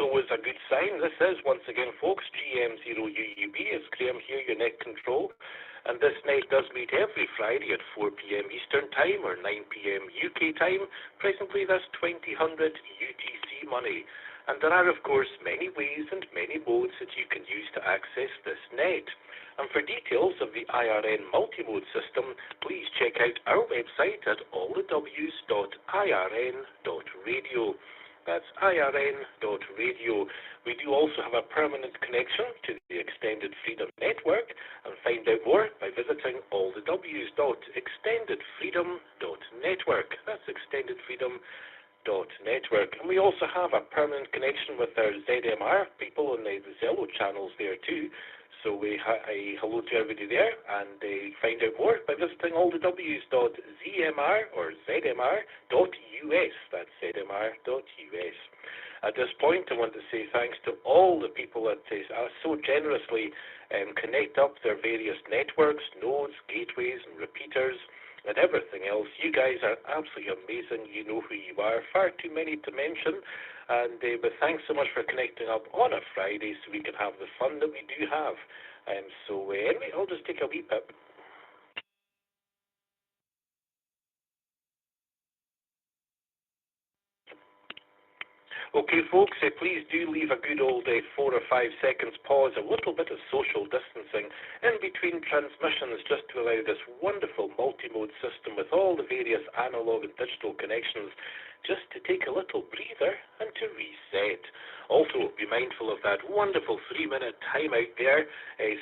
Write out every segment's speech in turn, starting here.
always a good sign. This is, once again, folks, GM0UUB. It's Graham here, your net control. And this night does meet every Friday at 4 p.m. Eastern Time or 9 p.m. UK time. Presently, that's 2000 UTC money. And there are, of course, many ways and many modes that you can use to access this net. And for details of the IRN multimode system, please check out our website at allthews.irn.radio. That's irn.radio. We do also have a permanent connection to the Extended Freedom Network, and find out more by visiting allthews.extendedfreedom.network. That's extendedfreedom.network. And we also have a permanent connection with our ZMR people on the Zello channels there too. So we hello to everybody there, and find out more by visiting allthews.zmr or zmr.us. That's zmr.us. At this point, I want to say thanks to all the people that so generously connect up their various networks, nodes, gateways, and repeaters, and everything else. You guys are absolutely amazing. You know who you are. Far too many to mention. And but thanks so much for connecting up on a Friday so we can have the fun that we do have. So anyway, I'll just take a wee pip. Okay, folks, please do leave a good old 4 or 5 seconds pause, a little bit of social distancing in between transmissions, just to allow this wonderful multimode system with all the various analog and digital connections just to take a little breather and to reset. Also, be mindful of that wonderful 3-minute timeout there.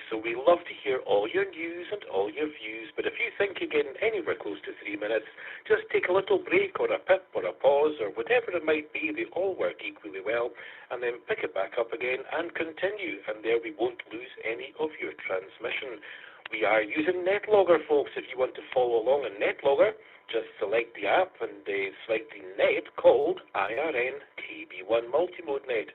So we love to hear all your news and all your views, but if you think you're getting anywhere close to 3 minutes, just take a little break or a pip or a pause or whatever it might be. They all work equally well, and then pick it back up again and continue, and there we won't lose any of your transmission. We are using NetLogger, folks. If you want to follow along in NetLogger, just select the app and select the net called IRN KB1 Multimode Net.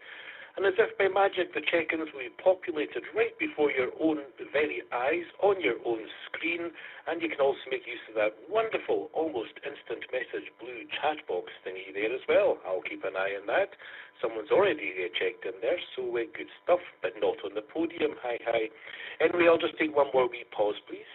And as if by magic, the check-ins will be populated right before your own very eyes on your own screen, and you can also make use of that wonderful, almost instant message blue chat box thingy there as well. I'll keep an eye on that. Someone's already checked in there, so good stuff, but not on the podium. Hi, hi. Anyway, I'll just take one more wee pause, please.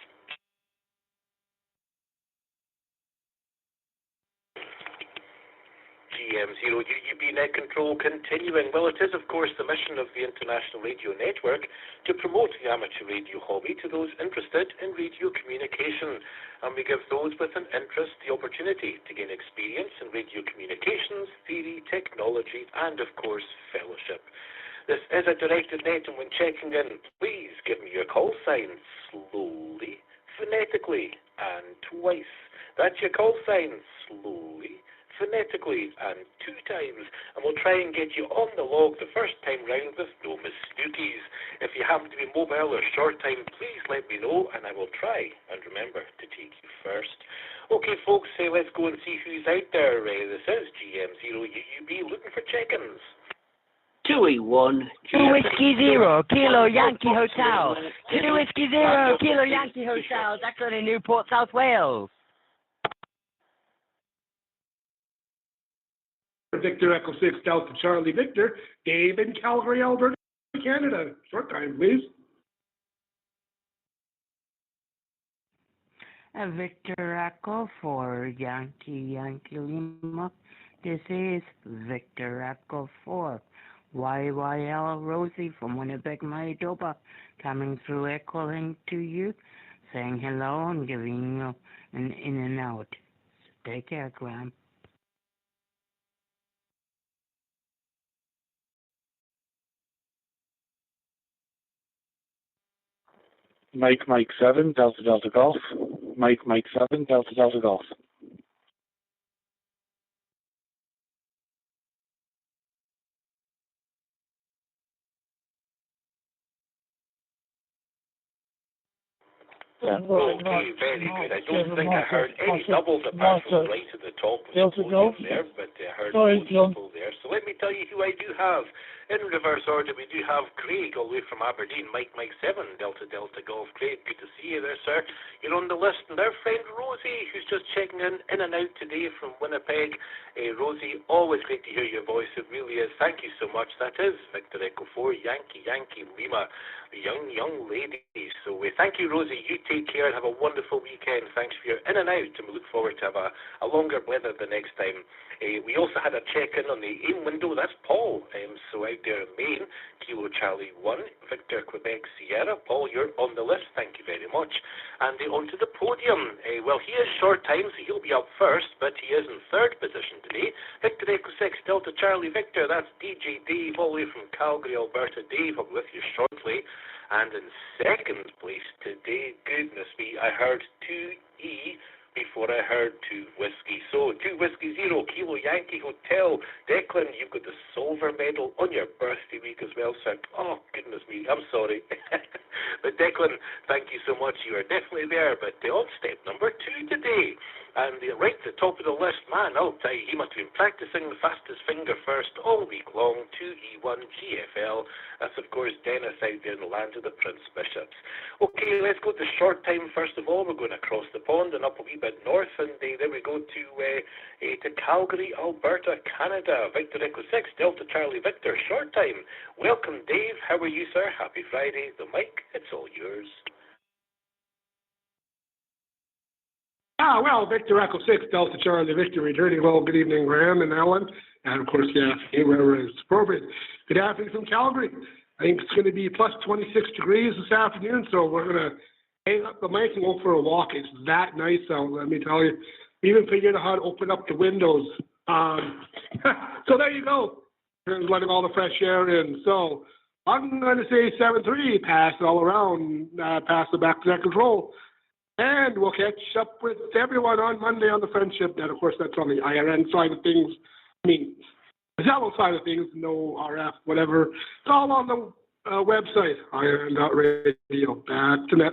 GM0UUB Net Control continuing. Well, it is, of course, the mission of the International Radio Network to promote the amateur radio hobby to those interested in radio communication. And we give those with an interest the opportunity to gain experience in radio communications, theory, technology, and, of course, fellowship. This is a directed net, and when checking in, please give me your call sign slowly, phonetically, and twice. That's your call sign slowly, phonetically, and 2 times, and we'll try and get you on the log the first time round with no mistookies. If you happen to be mobile or short time, please let me know, and I will try and remember to take you first. Okay, folks, let's go and see who's out there. This is GM0UUB looking for check-ins. 2E1 Whiskey Zero Kilo Yankee Hotel. 2 Whiskey Zero Kilo Yankee Hotel. That's in Newport, South Wales. Victor Echo 6 Delta Charlie Victor, Dave in Calgary, Alberta, Canada. Short time, please. Victor Echo for Yankee Lima. This is Victor Echo 4. YYL Rosie from Winnipeg, Manitoba, coming through echoing to you, saying hello and giving you an in and out. So take care, Graham. Mike 7, Delta Golf. Mike 7, Delta Golf. Okay, very good. I don't think I heard any doubles apart from right at the top of the podium there, but I heard most people there. So let me tell you who I do have. In reverse order, we do have Craig all the way from Aberdeen, Mike 7, Delta Golf. Craig, good to see you there, sir. You're on the list. And our friend Rosie, who's just checking in and out today from Winnipeg. Rosie, always great to hear your voice. It really is. Thank you so much. That is Victor Echo 4, Yankee Lima, the young lady. So thank you, Rosie. You take care and have a wonderful weekend. Thanks for your in and out, and we look forward to have a longer weather the next time. We also had a check-in on the AIM window. That's Paul. So out there in Maine, Kilo Charlie 1, Victor Quebec Sierra. Paul, you're on the list. Thank you very much. And onto the podium. Well, he is short time, so he'll be up first, but he is in third position today. Victor Echo 6, Delta Charlie Victor. That's DJ Dave, all the way from Calgary, Alberta. Dave, I'll be with you shortly. And in second place today, goodness me, I heard 2E before I heard 2 Whiskey. So 2 Whiskey 0, Kilo Yankee Hotel. Declan, you've got the silver medal on your birthday week as well, sir. Oh, goodness me, I'm sorry. But Declan, thank you so much. You are definitely there. But on step number 2 today. And right at the top of the list, man, I'll tell you, he must have been practicing the fastest finger first all week long, 2E1 GFL. That's, of course, Dennis out there in the land of the Prince Bishops. Okay, let's go to short time first of all. We're going across the pond and up a wee bit north, and then we go to Calgary, Alberta, Canada. Victor Echo 6, Delta Charlie Victor, short time. Welcome, Dave. How are you, sir? Happy Friday. The mic, it's all yours. Well, Victor Echo 6, Delta Charlie Victor, returning well. Good evening, Graham and Ellen. And, of course, yeah, wherever it's appropriate. Good afternoon from Calgary. I think it's going to be plus 26 degrees this afternoon, so we're going to hang up the mic and go for a walk. It's that nice out, let me tell you. We even figured out how to open up the windows. So there you go. Letting all the fresh air in. So I'm going to say 7-3, pass it all around, pass it back to that control. And we'll catch up with everyone on Monday on the Friendship Net. Of course, that's on the IRN side of things. I mean, the Zello side of things, no RF, whatever. It's all on the website, IRN.radio. Back to net.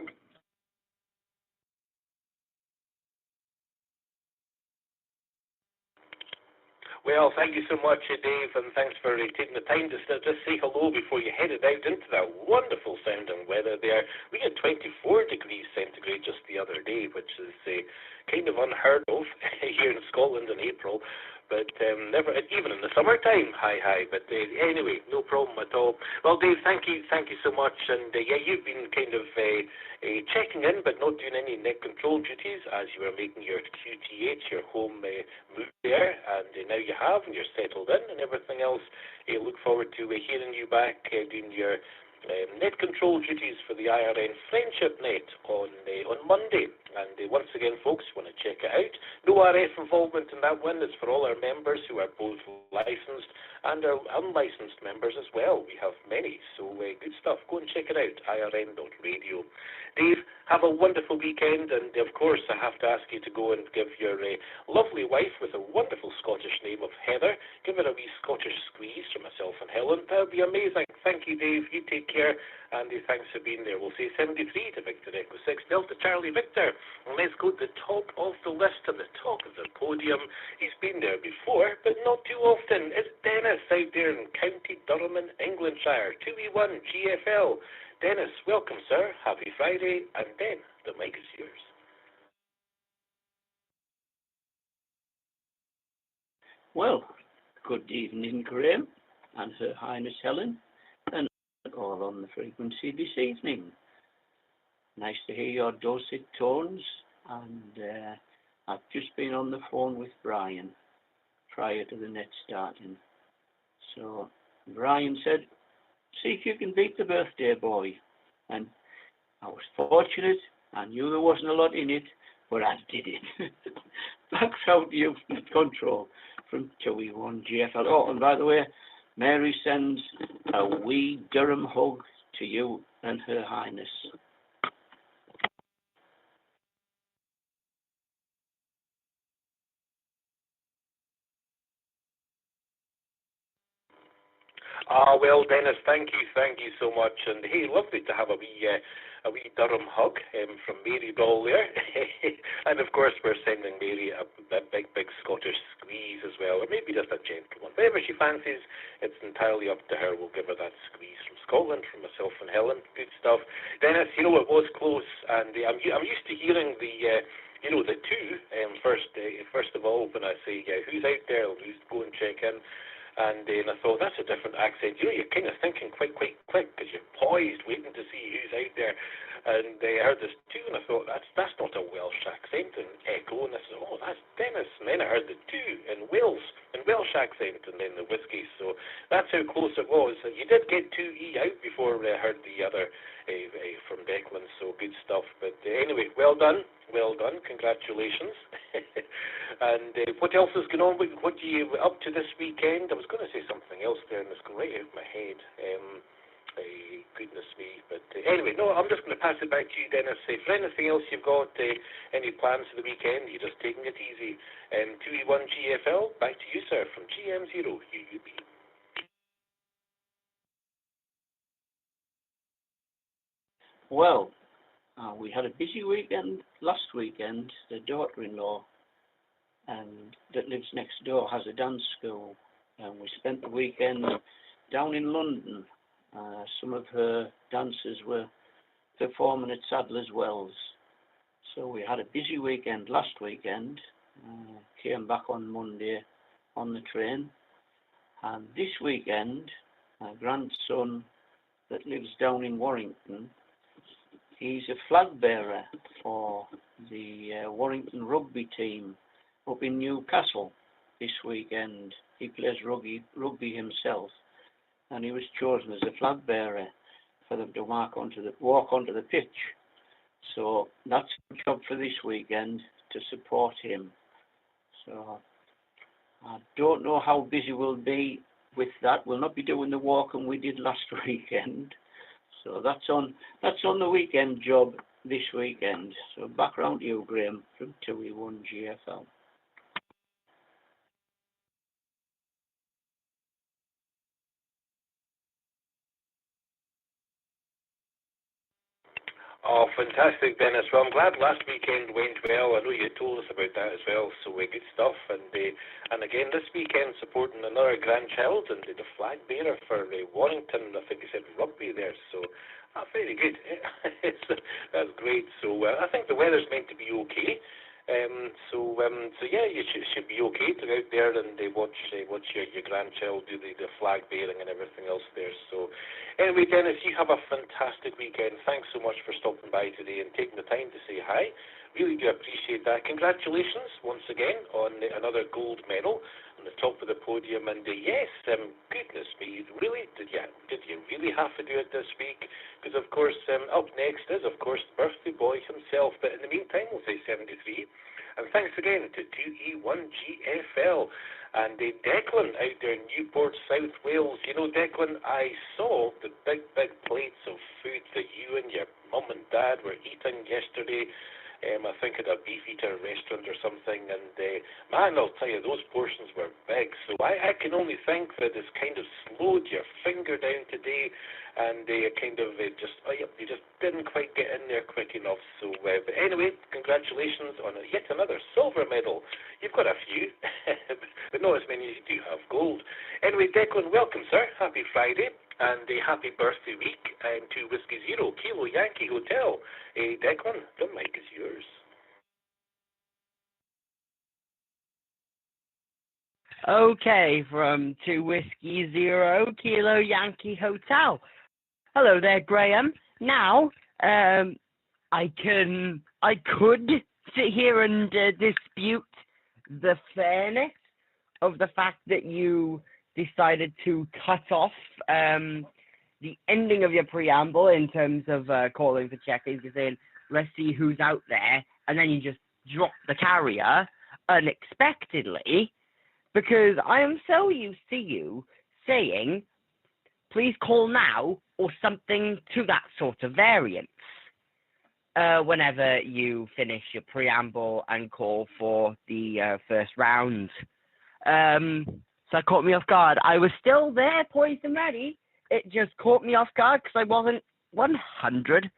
Well, thank you so much, Dave, and thanks for taking the time to just say hello before you headed out into that wonderful sounding weather there. We had 24 degrees centigrade just the other day, which is kind of unheard of here in Scotland in April. But never, even in the summertime, high. But anyway, no problem at all. Well, Dave, thank you so much. And yeah, you've been kind of checking in, but not doing any net control duties as you were making your QTH, your home move there. And now you have, and you're settled in, and everything else. Look forward to hearing you back doing your net control duties for the IRN Friendship Net on Monday. And once again, folks, you want to check it out. No RF involvement in that one. It's for all our members who are both licensed and our unlicensed members as well. We have many, so good stuff. Go and check it out, irn.radio. Dave, have a wonderful weekend, and of course, I have to ask you to go and give your lovely wife with a wonderful Scottish name of Heather, give her a wee Scottish squeeze from myself and Helen. That would be amazing. Thank you, Dave. You take care, and thanks for being there. We'll say 73 to Victor Echo 6, Delta Charlie Victor. And let's go to the top of the list and the top of the podium. He's been there before, but not too often. It's Dennis out there in County Durham in Englandshire, 2E1 GFL. Dennis, welcome, sir. Happy Friday, and then the mic is yours. Well, good evening, Graham, and Her Highness Helen, and all on the frequency this evening. Nice to hear your dulcet tones, and I've just been on the phone with Brian prior to the net starting. So Brian said, see if you can beat the birthday boy. And I was fortunate. I knew there wasn't a lot in it, but I did it. Back out to you from the control from 2E1 GFL. Oh, and by the way, Mary sends a wee Durham hug to you and Her Highness. Well, Dennis, thank you so much. And hey, lovely to have a wee Durham hug from Mary Doll there. And of course, we're sending Mary a big Scottish squeeze as well, or maybe just a gentle one. Whatever she fancies, it's entirely up to her. We'll give her that squeeze from Scotland, from myself and Helen. Good stuff. Dennis, you know, it was close, and I'm used to hearing the two first of all, when I say who's out there, I'll just go and check in. And I thought, that's a different accent. You know, you're kind of thinking quite quick because you're poised, waiting to see who's out there. And I heard this too, and I thought, that's not a Welsh accent. And echo, and I said, oh, that's Dennis. And then I heard the two in Welsh accent, and then the whiskey. So that's how close it was. You did get 2E out before I heard the other from Declan, so good stuff. But anyway, well done, congratulations. And what else is going on? What are you up to this weekend? I was going to say something else there, and it's going right out of my head. Goodness me. But anyway, no, I'm just going to pass it back to you, Dennis. For anything else you've got, any plans for the weekend? You're just taking it easy. 2E1 GFL, back to you, sir, from GM0UUB. Well, we had a busy weekend last weekend. The daughter-in-law that lives next door has a dance school, and we spent the weekend down in London. Some of her dancers were performing at Sadler's Wells. So we had a busy weekend last weekend. Came back on Monday on the train. And this weekend, my grandson that lives down in Warrington, he's a flag bearer for the Warrington rugby team up in Newcastle this weekend. He plays rugby himself, and he was chosen as a flag bearer for them to walk onto the pitch. So that's a job for this weekend, to support him. So I don't know how busy we'll be with that. We'll not be doing the walking we did last weekend. So that's on the weekend job this weekend. So back round to you, Graham, from 2E1 GFL. Oh, fantastic, Dennis. Well, I'm glad last weekend went well. I know you told us about that as well, so good stuff. And again, this weekend supporting another grandchild and the flag bearer for Warrington. I think you said rugby there, so very good. That's great. So I think the weather's meant to be okay. So yeah, you should be okay to go out there and watch your grandchild do the flag bearing and everything else there. So anyway, Dennis, you have a fantastic weekend. Thanks so much for stopping by today and taking the time to say hi. Really do appreciate that. Congratulations once again on another gold medal on the top of the podium. And yes, goodness me, really, did you really have to do it this week? Because of course, up next is of course the birthday boy himself. But in the meantime, we'll say 73. And thanks again to 2E1 GFL and Declan out there in Newport, South Wales. You know, Declan, I saw the big plates of food that you and your mum and dad were eating yesterday. I think at a beef eater restaurant or something, and man, I'll tell you, those portions were big. So I can only think that it's kind of slowed your finger down today, and you just didn't quite get in there quick enough. So, but anyway, congratulations on yet another silver medal. You've got a few, but not as many as you do have gold. Anyway, Declan, welcome, sir. Happy Friday. And a happy birthday week, and to Whiskey Zero, Kilo Yankee Hotel. Declan, the mic is yours. Okay, from 2 Whiskey Zero, Kilo Yankee Hotel. Hello there, Graham. Now, I could sit here and dispute the fairness of the fact that you decided to cut off the ending of your preamble in terms of calling for check-ins. You're saying, let's see who's out there, and then you just drop the carrier unexpectedly, because I am so used to you saying, please call now, or something to that sort of variance, whenever you finish your preamble and call for the first round. So it caught me off guard. I was still there, poised and ready. It just caught me off guard because I wasn't 100%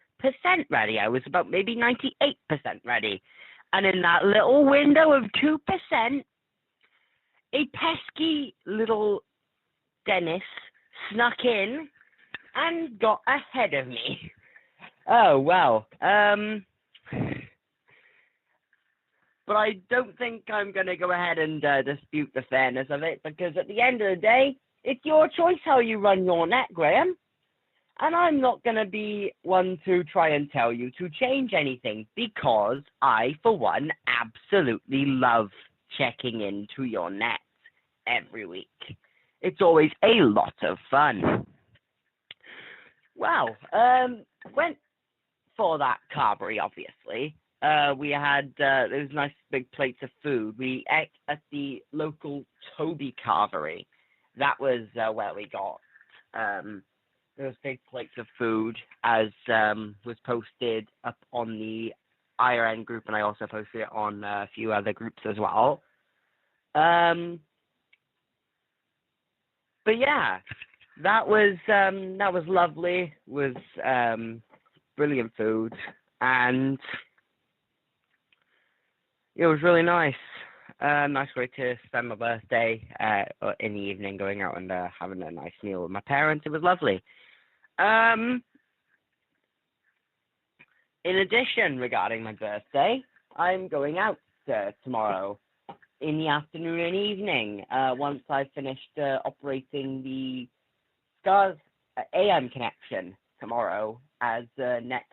ready. I was about maybe 98% ready. And in that little window of 2%, a pesky little Dennis snuck in and got ahead of me. Oh, well. But I don't think I'm going to go ahead and dispute the fairness of it, because at the end of the day, it's your choice how you run your net, Graham. And I'm not going to be one to try and tell you to change anything, because I, for one, absolutely love checking into your net every week. It's always a lot of fun. Well, went for that carvery, obviously. We had those nice big plates of food. We ate at the local Toby carvery. That was where we got those big plates of food, as was posted up on the IRN group, and I also posted it on a few other groups as well. But yeah, that was lovely. It was brilliant food, and it was really nice. Nice way to spend my birthday in the evening, going out and having a nice meal with my parents. It was lovely. In addition, regarding my birthday, I'm going out tomorrow in the afternoon and evening, once I've finished operating the SCARS AM connection tomorrow, as net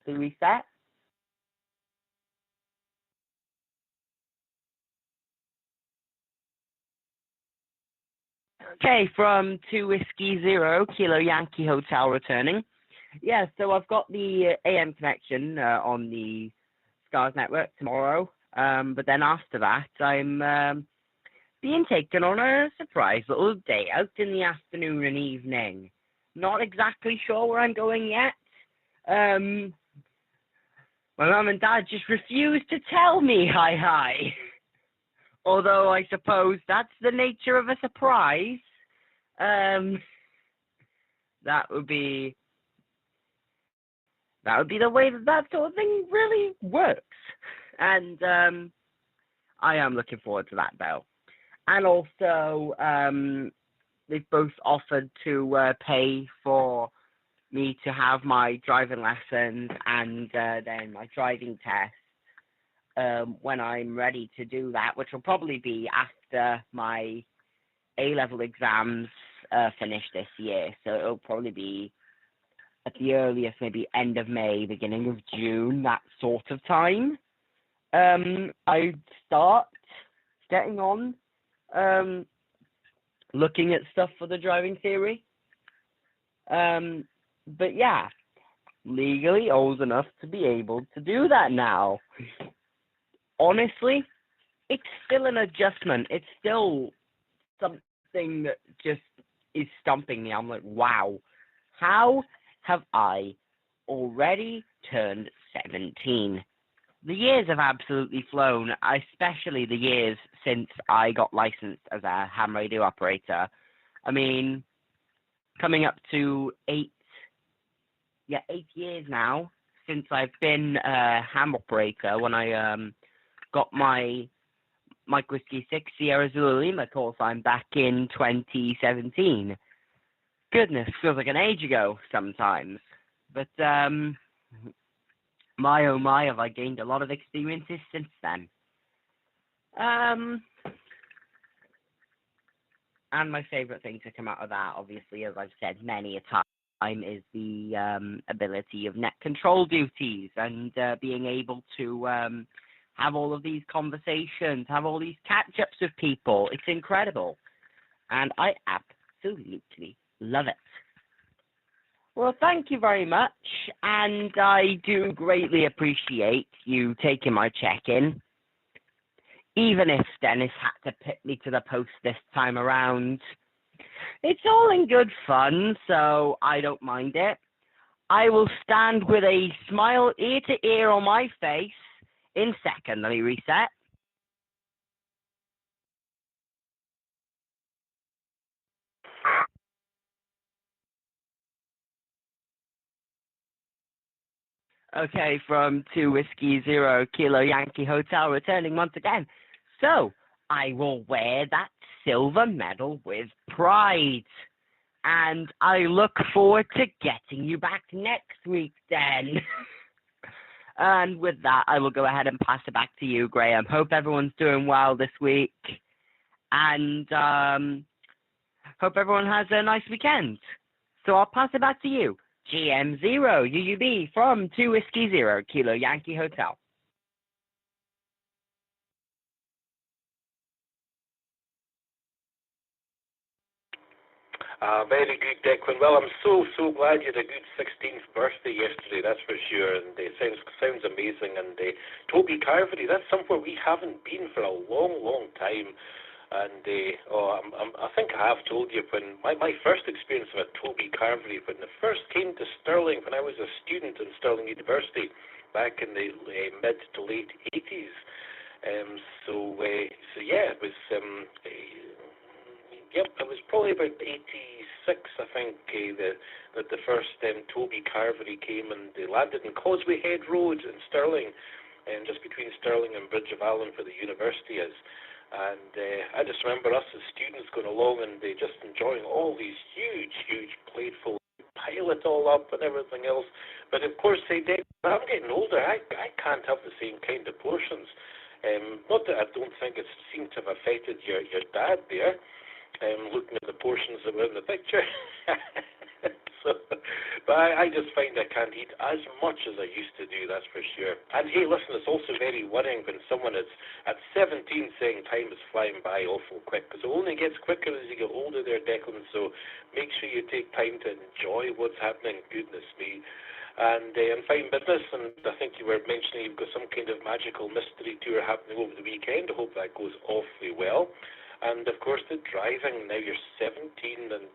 to reset. Okay, from 2 Whiskey 0 Kilo Yankee Hotel returning. Yeah, so I've got the AM connection on the SCARS network tomorrow, but then after that, I'm being taken on a surprise little day out in the afternoon and evening. Not exactly sure where I'm going yet. My mum and dad just refused to tell me hi. Although I suppose that's the nature of a surprise. That would be the way that sort of thing really works. And I am looking forward to that, though. And also, they've both offered to pay for me to have my driving lessons and then my driving test when I'm ready to do that, which will probably be after my A-level exams finish this year. So it'll probably be at the earliest, maybe end of May, beginning of June, that sort of time. I'd start getting on looking at stuff for the driving theory. But yeah, legally old enough to be able to do that now. Honestly, it's still an adjustment. It's still something that just is stumping me. I'm like, wow, how have I already turned 17? The years have absolutely flown, especially the years since I got licensed as a ham radio operator. I mean, coming up to 8 years now since I've been a ham operator, when I got my Mike Whiskey 6 Sierra Zulu Lima call sign back in 2017. Goodness, feels like an age ago sometimes. But my oh my, have I gained a lot of experiences since then. And my favourite thing to come out of that, obviously, as I've said many a time, is the ability of net control duties and being able to have all of these conversations, have all these catch-ups with people. It's incredible. And I absolutely love it. Well, thank you very much, and I do greatly appreciate you taking my check-in. Even if Dennis had to put me to the post this time around, it's all in good fun, so I don't mind it. I will stand with a smile ear to ear on my face in second. Let me reset. Okay, from 2 Whiskey Zero Kilo Yankee Hotel, returning once again. So, I will wear that silver medal with pride. And I look forward to getting you back next week then. And with that, I will go ahead and pass it back to you, Graham. Hope everyone's doing well this week. And hope everyone has a nice weekend. So I'll pass it back to you. GM0UUB from 2 Whiskey Zero Kilo Yankee Hotel. Very good, Declan. Well, I'm so glad you had a good 16th birthday yesterday, that's for sure. And it sounds amazing. And Toby Carvery, that's somewhere we haven't been for a long time. And I think I have told you when my first experience of a Toby Carvery, when I first came to Stirling, when I was a student in Stirling University back in the mid to late 80s. So yeah, it was. Yep, it was probably about 86, I think, that the first Toby Carvery came, and they landed in Causeway Head Road in Stirling, and just between Stirling and Bridge of Allen where the university is. And I just remember us as students going along and just enjoying all these huge platefuls, pile it all up and everything else. But of course, I'm getting older. I can't have the same kind of portions. Not that I don't think it seemed to have affected your dad there. Looking at the portions that were in the picture. But I just find I can't eat as much as I used to do, that's for sure. And hey, listen, it's also very worrying when someone is at 17 saying time is flying by awful quick, because it only gets quicker as you get older there, Declan, so make sure you take time to enjoy what's happening, goodness me. And in fine business, and I think you were mentioning you've got some kind of magical mystery tour happening over the weekend. I hope that goes awfully well. And of course the driving, now you're 17, and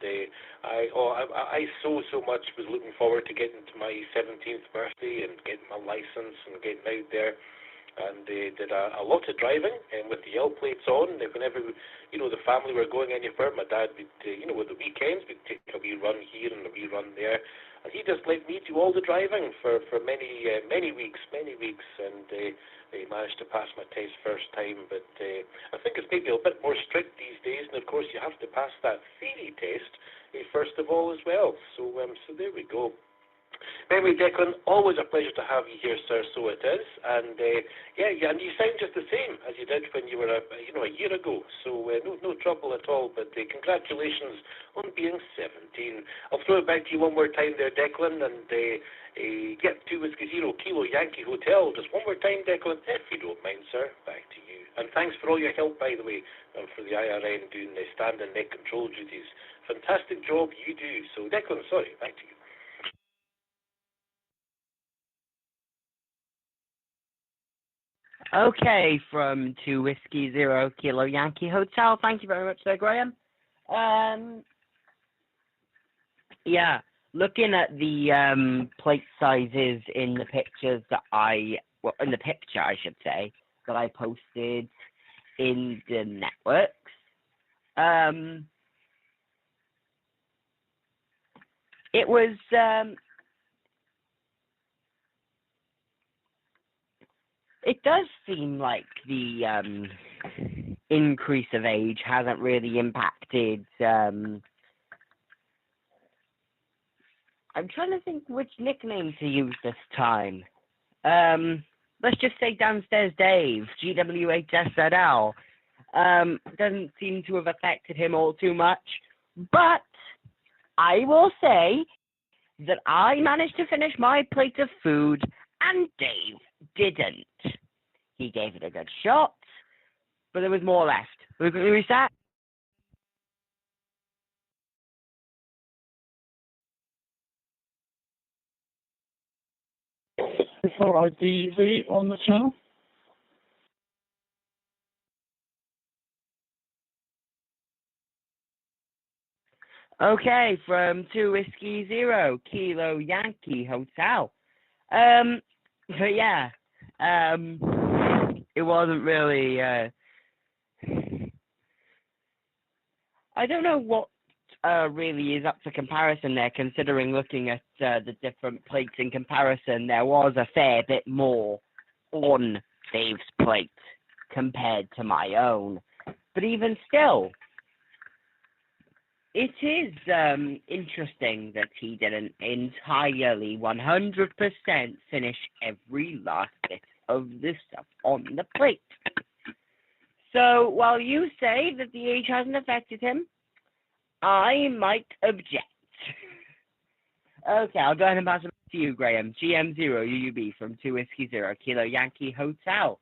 I so much was looking forward to getting to my 17th birthday and getting my license and getting out there. And did a lot of driving, and with the L plates on. Whenever the family were going anywhere, my dad would with the weekends we'd take a wee run here and a wee run there, and he just let me do all the driving for many weeks, and they managed to pass my test first time. But I think it's maybe a bit more strict these days, and of course you have to pass that theory test first of all as well. So there we go. Anyway, Declan, always a pleasure to have you here, sir. So it is, and and you sound just the same as you did when you were a year ago. So no trouble at all. But congratulations on being 17. I'll throw it back to you one more time there, Declan, and 2 Whiskey Zero Kilo Yankee Hotel. Just one more time, Declan, if you don't mind, sir. Back to you. And thanks for all your help, by the way, for the IRN doing the stand and neck control duties. Fantastic job you do. So, Declan, sorry, back to you. Okay, from 2 Whiskey Zero Kilo Yankee Hotel. Thank you very much there, Graham. Yeah, looking at the plate sizes in the pictures that in the picture, I should say, that I posted in the networks, it was, it does seem like the increase of age hasn't really impacted. I'm trying to think which nickname to use this time. Let's just say Downstairs Dave, GW8SZL. Doesn't seem to have affected him all too much, but I will say that I managed to finish my plate of food and Dave didn't. He gave it a good shot, but there was more left. Look at Louis that. Before IDV on the channel. Okay, from 2 Whiskey Zero Kilo Yankee Hotel. But yeah, it wasn't really. I don't know what really is up for comparison there, considering looking at the different plates in comparison, there was a fair bit more on Dave's plate compared to my own. But even still, it is interesting that he didn't entirely 100% finish every last bit of the stuff on the plate. So while you say that the age hasn't affected him, I might object. Okay, I'll go ahead and pass it to you, Graham. GM0UUB from 2 Whiskey Zero Kilo Yankee Hotel.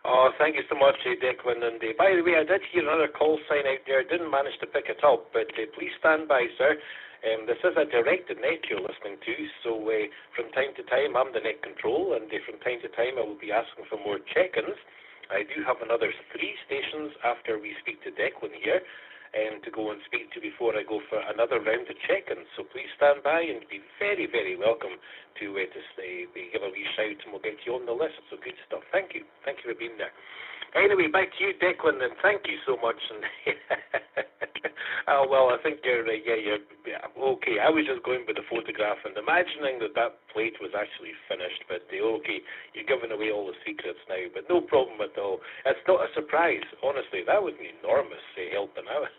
Oh, thank you so much, Declan. And by the way, I did hear another call sign out there. Didn't manage to pick it up, but please stand by, sir. This is a directed net you're listening to, so from time to time I'm the net control, and from time to time I will be asking for more check-ins. I do have another 3 stations after we speak to Declan here, to go and speak to before I go for another round of check-ins. So please stand by and be very, very welcome to give a wee shout, and we'll get you on the list. So good stuff. Thank you. Thank you for being there. Anyway, back to you, Declan, and thank you so much. And well, I think you're okay. I was just going with the photograph and imagining that plate was actually finished. But okay, you're giving away all the secrets now. But no problem at all. It's not a surprise, honestly. That was an enormous helping out.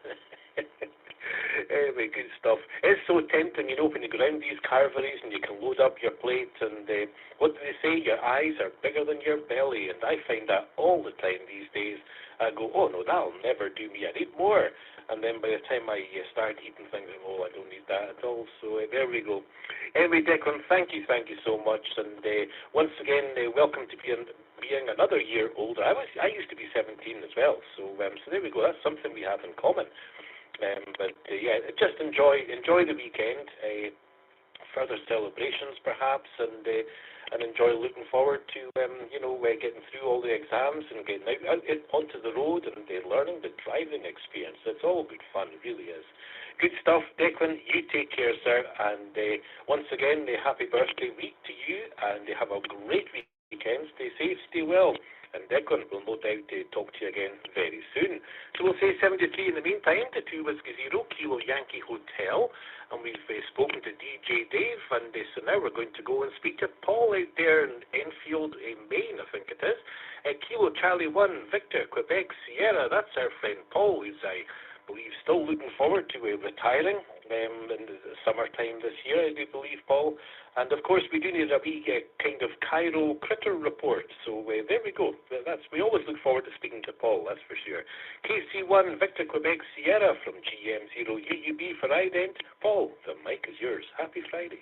Anyway, good stuff. It's so tempting, when you go around these carveries and you can load up your plate, and what do they say? Your eyes are bigger than your belly, and I find that all the time these days. I go, oh no, that'll never do me. I need more. And then by the time I start eating things, I don't need that at all. So there we go. Anyway, Declan, thank you so much, and once again, welcome to being another year older. I used to be 17 as well. So there we go. That's something we have in common. But just enjoy the weekend, further celebrations perhaps, and enjoy looking forward to getting through all the exams and getting out onto the road and learning the driving experience. It's all good fun, it really is. Good stuff, Declan. You take care, sir, and once again, happy birthday week to you, and have a great weekend. Stay safe, stay well. And Declan will no doubt talk to you again very soon. So we'll say 73 in the meantime to 2 Whiskey Zero Kilo Yankee Hotel. And we've spoken to DJ Dave, and so now we're going to go and speak to Paul out there in Enfield, Maine, I think it is. Kilo Charlie 1, Victor, Quebec, Sierra. That's our friend Paul, who's, I believe, still looking forward to retiring in the summertime this year, I do believe, Paul. And of course, we do need a wee kind of Cairo critter report. So there we go. We always look forward to speaking to Paul, that's for sure. KC1, Victor, Quebec, Sierra from GM0UUB for ident. Paul, the mic is yours. Happy Friday.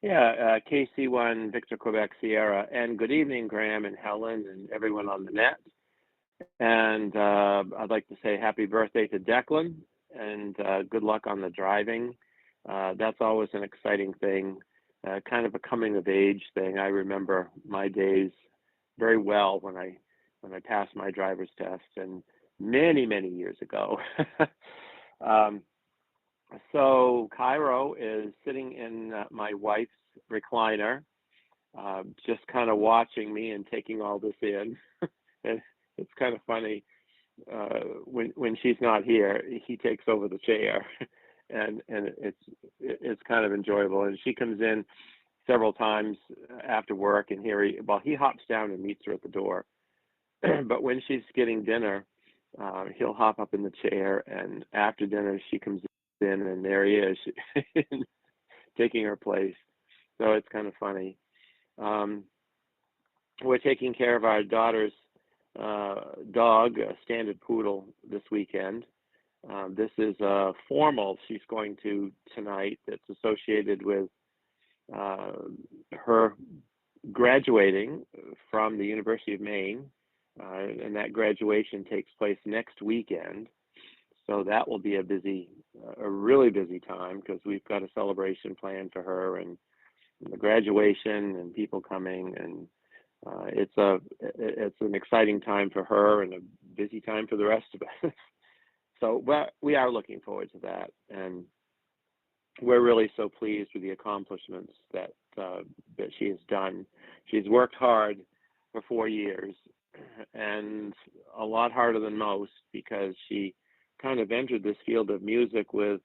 Yeah, KC1, Victor, Quebec, Sierra, and good evening, Graham and Helen and everyone on the net. And I'd like to say happy birthday to Declan, and good luck on the driving. That's always an exciting thing, kind of a coming of age thing. I remember my days very well when I passed my driver's test, and many years ago. So Cairo is sitting in my wife's recliner, just kind of watching me and taking all this in. And it's kind of funny, when she's not here, he takes over the chair, and it's kind of enjoyable. And she comes in several times after work, and he hops down and meets her at the door. But when she's getting dinner, he'll hop up in the chair, and after dinner she comes in, and there he is, taking her place. So it's kind of funny. We're taking care of our daughter's dog, a standard poodle, this weekend. This is a formal she's going to tonight that's associated with her graduating from the University of Maine, and that graduation takes place next weekend. So that will be a really busy time, because we've got a celebration planned for her, and the graduation and people coming, and it's an exciting time for her, and a busy time for the rest of us. So we are looking forward to that, and we're really so pleased with the accomplishments that she has done. She's worked hard for 4 years, and a lot harder than most, because she kind of entered this field of music without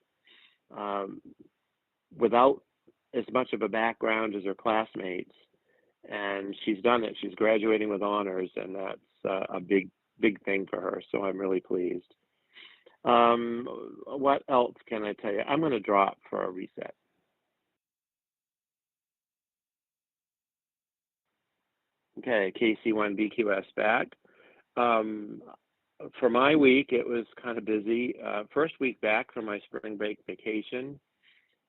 as much of a background as her classmates, and she's done it. She's graduating with honors, and that's a big thing for her. So I'm really pleased. What else can I tell you? I'm going to drop for a reset. Okay, KC1BQS back. For my week, it was kind of busy. First week back from my spring break vacation,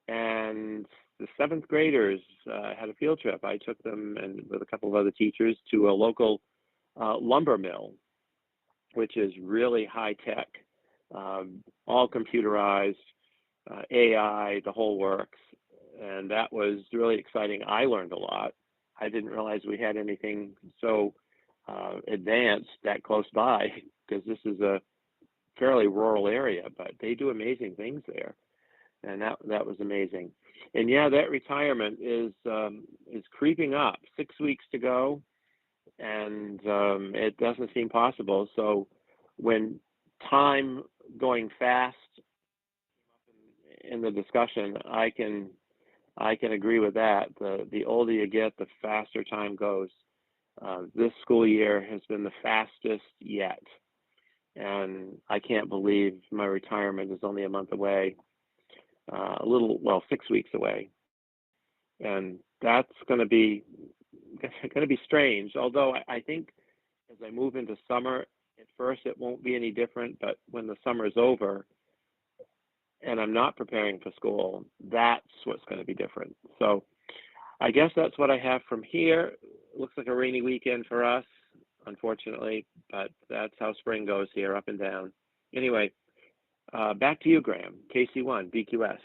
and the 7th graders had a field trip. I took them, and with a couple of other teachers, to a local lumber mill, which is really high tech, all computerized, AI, the whole works. And that was really exciting. I learned a lot. I didn't realize we had anything so advanced that close by, because this is a fairly rural area, but they do amazing things there. And that was amazing. And yeah, that retirement is creeping up. 6 weeks to go, and it doesn't seem possible. So when time going fast in the discussion, I can agree with that. The older you get, the faster time goes. This school year has been the fastest yet, and I can't believe my retirement is only a month away. 6 weeks away, and that's going to be strange. Although I think as I move into summer, at first it won't be any different, but when the summer is over and I'm not preparing for school, that's what's going to be different. So I guess that's what I have from here. It looks like a rainy weekend for us, unfortunately, but that's how spring goes here, up and down. Anyway, back to you, Graham. KC1, BQS.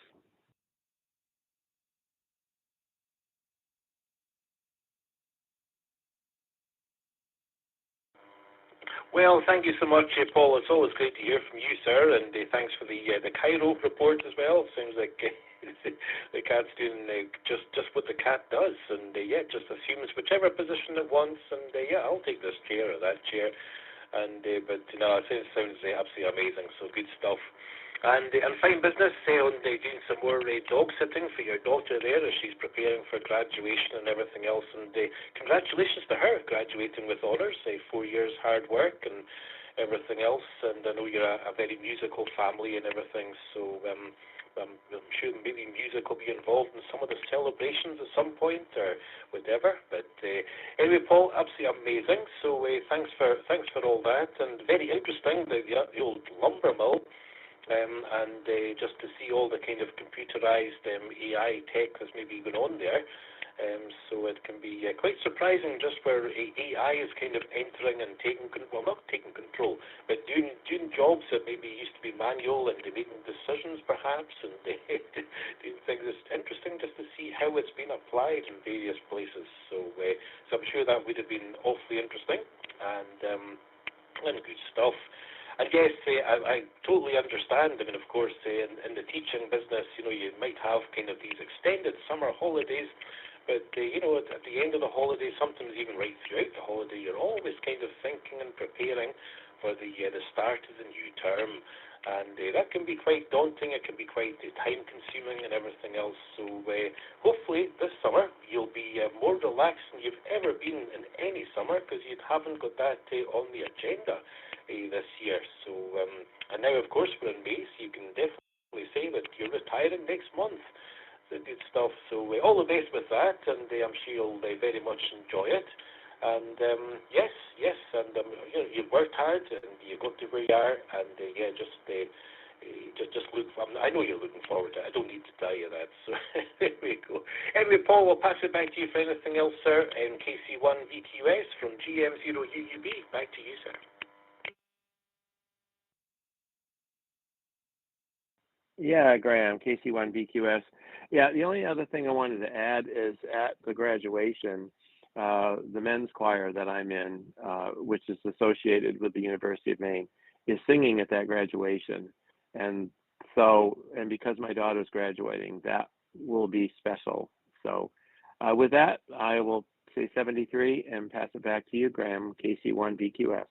Well, thank you so much, Paul. It's always great to hear from you, sir, and thanks for the Cairo report as well. Seems like the cat's doing just what the cat does, and just assumes whichever position it wants, and I'll take this chair or that chair, and but it sounds absolutely amazing. So good stuff. And fine business on doing some more dog sitting for your daughter there as she's preparing for graduation and everything else. And congratulations to her graduating with honours. 4 years hard work and everything else. And I know you're a very musical family and everything. So I'm sure maybe music will be involved in some of the celebrations at some point or whatever. But anyway, Paul, absolutely amazing. So thanks for all that, and very interesting the old lumber mill. And just to see all the kind of computerized AI tech that's maybe going on there. So it can be quite surprising just where AI is kind of entering and not taking control, but doing jobs that maybe used to be manual and making decisions perhaps, and doing things. It's interesting just to see how it's been applied in various places. So I'm sure that would have been awfully interesting and good stuff. I guess I totally understand. I mean, of course, in the teaching business, you might have kind of these extended summer holidays, but at the end of the holiday, sometimes even right throughout the holiday, you're always kind of thinking and preparing for the start of the new term, and that can be quite daunting. It can be quite time-consuming and everything else. So hopefully this summer you'll be more relaxed than you've ever been in any summer, because you haven't got that on the agenda this year. So and now of course we're in May, so you can definitely say that you're retiring next month. So good stuff. So all the best with that, and I'm sure you'll very much enjoy it. And yes, and you've worked hard and you got to where you are, and just look. I know you're looking forward to it. I don't need to tell you that. So there we go. Anyway, Paul, we'll pass it back to you for anything else, sir. And KC1VQS from GM0UUB. Back to you, sir. Yeah, Graham, KC1BQS. Yeah, the only other thing I wanted to add is at the graduation, the men's choir that I'm in, which is associated with the University of Maine, is singing at that graduation. And so, and because my daughter's graduating, that will be special. So with that, I will say 73 and pass it back to you, Graham, KC1BQS.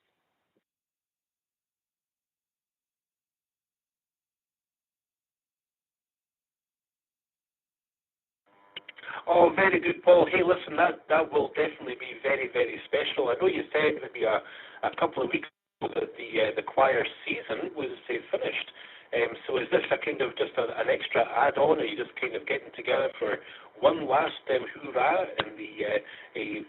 Oh, very good, Paul. Hey, listen, that will definitely be very, very special. I know you said maybe a couple of weeks ago that the choir season was finished. So is this a kind of just an extra add-on? Are you just kind of getting together for one last hoorah in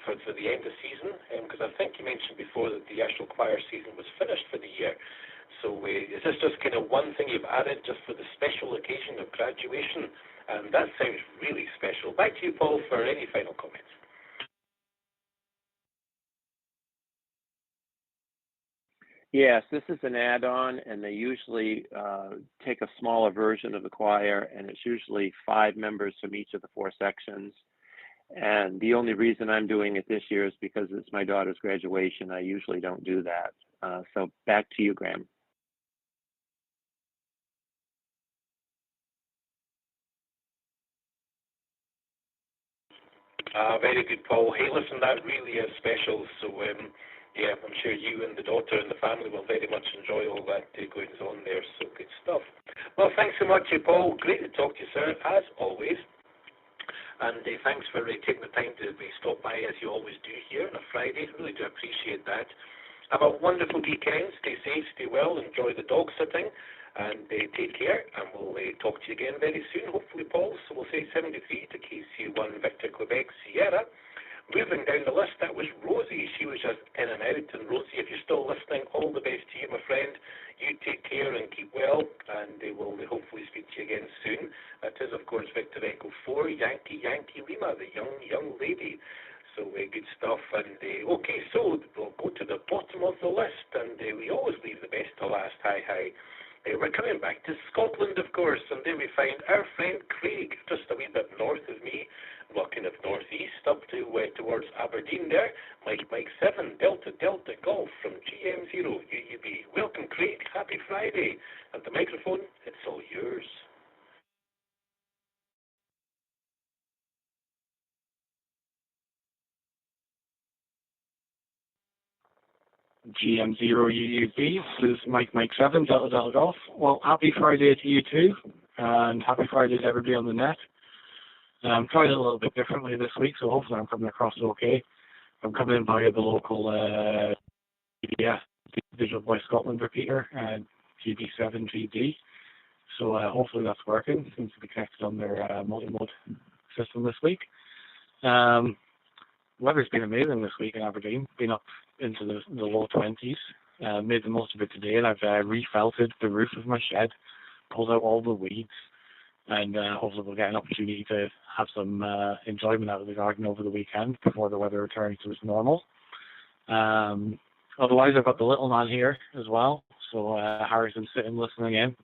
for the end of season? Because I think you mentioned before that the actual choir season was finished for the year. So is this just kind of one thing you've added just for the special occasion of graduation? And that sounds really special. Back to you, Paul, for any final comments. Yes, this is an add-on, and they usually take a smaller version of the choir, and it's usually 5 members from each of the 4 sections. And the only reason I'm doing it this year is because it's my daughter's graduation. I usually don't do that. So back to you, Graham. Very good, Paul. Hey, listen, that really is special. So, yeah, I'm sure you and the daughter and the family will very much enjoy all that goings on there. So, good stuff. Well, thanks so much, Paul. Great to talk to you, sir, as always. And thanks for taking the time to stop by, as you always do here on a Friday. Really do appreciate that. Have a wonderful weekend. Stay safe, stay well, enjoy the dog sitting, and take care. And we'll talk to you again very soon, hopefully, Paul. So we'll say 73 to KC1 Victor Quebec Sierra. Moving down the list, that was Rosie. She was just in and out. And Rosie, if you're still listening, all the best to you, my friend. You take care and keep well, and we'll hopefully speak to you again soon. That is, of course, Victor Echo 4, Yankee Lima, the young lady. So good stuff. And okay, so we'll go to the bottom of the list, and we always leave the best to last. Hi. We're coming back to Scotland, of course, and there we find our friend Craig, just a wee bit north of me, well, kind of northeast up to towards Aberdeen there. Mike 7, Delta Golf from GM0UUB. Welcome, Craig. Happy Friday. And the microphone, it's all yours. GM0UUB, this is Mike 7, Delta Golf. Well, happy Friday to you too, and happy Friday to everybody on the net. I'm trying it a little bit differently this week, so hopefully I'm coming across okay. I'm coming in via the local Digital Voice Scotland repeater, GB7GD. So hopefully that's working. Seems to be connected on their Multimode system this week. Weather's been amazing this week in Aberdeen. Been up into the low 20s. Made the most of it today, and I've refelted the roof of my shed, pulled out all the weeds, and hopefully we'll get an opportunity to have some enjoyment out of the garden over the weekend before the weather returns to its normal. Otherwise, I've got the little man here as well, so Harrison's sitting listening in.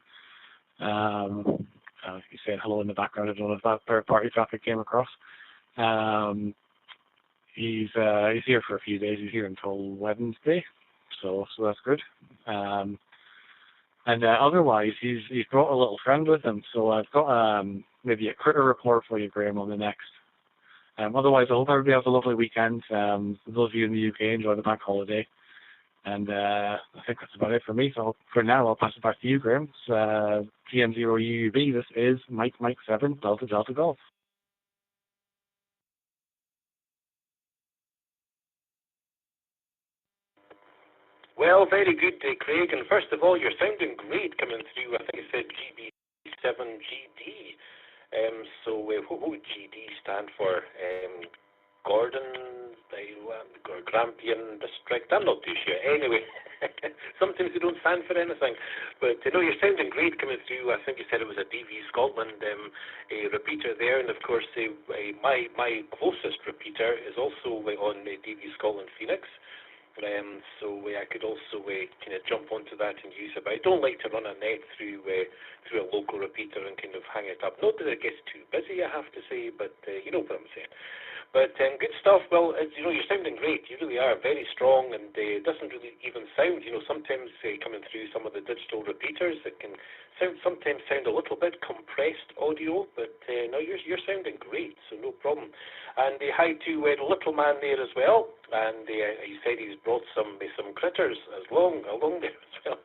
He's saying hello in the background. I don't know if that third-party traffic came across. He's here for a few days. He's here until Wednesday, so that's good. And otherwise, he's brought a little friend with him. So I've got maybe a critter report for you, Graham, on the next. Otherwise, I hope everybody has a lovely weekend. For those of you in the UK, enjoy the bank holiday. And I think that's about it for me. So for now, I'll pass it back to you, Graham. It's GM0UUB. This is Mike 7, Delta Golf. Well, very good, Craig. And first of all, you're sounding great coming through. I think it said GB7GD. So what would GD stand for? Gordon, Grampian District. I'm not too sure. Anyway, sometimes they don't stand for anything. But you're sounding great coming through. I think you said it was a DV Scotland a repeater there, and of course, my closest repeater is also on DV Scotland Phoenix. So I could also kind of jump onto that and use it, but I don't like to run a net through a local repeater and kind of hang it up. Not that it gets too busy, I have to say, but you know what I'm saying. But good stuff. Well, you're sounding great. You really are very strong, and it doesn't really even sound. Sometimes coming through some of the digital repeaters, it can sometimes sound a little bit compressed audio. But no, you're sounding great, so no problem. And hi to the little man there as well. And he said he's brought some critters along there as well.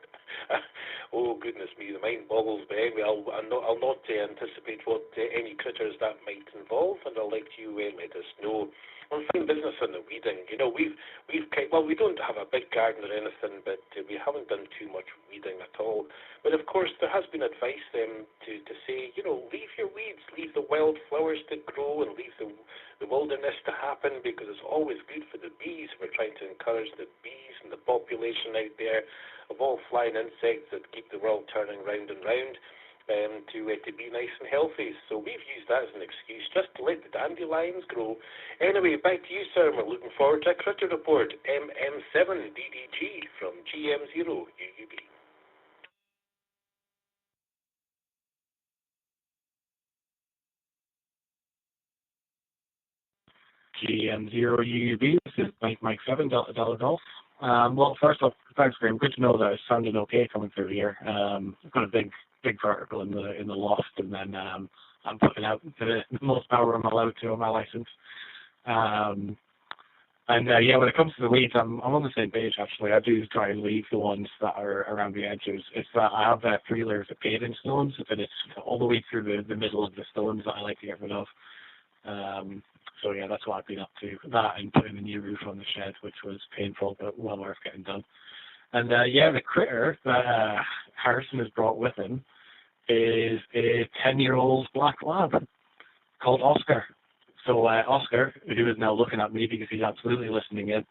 Oh goodness me, the mind boggles. But anyway, I'll not anticipate what any critters that might involve, and I'll let you let us know. On fine business on the weeding, we don't have a big garden or anything, but we haven't done too much weeding at all. But of course, there has been advice to say, leave your weeds, leave the wild flowers to grow, and leave the wilderness to happen, because it's always good for the bees. We're trying to encourage the bees and the population out there of all flying insects that keep the world turning round and round, to be nice and healthy. So we've used that as an excuse just to let the dandelions grow. Anyway, back to you, sir. We're looking forward to a critter report. MM7DDG from GM0UUB. GM0UUB, this is Mike 7, Delta Golf. Well, first off, thanks, Graham. Good to know that it's sounding okay coming through here. I've got a big particle in the loft, and then I'm putting out the most power I'm allowed to on my license. Yeah, when it comes to the weeds, I'm on the same page, actually. I do try and leave the ones that are around the edges. It's that I have 3 layers of paving stones, and it's all the way through the middle of the stones that I like to get rid of. So yeah, that's what I've been up to. That and putting a new roof on the shed, which was painful, but well worth getting done. And yeah, the critter that Harrison has brought with him is a 10-year-old black lab called Oscar. So Oscar, who is now looking at me because he's absolutely listening in,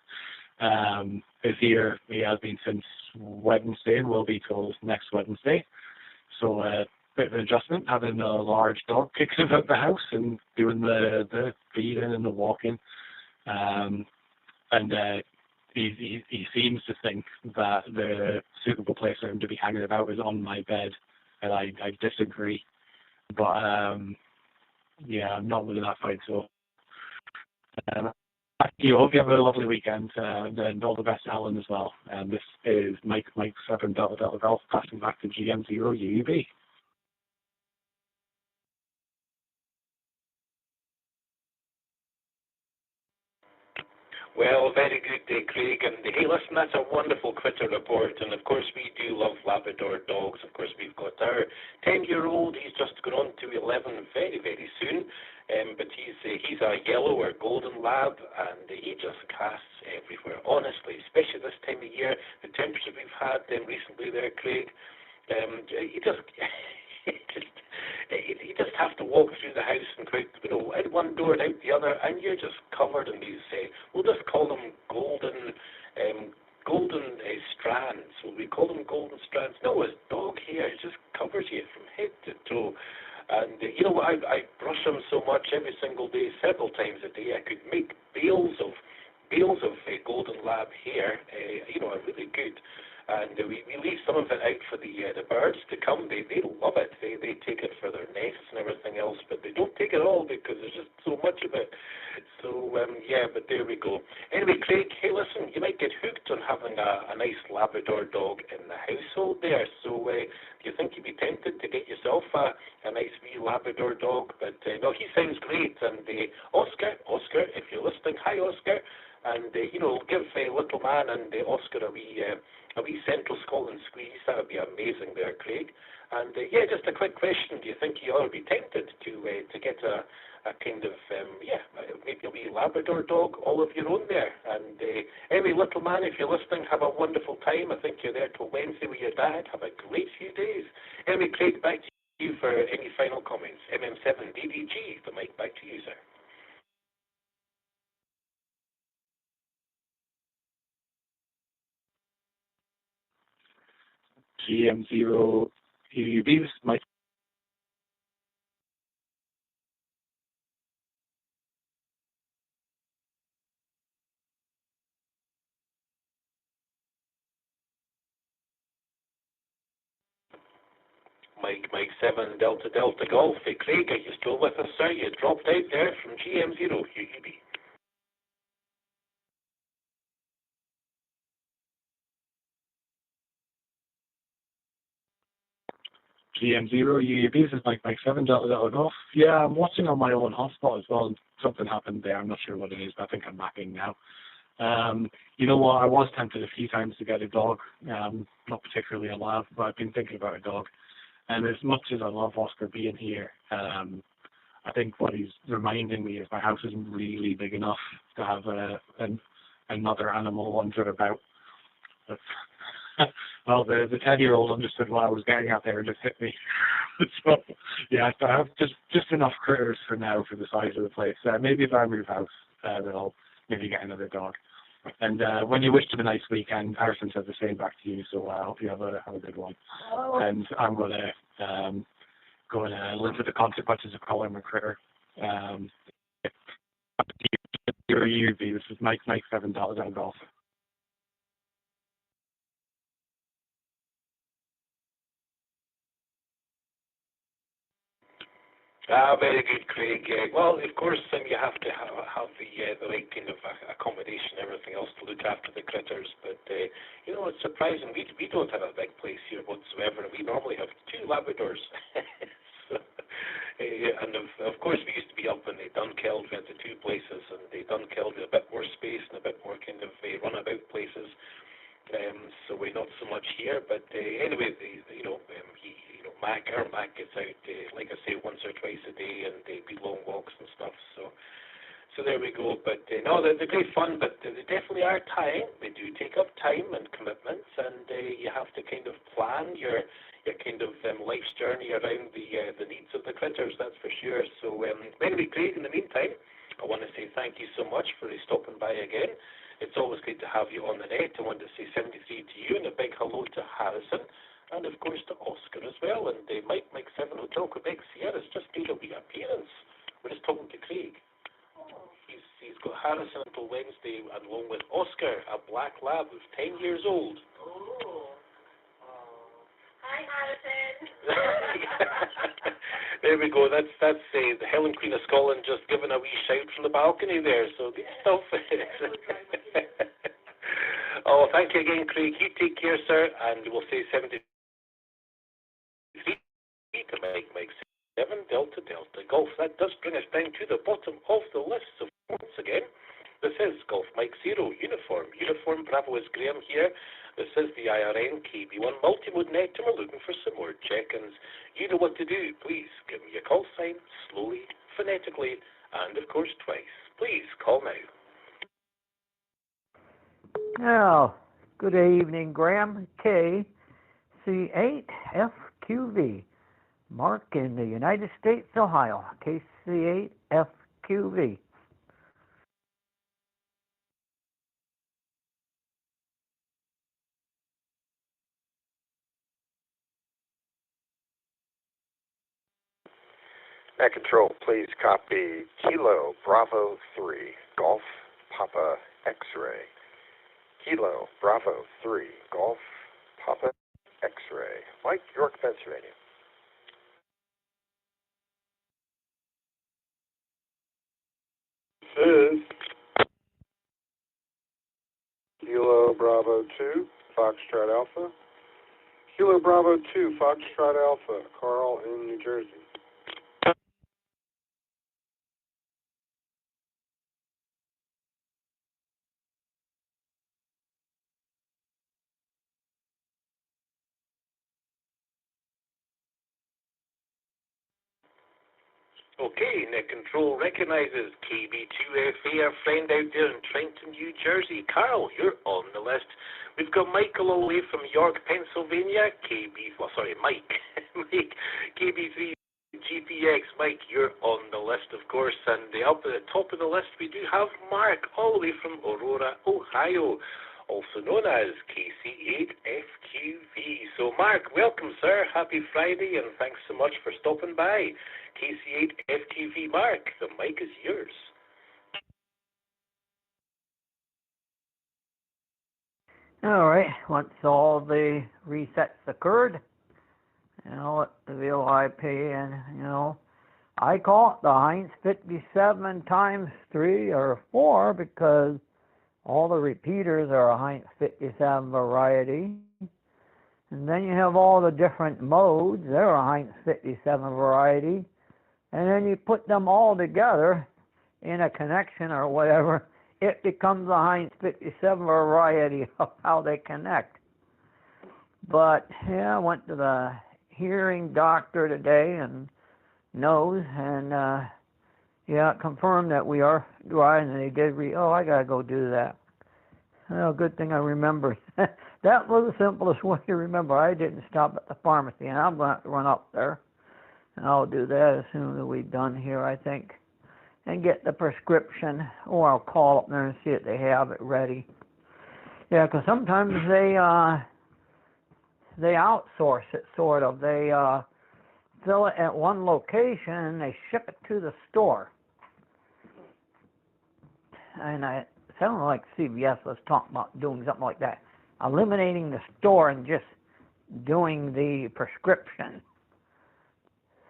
is here. He has been since Wednesday and will be till next Wednesday. So bit of an adjustment, having a large dog kicking about the house and doing the feeding and the walking. He seems to think that the suitable place for him to be hanging about is on my bed, and I disagree. But yeah, I'm not with that fight. So you hope you have a lovely weekend, and all the best to Alan as well. And this is Mike 7 Delta Golf, passing back to GM0UUB. Well, very good day, Craig. And hey, listen, that's a wonderful critter report. And of course, we do love Labrador dogs. Of course, we've got our 10-year-old. He's just gone on to 11 very, very soon. But he's a yellow or golden lab, and he just casts everywhere. Honestly, especially this time of year, the temperature we've had recently there, Craig. He just. You just have to walk through the house and out one door and out the other, and you're just covered in these. We'll just call them golden strands. Will we call them golden strands? No, his dog hair just covers you from head to toe. And I brush him so much every single day, several times a day. I could make bales of golden lab hair. Are really good. And we leave some of it out for the birds to come. They love it. They take it for their nests and everything else, but they don't take it all because there's just so much of it. So yeah, but there we go. Anyway, Craig, hey, listen, you might get hooked on having a nice Labrador dog in the household there. So do you think you'd be tempted to get yourself a nice wee Labrador dog? But no, he sounds great. And Oscar, if you're listening, hi Oscar. And give little man and Oscar a wee Central Scotland squeeze. That would be amazing there, Craig. And yeah, just a quick question: do you think you ought to be tempted to get a kind of maybe a wee Labrador dog all of your own there? And anyway, little man, if you're listening, have a wonderful time. I think you're there till Wednesday with your dad. Have a great few days. Anyway, Craig, back to you for any final comments. MM7DDG, the mic back to you, sir. GM0UUB, this is Mike. Mike 7 Delta Golf. Craig, are you still with us, sir? You dropped out there from GM0UUB. GM0UUB, this is Mike 7 Delta Delta Golf. Yeah, I'm watching on my own hotspot as well. Something happened there. I'm not sure what it is, but I think I'm backing now. You know what? I was tempted a few times to get a dog. Not particularly a lab, but I've been thinking about a dog. And as much as I love Oscar being here, I think what he's reminding me is my house isn't really big enough to have another animal wander about. But, well, the 10-year-old understood what I was getting at there and just hit me. So, yeah, I have just enough critters for now for the size of the place. Maybe if I move house, then I'll maybe get another dog. And when you wish them a nice weekend, Harrison says the same back to you, so I hope you have a good one. Oh. And I'm going to live with the consequences of calling him a critter. This is Mike 7 on golf. Very good, Craig. Well, of course, you have to have the right kind of accommodation and everything else to look after the critters. But, it's surprising. We don't have a big place here whatsoever. We normally have 2 Labradors. So, and of course, we used to be up in the Dunkeld. We had the 2 places, and the Dunkeld had a bit more space and a bit more kind of runabout places. So we're not so much here, but anyway, Mac gets out, like I say, once or twice a day, and they do long walks and stuff. So there we go. But no, they're great fun, but they definitely are tiring. They do take up time and commitments, and you have to kind of plan your kind of life's journey around the needs of the critters. That's for sure. So anyway, Craig, in the meantime, I want to say thank you so much for stopping by again. It's always great to have you on the net. I want to say 73 to you and a big hello to Harrison and, of course, to Oscar as well. And Mike 7 Hotel Quebec Sierra's just made a wee appearance. We're just talking to Craig. He's got Harrison until Wednesday, and along with Oscar, a black lab who's 10 years old. Oh. Hi, Harrison. There we go. That's the Helen Queen of Scotland just giving a wee shout from the balcony there. So good stuff. Oh, thank you again, Craig. You take care, sir, and we'll say 73 to Mike 7 Delta Golf. That does bring us down to the bottom of the list. So once again, this is Golf Mike 0 Uniform Bravo is Graham here. This is the IRN KB1 Multimode net, and we're looking for some more check-ins. You know what to do. Please give me a call sign, slowly, phonetically, and of course twice. Please call now. Now, good evening, Graham. KC8FQV. Mark in the United States, Ohio. KC8FQV. Net Control, please copy Kilo Bravo 3, Golf Papa X-Ray. Kilo Bravo 3, Golf Papa X-Ray. Mike, York, Pennsylvania. This is Kilo Bravo 2, Foxtrot Alpha. Kilo Bravo 2, Foxtrot Alpha, Carl in New Jersey. Okay, Net Control recognizes KB2FA, our friend out there in Trenton, New Jersey. Carl, you're on the list. We've got Michael all the way from York, Pennsylvania. Mike. Mike, KB3 GPX. Mike, you're on the list, of course. And up at the top of the list, we do have Mark, all the way from Aurora, Ohio, also known as KC8FQV. So, Mark, welcome, sir. Happy Friday, and thanks so much for stopping by. KC8FQV, Mark, the mic is yours. All right, once all the resets occurred, let the VOIP in, I call it the Heinz 57 times 3 or 4 because all the repeaters are a Heinz 57 variety. And then you have all the different modes. They're a Heinz 57 variety. And then you put them all together in a connection or whatever, it becomes a Heinz 57 variety of how they connect. But yeah, I went to the hearing doctor today and nose, and yeah, confirmed that we are dry, and they did I gotta go do that. Well, good thing I remembered. That was the simplest way to remember. I didn't stop at the pharmacy, and I'm going to have to run up there. And I'll do that as soon as we're done here, I think, and get the prescription, or I'll call up there and see if they have it ready. Yeah, because sometimes they outsource it, sort of. They fill it at one location, and they ship it to the store. And it sounded like CVS was talking about doing something like that, eliminating the store and just doing the prescription.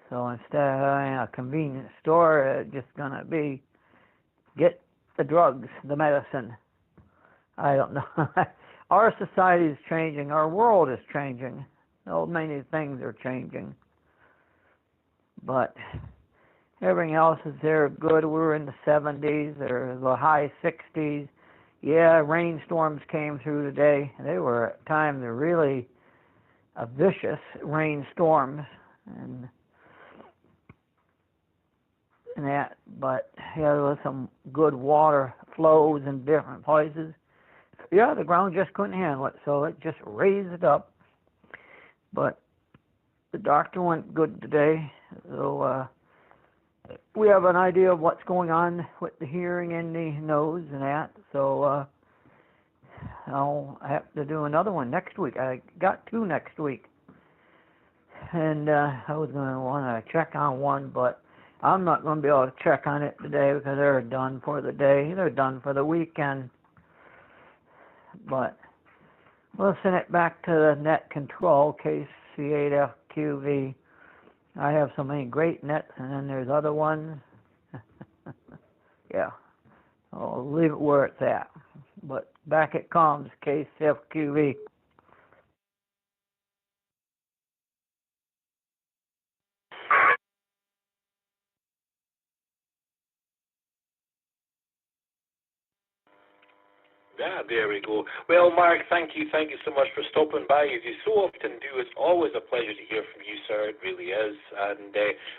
So instead of a convenience store, it's just going to be get the drugs, the medicine. I don't know. Our society is changing. Our world is changing. So many things are changing. But everything else is there good. We were in the 70s or the high 60s. Yeah, rainstorms came through today. They were at times really vicious rainstorms and that. But yeah, there was some good water flows in different places. Yeah, the ground just couldn't handle it, so it just raised it up. But the doctor went good today, so we have an idea of what's going on with the hearing in the nose and that. So I'll have to do another one next week. I got 2 next week, and I was going to want to check on one, but I'm not going to be able to check on it today because they're done for the day. They're done for the weekend. But we'll send it back to the net control, KC8FQV. I have so many great nets, and then there's other ones. Yeah, I'll leave it where it's at. But back it comes, KCFQV. Yeah, there we go. Well, Mark, thank you so much for stopping by. As you so often do, it's always a pleasure to hear from you, sir. It really is. And,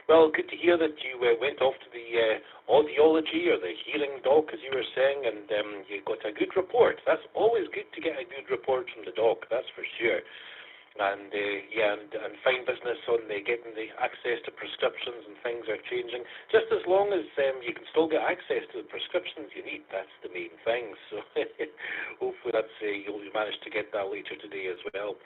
well, good to hear that you went off to the audiology or the hearing doc, as you were saying, and you got a good report. That's always good to get a good report from the doc, that's for sure. And yeah, and fine business on getting the access to prescriptions, and things are changing. Just as long as you can still get access to the prescriptions you need, that's the main thing. So hopefully that's you'll manage to get that later today as well.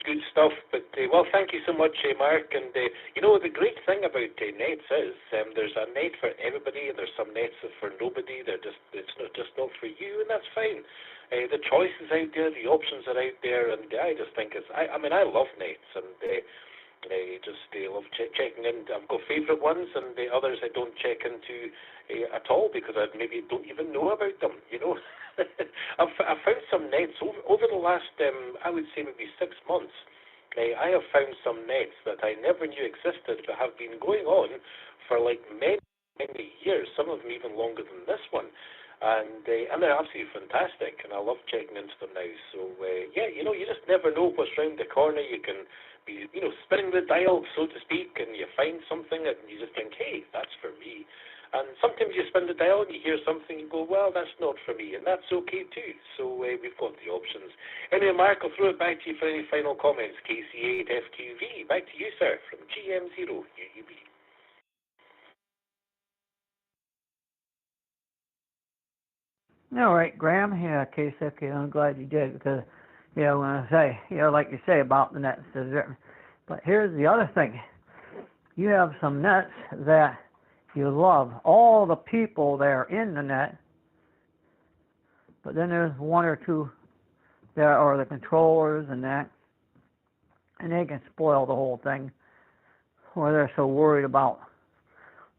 Good stuff. But well, thank you so much, Mark. And you know, the great thing about nets is there's a net for everybody, and there's some nets for nobody. It's not for you, and that's fine. The choice is out there, the options are out there, and I just think I mean, I love nets, and I love checking in. I've got favourite ones, and the others I don't check into at all because I maybe don't even know about them, you know. I've found some nets over the last, I would say maybe 6 months. I have found some nets that I never knew existed, but have been going on for like many years, some of them even longer than this one. And they're absolutely fantastic, and I love checking into them now. So yeah, you know, you just never know what's round the corner. You can be, you know, spinning the dial, so to speak, and you find something, and you just think, hey, that's for me. And sometimes you spin the dial and you hear something and go, well, that's not for me, and that's okay too. So we've got the options. Anyway, Mark, I'll throw it back to you for any final comments. KC8FQV, back to you, sir, from GM0UUB. All right, Graham. Yeah, KCFQ, I'm glad you did, because, you know, when I say, you know, like you say about the nets, but here's the other thing. You have some nets that you love, all the people that are in the net, but then there's 1 or 2 that are the controllers and that, and they can spoil the whole thing, or they're so worried about.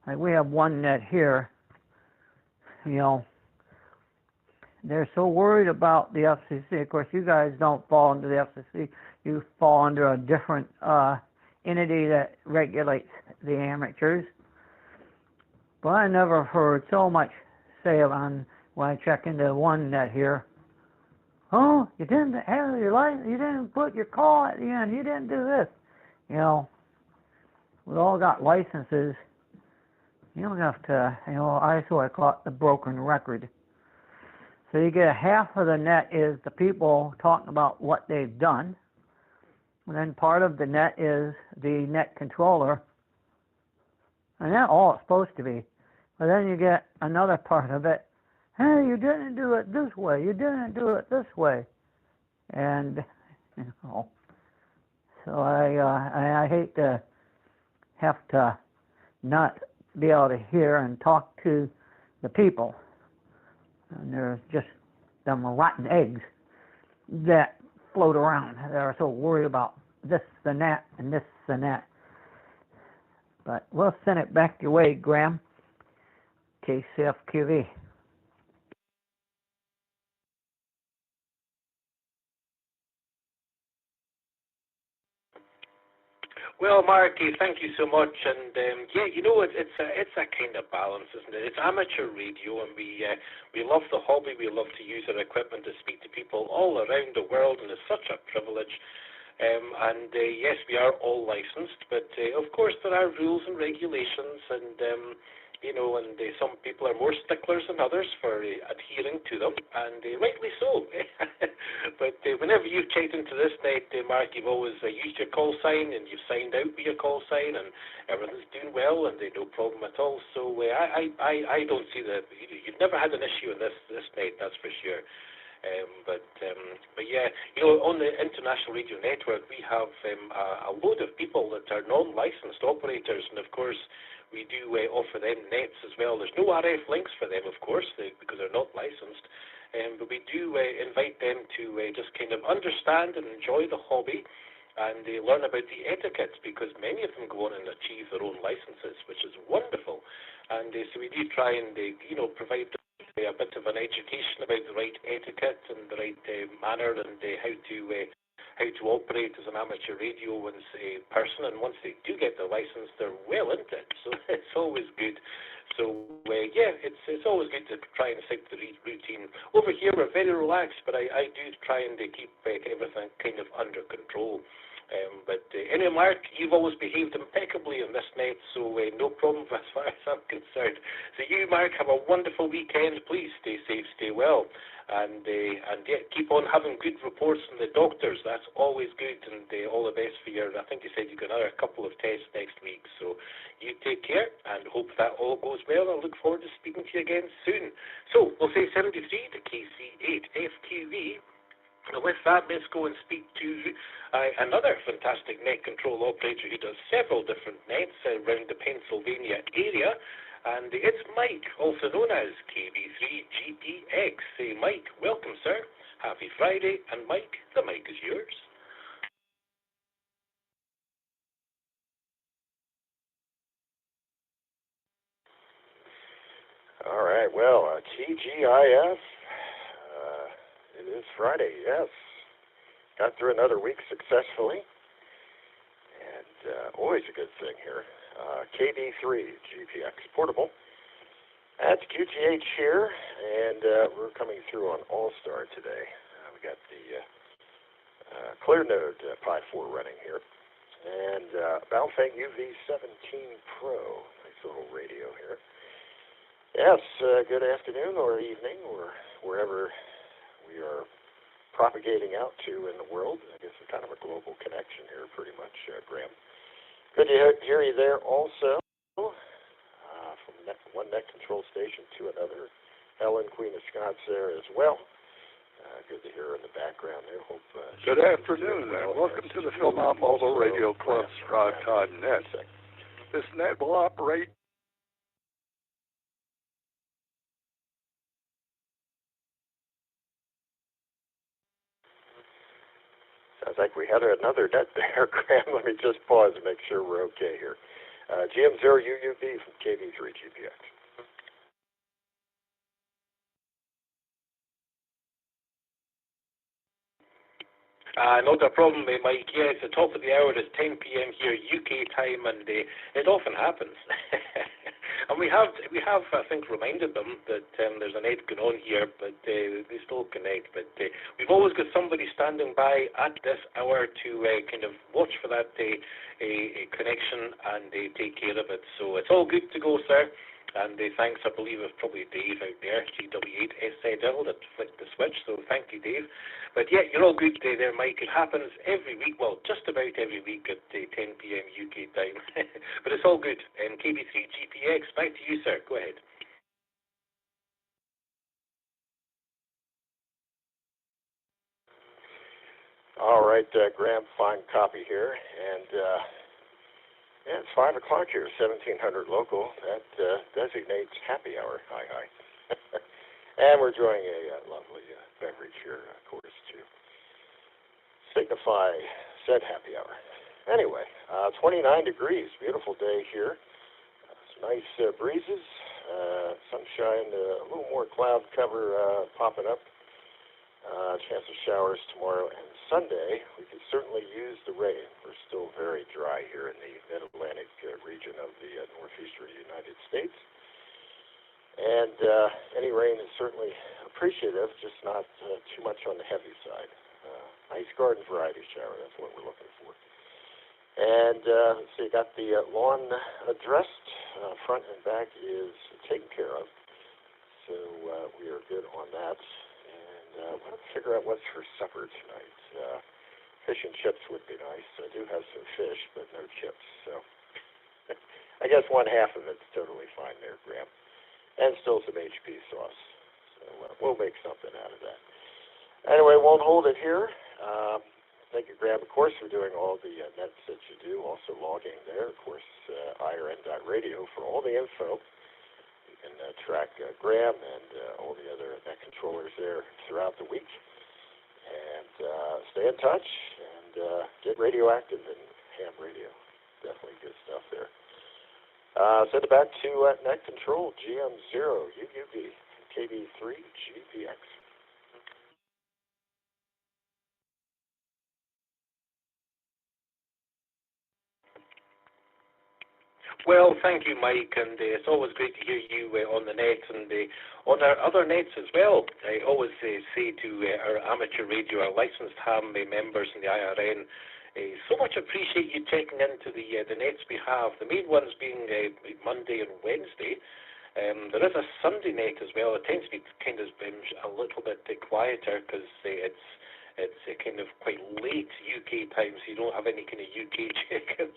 Like, we have one net here, you know, they're so worried about the FCC. Of course, you guys don't fall into the FCC. you fall under a different entity that regulates the amateurs. But I never heard so much say on when I check into one net here. Oh, you didn't have your license, you didn't put your call at the end, you didn't do this. You know, we all got licenses. You don't have to, I sort of call it the broken record. So you get half of the net is the people talking about what they've done. And then part of the net is the net controller. And that's all it's supposed to be. But then you get another part of it. Hey, you didn't do it this way. You didn't do it this way. And, so I hate to have to not be able to hear and talk to the people. And there's just them rotten eggs that float around. They're so worried about this and that and this and that. But we'll send it back your way, Graham. KCFQV. Well, Marky, thank you so much. And yeah, it's a kind of balance, isn't it? It's amateur radio, and we love the hobby. We love to use our equipment to speak to people all around the world, and it's such a privilege. Yes, we are all licensed, but of course there are rules and regulations, and some people are more sticklers than others for adhering to them, and rightly so. But whenever you've checked into this net, Mark, you've always used your call sign, and you've signed out with your call sign, and everything's doing well, and no problem at all. So I don't see that you've never had an issue in this net, that's for sure. But yeah, on the International Radio Network, we have a load of people that are non-licensed operators, and of course, we do offer them nets as well. There's no RF links for them, of course, because they're not licensed. But we do invite them to just kind of understand and enjoy the hobby and learn about the etiquette, because many of them go on and achieve their own licenses, which is wonderful. And so we do try and provide a bit of an education about the right etiquette and the right manner and how to operate as an amateur radio person. And once they do get their license, they're well into it. So it's always good. So yeah, it's always good to try and stick to the routine. Over here, we're very relaxed, but I do try and keep everything kind of under control. But anyway, Mark, you've always behaved impeccably in this net, so no problem as far as I'm concerned. So you, Mark, have a wonderful weekend. Please stay safe, stay well, and yeah, keep on having good reports from the doctors. That's always good, and all the best for your. I think you said you've got another couple of tests next week, so you take care and hope that all goes well. I look forward to speaking to you again soon. So we'll say 73 to KC8FQV. With that, let's go and speak to another fantastic net control operator who does several different nets around the Pennsylvania area, and it's Mike, also known as KB3GPX. Mike, welcome, sir. Happy Friday, and Mike, the mic is yours. All right, well, TGIF, it is Friday, yes. Got through another week successfully, and always a good thing here. KB3GPX portable. That's QGH here, and we're coming through on All-Star today. We got the Clear Node Pi 4 running here, and Baofeng UV17 Pro. Nice little radio here. Yes, good afternoon or evening, or wherever we are propagating out to in the world. I guess it's kind of a global connection here, pretty much, Graham. Good to hear you there also, from one net control station to another. Helen, Queen of Scots there as well. Good to hear her in the background there. Hope. Good afternoon, and welcome to the Philmont Mobile Radio Club's Frogtodd Net. This net will operate Sounds like we had another net there, Graham. Let me just pause and make sure we're okay here. GM0UUB from KB3GPX. Not a problem, Mike. Yeah, it's the top of the hour. It's 10 p.m. here, UK time, and it often happens. And we have, I think, reminded them that there's an net going on here, but they still connect. But we've always got somebody standing by at this hour to kind of watch for that a connection and take care of it. So it's all good to go, sir. And thanks, I believe, it's probably Dave out there, GW8SZL, that flicked the switch, so thank you, Dave. But yeah, you're all good there, Mike. It happens every week, well, just about every week at 10 p.m. UK time. But it's all good. KB3GPX, back to you, sir. Go ahead. All right, Graham, fine copy here. And yeah, it's 5 o'clock here, 1700 local. That designates happy hour. Hi, hi. And we're enjoying a lovely beverage here, of course, to signify said happy hour. Anyway, 29 degrees, beautiful day here. Some nice breezes, sunshine, a little more cloud cover popping up. Chance of showers tomorrow and Sunday. We could certainly use the rain. We're still very dry here in the mid-Atlantic region of the northeastern United States. And any rain is certainly appreciative, just not too much on the heavy side. Nice garden variety shower, that's what we're looking for. And let's see, got the lawn addressed. Front and back is taken care of. So we are good on that. And we'll figure out what's for supper tonight. Fish and chips would be nice. I do have some fish, but no chips. So I guess one half of it's totally fine there, Graham. And still some HP sauce. So we'll make something out of that. Anyway, won't hold it here. Thank you, Graham, of course, for doing all the nets that you do. Also logging there, of course, IRN.radio for all the info. You can track Graham and all the other net controllers there throughout the week. And stay in touch and get radioactive in ham radio. Definitely good stuff there. Send it back to net control, GM0UUB, KB3GPX. Well, thank you, Mike, and it's always great to hear you on the net and on our other nets as well. I always say to our amateur radio, our licensed ham members in the IRN, so much appreciate you checking into the nets we have, the main ones being Monday and Wednesday. There is a Sunday net as well. It tends to be kind of a little bit quieter because it's kind of quite late UK time, so you don't have any kind of UK check-ins.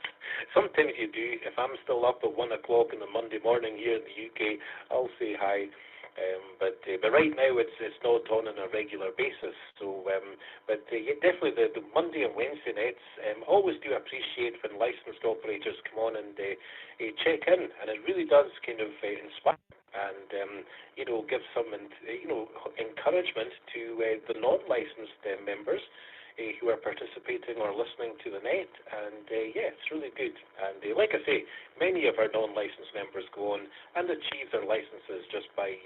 Sometimes you do. If I'm still up at 1 o'clock in the Monday morning here in the UK, I'll say hi. But right now it's not on a regular basis. So, yeah, definitely the Monday and Wednesday nights, always do appreciate when licensed operators come on and check in, and it really does kind of inspire and give some encouragement to the non-licensed members who are participating or listening to the net, and yeah, it's really good. And like I say, many of our non-licensed members go on and achieve their licenses just by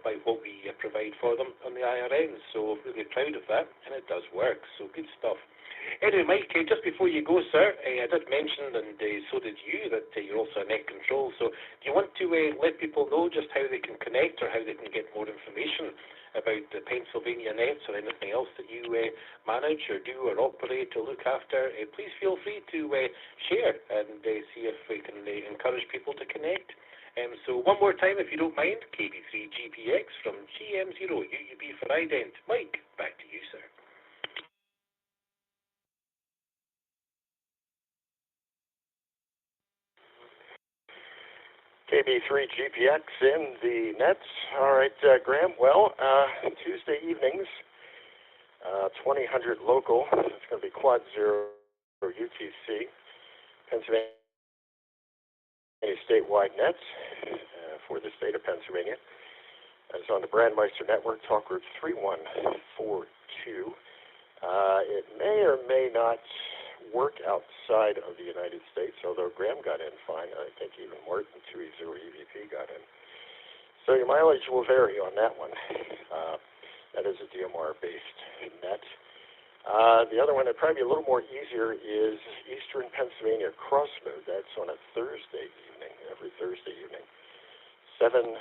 by what we provide for them on the IRN. So really proud of that, and it does work. So good stuff. Anyway, Mike, just before you go, sir, I did mention, and so did you, that you're also a net control. So do you want to let people know just how they can connect or how they can get more information about the Pennsylvania nets or anything else that you manage or do or operate or look after? Please feel free to share and see if we can encourage people to connect. So one more time, if you don't mind, KB3GPX from GM0UUB for ident. Mike, back to you, sir. KB3GPX in the nets. All right, Graham. Well, Tuesday evenings, 2000 local. It's going to be Quad Zero UTC, Pennsylvania statewide nets for the state of Pennsylvania. It's on the Brandmeister Network, talk group 3142. It may or may not work outside of the United States, although Graham got in fine. I think even Martin 2E0EVP got in. So your mileage will vary on that one. That is a DMR-based net. The other one that probably be a little more easier is Eastern Pennsylvania Crossmode. That's on a Thursday evening, every Thursday evening, 7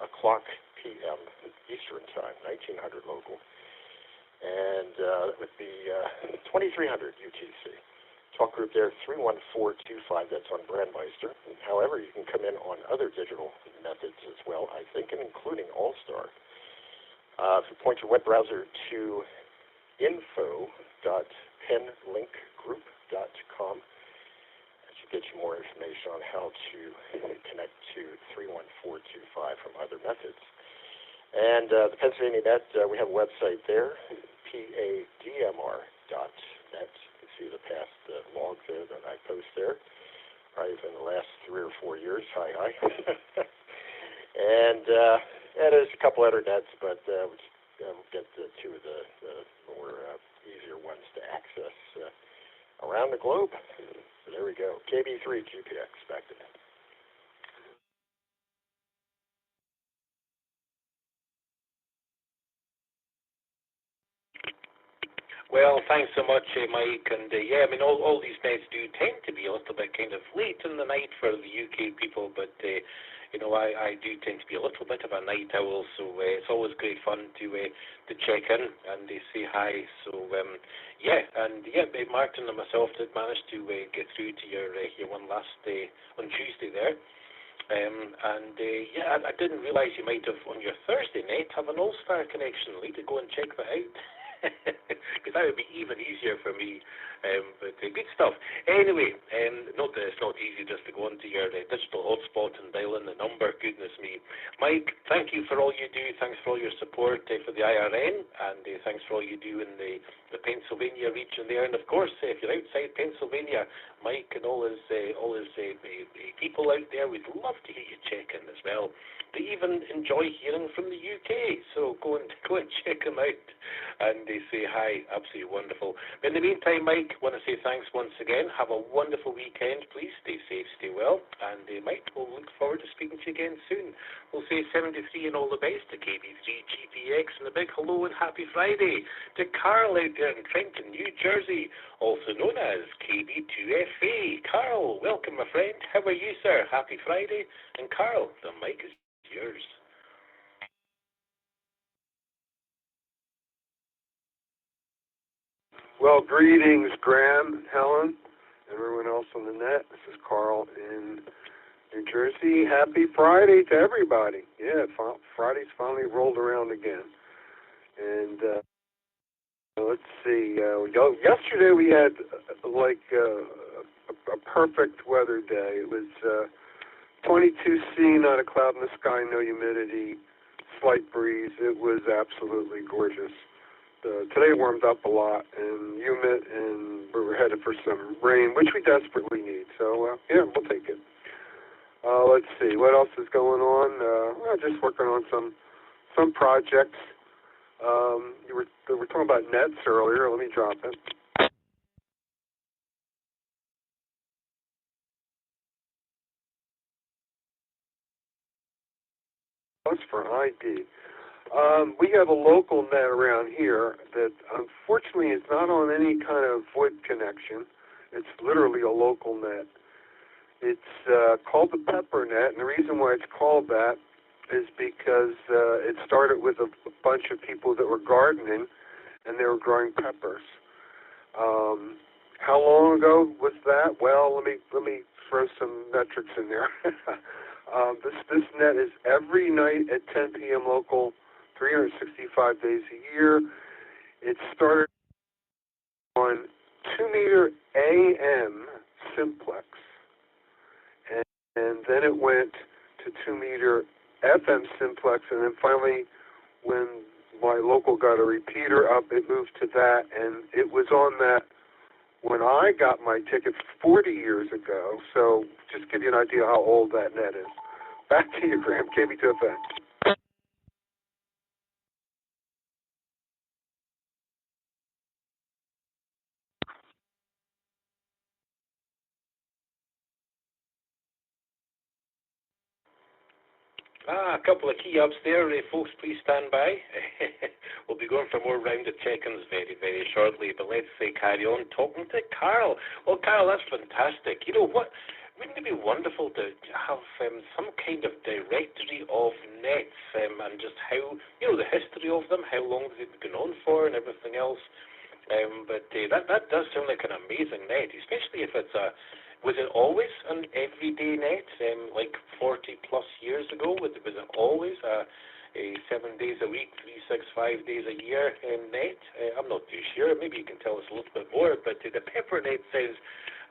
o'clock p.m. Eastern Time, 1900 local. And that would be 2300 UTC. Talk group there, 31425, that's on Brandmeister. However, you can come in on other digital methods as well, I think, and including All-Star. If you point your web browser to info.penlinkgroup.com, that should get you more information on how to connect to 31425 from other methods. And the Pennsylvania Net, we have a website there, padmr.net. You can see the past logs there that I post there, probably in the last 3 or 4 years. Hi. And there's a couple other nets, but we'll get to two of the more easier ones to access around the globe. So there we go. KB3 GPX, back to net. Well, thanks so much, Mike. And yeah, I mean, all these nights do tend to be a little bit kind of late in the night for the UK people, but you know, I do tend to be a little bit of a night owl, so it's always great fun to check in and say hi. So yeah, and yeah, Martin and myself did manage to get through to your one last day on Tuesday there. And yeah, I didn't realise you might have on your Thursday night have an All-Star connection. I'd like to go and check that out. Because that would be even easier for me, but good stuff. Anyway, note that it's not easy just to go onto your digital hotspot and dial in the number, goodness me. Mike, thank you for all you do, thanks for all your support for the IRN, and thanks for all you do in the Pennsylvania region there, and of course, if you're outside Pennsylvania, Mike and all his people out there, we'd love to hear you check in as well. They even enjoy hearing from the UK, so go and check them out and they say hi. Absolutely wonderful. In the meantime, Mike, I want to say thanks once again. Have a wonderful weekend. Please stay safe, stay well, and Mike, we'll look forward to speaking to you again soon. We'll say 73 and all the best to KB3 GPX, and a big hello and happy Friday to Carl out there in Trenton, New Jersey, also known as KB2FA. Carl, welcome, my friend. How are you, sir? Happy Friday. And Carl, the mic is yours. Well, greetings, Graham, Helen, everyone else on the net. This is Carl in New Jersey. Happy Friday to everybody. Yeah, Friday's finally rolled around again. And let's see. Yesterday we had a perfect weather day. It was 22°C, not a cloud in the sky, no humidity, slight breeze. It was absolutely gorgeous. Today warmed up a lot and humid, and we were headed for some rain, which we desperately need. So, yeah, we'll take it. Let's see, what else is going on? Just working on some projects. We were talking about nets earlier. Let me drop it. What's for ID? We have a local net around here that unfortunately is not on any kind of VoIP connection. It's literally a local net. It's called the Pepper Net, and the reason why it's called that is because it started with a bunch of people that were gardening, and they were growing peppers. How long ago was that? Well, let me throw some metrics in there. This net is every night at 10 p.m. local, 365 days a year. It started on 2-meter AM simplex, and then it went to 2-meter FM simplex, and then finally, when my local got a repeater up, it moved to that, and it was on that when I got my ticket 40 years ago. So just give you an idea how old that net is. Back to you, Graham. KB2FM. A couple of key ups there, folks, please stand by. We'll be going for more round of check-ins very, very shortly, but let's carry on talking to Carl. Well, Carl, that's fantastic. You know what? Wouldn't it be wonderful to have some kind of directory of nets and just how, the history of them, how long they've been on for and everything else. But that does sound like an amazing net, especially if it's was it always an everyday net, like 40 plus years ago? Was it always a 7 days a week, 365 days a year net? I'm not too sure. Maybe you can tell us a little bit more. But the Pepper net says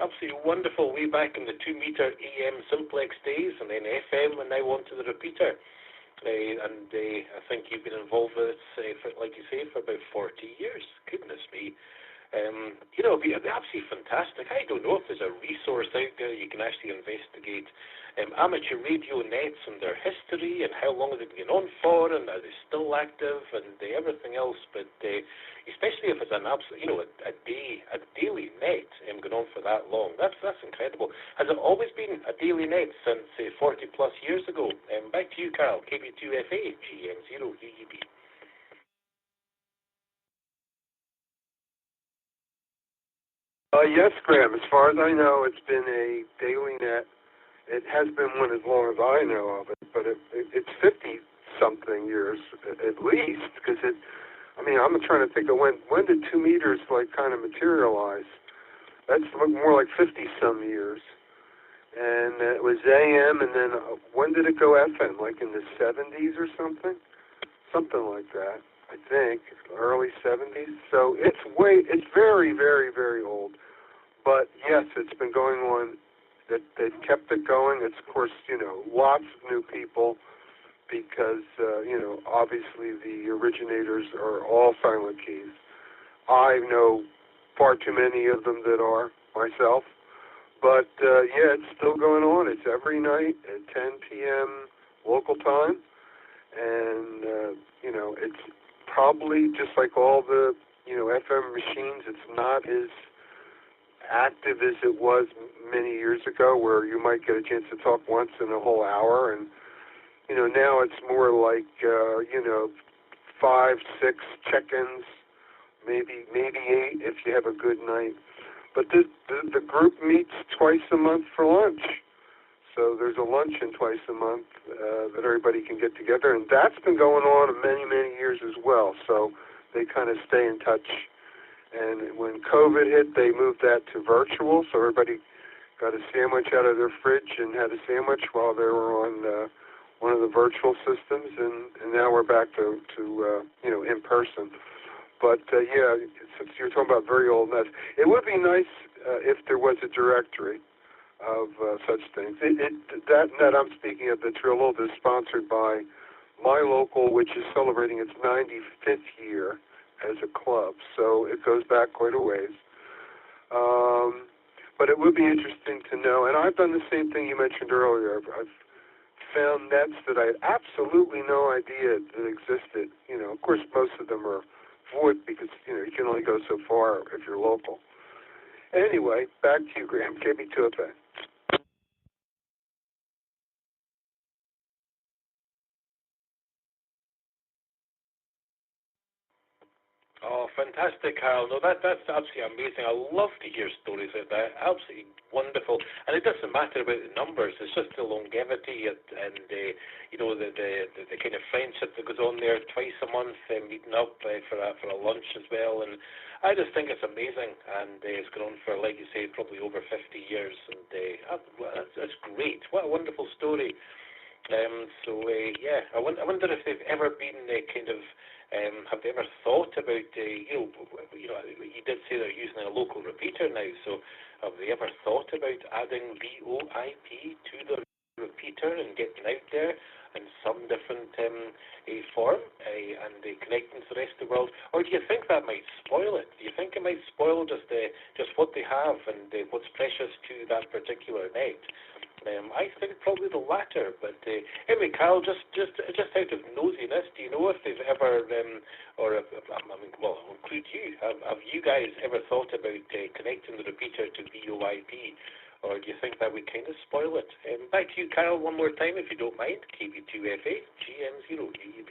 absolutely wonderful way back in the 2-meter AM simplex days, and then FM, and now onto the repeater. I think you've been involved with it, like you say, for about 40 years. Goodness me. It'd be absolutely fantastic. I don't know if there's a resource out there you can actually investigate amateur radio nets and their history and how long they've been on for and are they still active and everything else. But especially if it's an absolute, a daily net going on for that long, that's incredible. Has it always been a daily net since 40 plus years ago? Back to you, Carl. KB2FA, GM0UUB. Yes, Graham. As far as I know, it's been a daily net. It has been one as long as I know of it, but it's 50-something years at least, because I'm trying to think of when did 2 meters kind of materialize? That's more like 50-some years. And it was AM, and then when did it go FM? Like in the 70s or something? Something like that, I think, early 70s. So it's very, very, very old. But yes, it's been going on. That they've kept it going. It's, of course, lots of new people because, obviously the originators are all silent keys. I know far too many of them that are myself. But, it's still going on. It's every night at 10 p.m. local time. And, it's probably just like all the, FM machines, it's not as active as it was many years ago, where you might get a chance to talk once in a whole hour, and now it's more like 5, 6 check-ins, maybe 8 if you have a good night. But the group meets twice a month for lunch, so there's a luncheon twice a month that everybody can get together, and that's been going on many, many years as well. So they kind of stay in touch. And when COVID hit, they moved that to virtual, so everybody got a sandwich out of their fridge and had a sandwich while they were on one of the virtual systems, and now we're back to in person. But since you're talking about very old nets, it would be nice if there was a directory of such things. That net I'm speaking of, the Trill Old, is sponsored by my local, which is celebrating its 95th year as a club, so it goes back quite a ways. But it would be interesting to know, and I've done the same thing you mentioned earlier. I've found nets that I had absolutely no idea that existed. Of course, most of them are void because, you can only go so far if you're local. Anyway, back to you, Graham. KB2FA. Oh, fantastic, Carl. No, that's absolutely amazing. I love to hear stories like that. Absolutely wonderful. And it doesn't matter about the numbers. It's just the longevity and the kind of friendship that goes on there twice a month, meeting up for a lunch as well. And I just think it's amazing. And it's gone on for, like you say, probably over 50 years. And that's great. What a wonderful story. I wonder if they've ever been kind of. Have they ever thought about, you did say they're using a local repeater now, so have they ever thought about adding VoIP to the repeater and getting out there in some different form and connecting to the rest of the world? Or do you think that might spoil it? Do you think it might spoil just what they have and what's precious to that particular net? I think probably the latter, but anyway, Carl, just out of nosiness, do you know if they've ever, I'll include you, have you guys ever thought about connecting the repeater to VoIP, or do you think that would kind of spoil it? Back to you, Carol, one more time, if you don't mind. KB2FA, GM0UUB.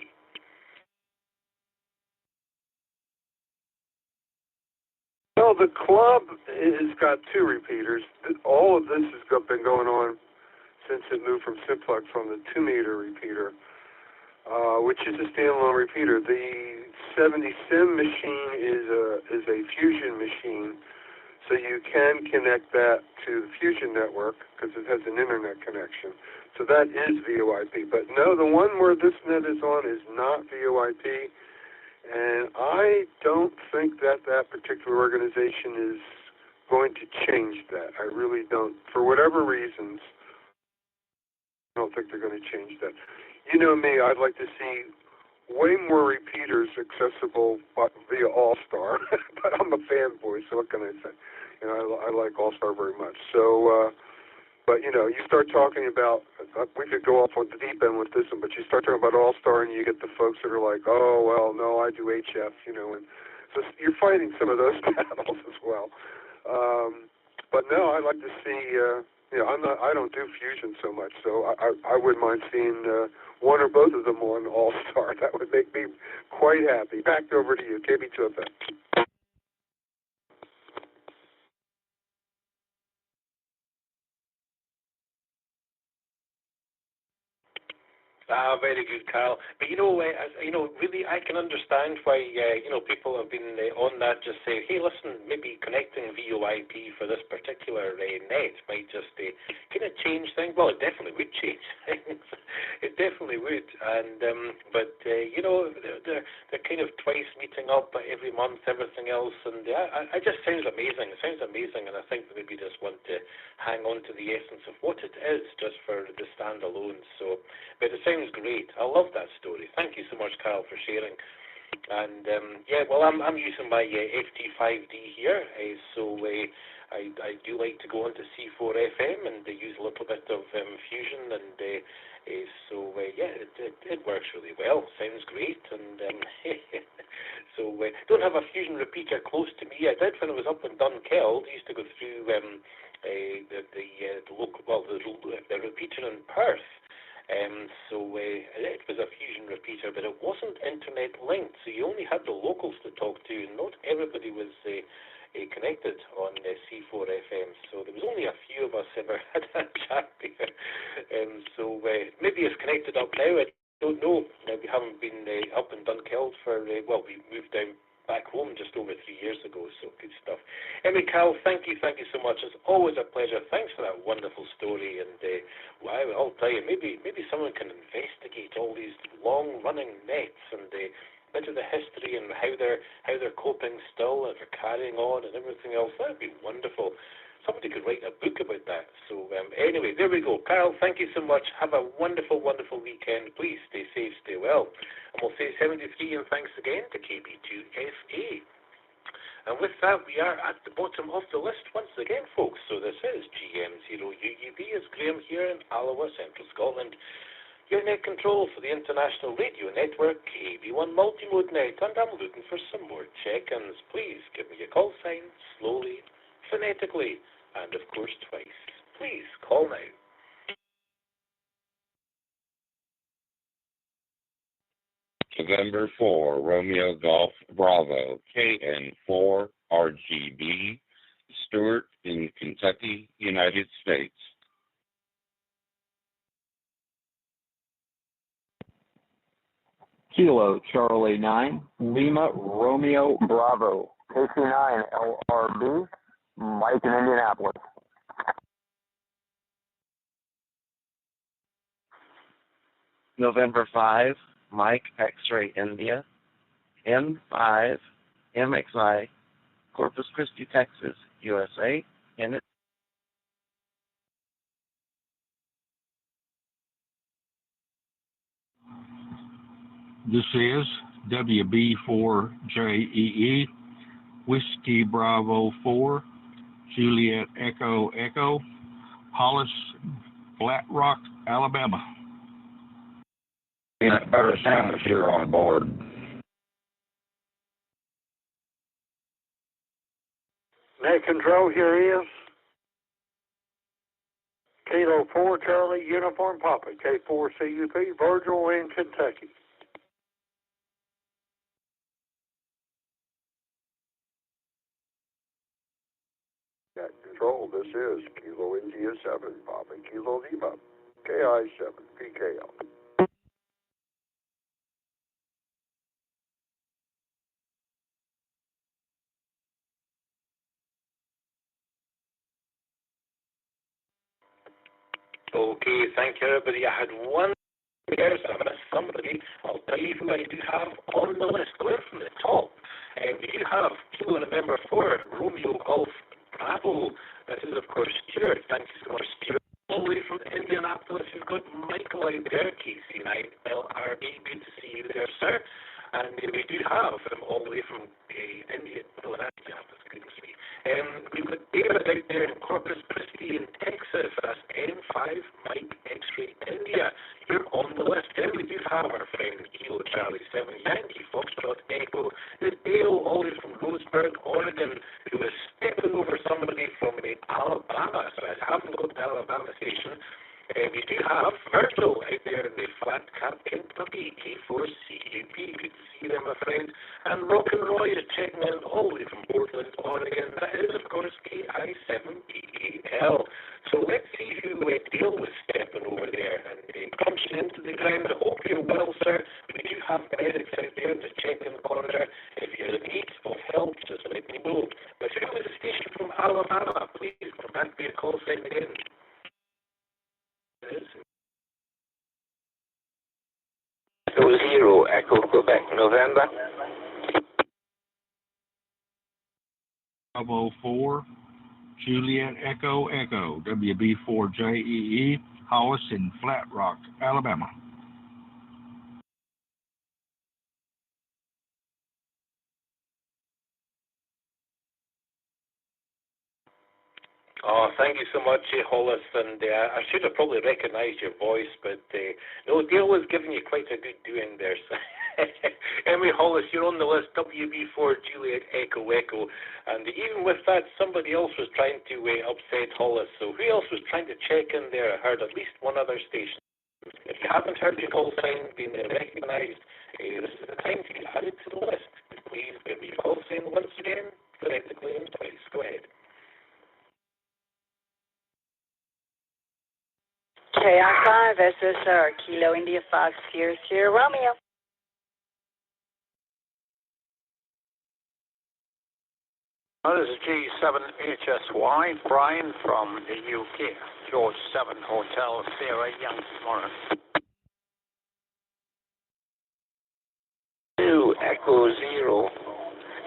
Well, the club has got two repeaters. All of this has been going on since it moved from Simplex from the 2-meter repeater, which is a standalone repeater. The 70SIM machine is a fusion machine, so you can connect that to the fusion network because it has an internet connection. So that is VoIP. But no, the one where this net is on is not VoIP. And I don't think that particular organization is going to change that. I really don't. For whatever reasons, I don't think they're going to change that. You know me, I'd like to see way more repeaters accessible via All-Star. But I'm a fanboy, so what can I say? You know, I like All-Star very much. So, but, you know, you start talking about, we could go off on the deep end with this one, but you start talking about All-Star and you get the folks that are like, oh, well, no, I do HF, you know, and so you're fighting some of those battles as well. But no, I'd like to see, you know, I don't do fusion so much, so I wouldn't mind seeing one or both of them on All-Star. That would make me quite happy. Back over to you, KB2FA. Very good, Carl. But really, I can understand why people have been on that. Just say, hey, listen, maybe connecting VoIP for this particular net might just kind of change things. Well, it definitely would change things. It definitely would. And they're kind of twice meeting up every month, everything else, and it just sounds amazing. It sounds amazing, and I think that maybe just want to hang on to the essence of what it is, just for the standalone. So. But it sounds great. I love that story. Thank you so much, Carl, for sharing. And I'm using my FT5D here, so I do like to go on to C4FM and use a little bit of fusion, and it works really well. Sounds great, and so don't have a fusion repeater close to me. I did when I was up in Dunkeld. I used to go through the repeater in Perth. It was a fusion repeater, but it wasn't internet linked, so you only had the locals to talk to, and not everybody was connected on C4FM, so there was only a few of us ever had a chat there. Maybe it's connected up now, I don't know. We haven't been up in Dunkeld for, we moved down back home just over 3 years ago, so good stuff. Anyway, Carl, thank you so much. It's always a pleasure. Thanks for that wonderful story, and I'll tell you, maybe someone can investigate all these long-running nets and a bit of the history and how they're coping still and they're carrying on and everything else. That'd be wonderful. Somebody could write a book about that. So anyway, there we go. Carl, thank you so much. Have a wonderful, wonderful weekend. Please stay safe, stay well. And we'll say 73 and thanks again to KB2FA. And with that, we are at the bottom of the list once again, folks. So this is GM0UUB, as Graham here in Alloa, Central Scotland. Your net control for the International Radio Network, KB1 Multimode Net. And I'm looking for some more check-ins. Please give me a call sign, slowly, phonetically, and of course twice. Please call now. November 4, Romeo Golf Bravo, KN4 RGB, Stewart in Kentucky, United States. Kilo Charlie 9, Lima Romeo Bravo, KC9 LRB, Mike in Indianapolis. November 5, Mike X-Ray India, M5 MXI, Corpus Christi, Texas, USA, and it. This is WB4JEE, Whiskey Bravo 4, Juliet Echo Echo, Hollis, Flat Rock, Alabama. Peanut butter sandwich here on board. Net control, here he is. Kilo 4 Charlie Uniform Papa, K4 CUP, Virgil in Kentucky. Cat Control, this is Kilo India 7, Papa Kilo Lima, KI7, PKL. Okay, thank you everybody. I had one there, so I missed somebody. I'll tell you who I do have on the list. Going from the top, we do have Kilo November 4, Romeo Golf Bravo. This is of course Stuart. Thank you so much, Stuart. All the way from Indianapolis, you've got Michael out there, KC9LRB. Good to see you there, sir. And we do have all the way from Indianapolis, goodness me. We've got David out there in Corpus Christi in Texas. That's N5 Mike X-Ray India. You're on the list. Then we do have our friend Kilo Charlie 7 Yankee Foxtrot Echo. There's Dale all the way from Roseburg, Oregon, who is stepping over somebody from Alabama. So I haven't got the Alabama station. We do have Virgil out there in the Flat Cap, Kentucky, K4CUP. Good to see them, my friend. And Rock and Roy is checking in all the way from Portland, Oregon. That is, of course, KI7PAL. So let's see who Dale was stepping over there and punching into the ground. I hope you're well, sir. We do have medics out there to check in the corner. If you're in need of help, just let me know. But who was the station from Alabama? Please come back to your call sign again. Echo 0, Echo Quebec, November. Bravo 4, Juliet Echo Echo, WB4JEE, Hollis in Flat Rock, Alabama. Oh, thank you so much, Hollis, and I should have probably recognised your voice, but no, Dale was giving you quite a good doing there. So. Anyway, Hollis, you're on the list, WB4 Juliet Echo Echo, and even with that, somebody else was trying to upset Hollis, so who else was trying to check in there? I heard at least one other station. If you haven't heard your call sign being recognised, this is the time to get added to the list. Please give me your call sign once again, phonetically and twice. Go ahead. KI5 SSR, Kilo India 5 Sierra Sierra Romeo. This is G7HSY, Brian from the UK, George 7 Hotel Sierra Yankee Morris. 2, Echo 0,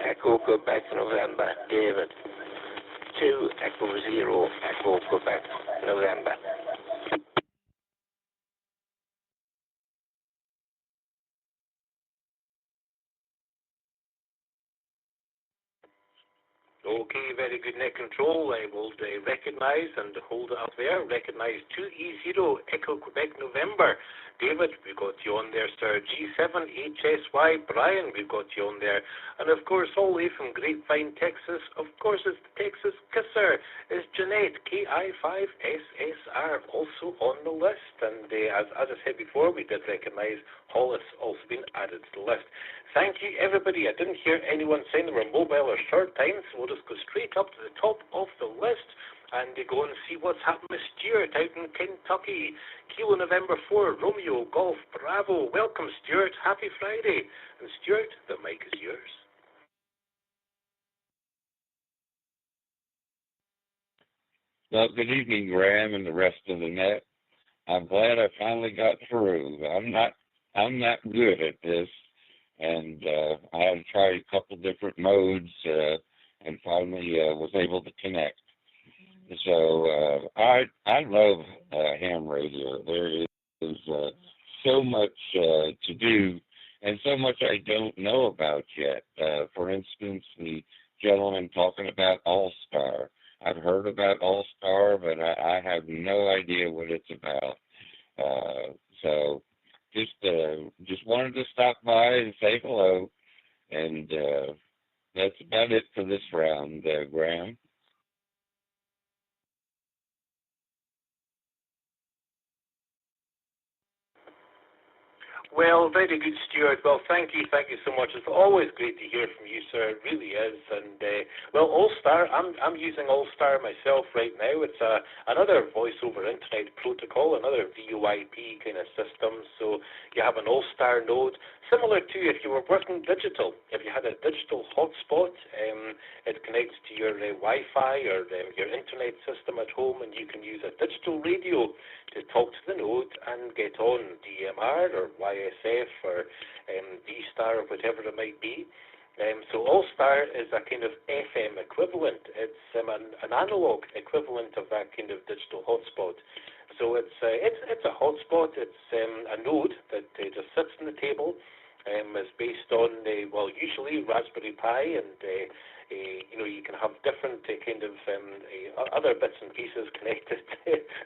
Echo Quebec, November, David. 2, Echo 0, Echo Quebec, November. Okay, very good net control. I will recognise and hold it up there. Recognise 2E0 Echo Quebec November. David, we've got you on there, sir. G7HSY Brian, we've got you on there. And of course, all the way from Grapevine, Texas, of course, it's the Texas Kisser. It's Jeanette, KI5SSR, also on the list. And as I said before, we did recognise Hollis also been added to the list. Thank you, everybody. I didn't hear anyone saying they were mobile or short time, so we'll just go straight up to the top of the list and go and see what's happened with Stuart out in Kentucky. Kilo November 4, Romeo Golf Bravo. Welcome, Stuart. Happy Friday. And Stuart, the mic is yours. Well, good evening, Graham, and the rest of the net. I'm glad I finally got through. I'm not good at this, and I had to try a couple different modes, and finally was able to connect. So I love ham radio. There is so much to do, and so much I don't know about yet. For instance, the gentleman talking about All-Star. I've heard about All-Star, but I have no idea what it's about. So just wanted to stop by and say hello, and that's about it for this round, Graham. Well, very good, Stuart. Well, thank you so much. It's always great to hear from you, sir. It really is. And well, All-Star, I'm using All-Star myself right now. It's another voice over internet protocol, another VoIP kind of system. So you have an All-Star node, similar to if you were working digital. If you had a digital hotspot, it connects to your Wi-Fi or your internet system at home, and you can use a digital radio to talk to the node and get on DMR or YSF or D-Star or whatever it might be. So All-Star is a kind of FM equivalent. It's an analog equivalent of that kind of digital hotspot. So it's a hotspot. It's a node that just sits on the table. Is based on usually Raspberry Pi, and you can have different kind of other bits and pieces connected.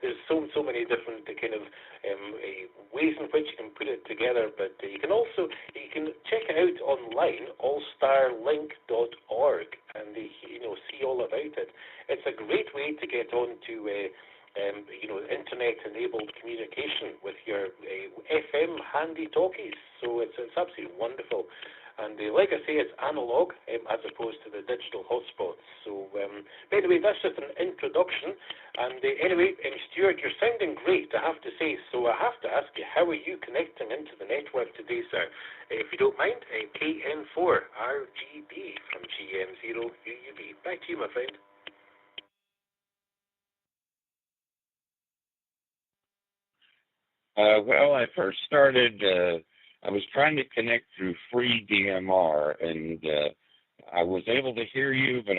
There's so many different kind of ways in which you can put it together. But you can check it out online, allstarlink.org, and see all about it. It's a great way to get onto internet-enabled communication with your FM handy talkies. So it's absolutely wonderful. And like I say, it's analog as opposed to the digital hotspots. So anyway, that's just an introduction. And anyway, Stuart, you're sounding great, I have to say. So I have to ask you, how are you connecting into the network today, sir? If you don't mind, KN4RGB from GM0UUB. Back to you, my friend. Well, I first started, I was trying to connect through free DMR, and I was able to hear you, but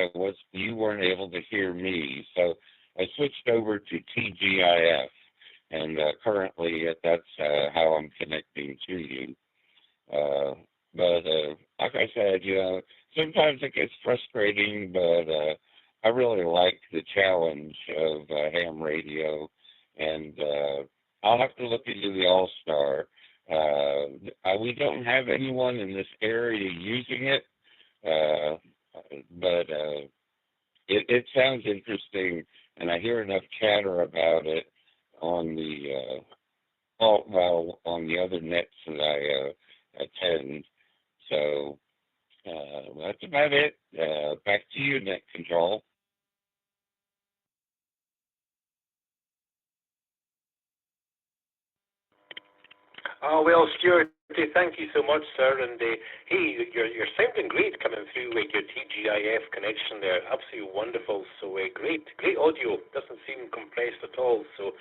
you weren't able to hear me. So I switched over to TGIF, and currently that's how I'm connecting to you. But like I said, sometimes it gets frustrating, but I really like the challenge of ham radio, and I'll have to look into the All-Star. We don't have anyone in this area using it, but it sounds interesting, and I hear enough chatter about it on the on the other nets that I attend. So that's about it. Back to you, Net Control. Oh, well, Stuart, thank you so much, sir. And hey, you're sounding great coming through with your TGIF connection there. Absolutely wonderful. So great audio. Doesn't seem compressed at all. So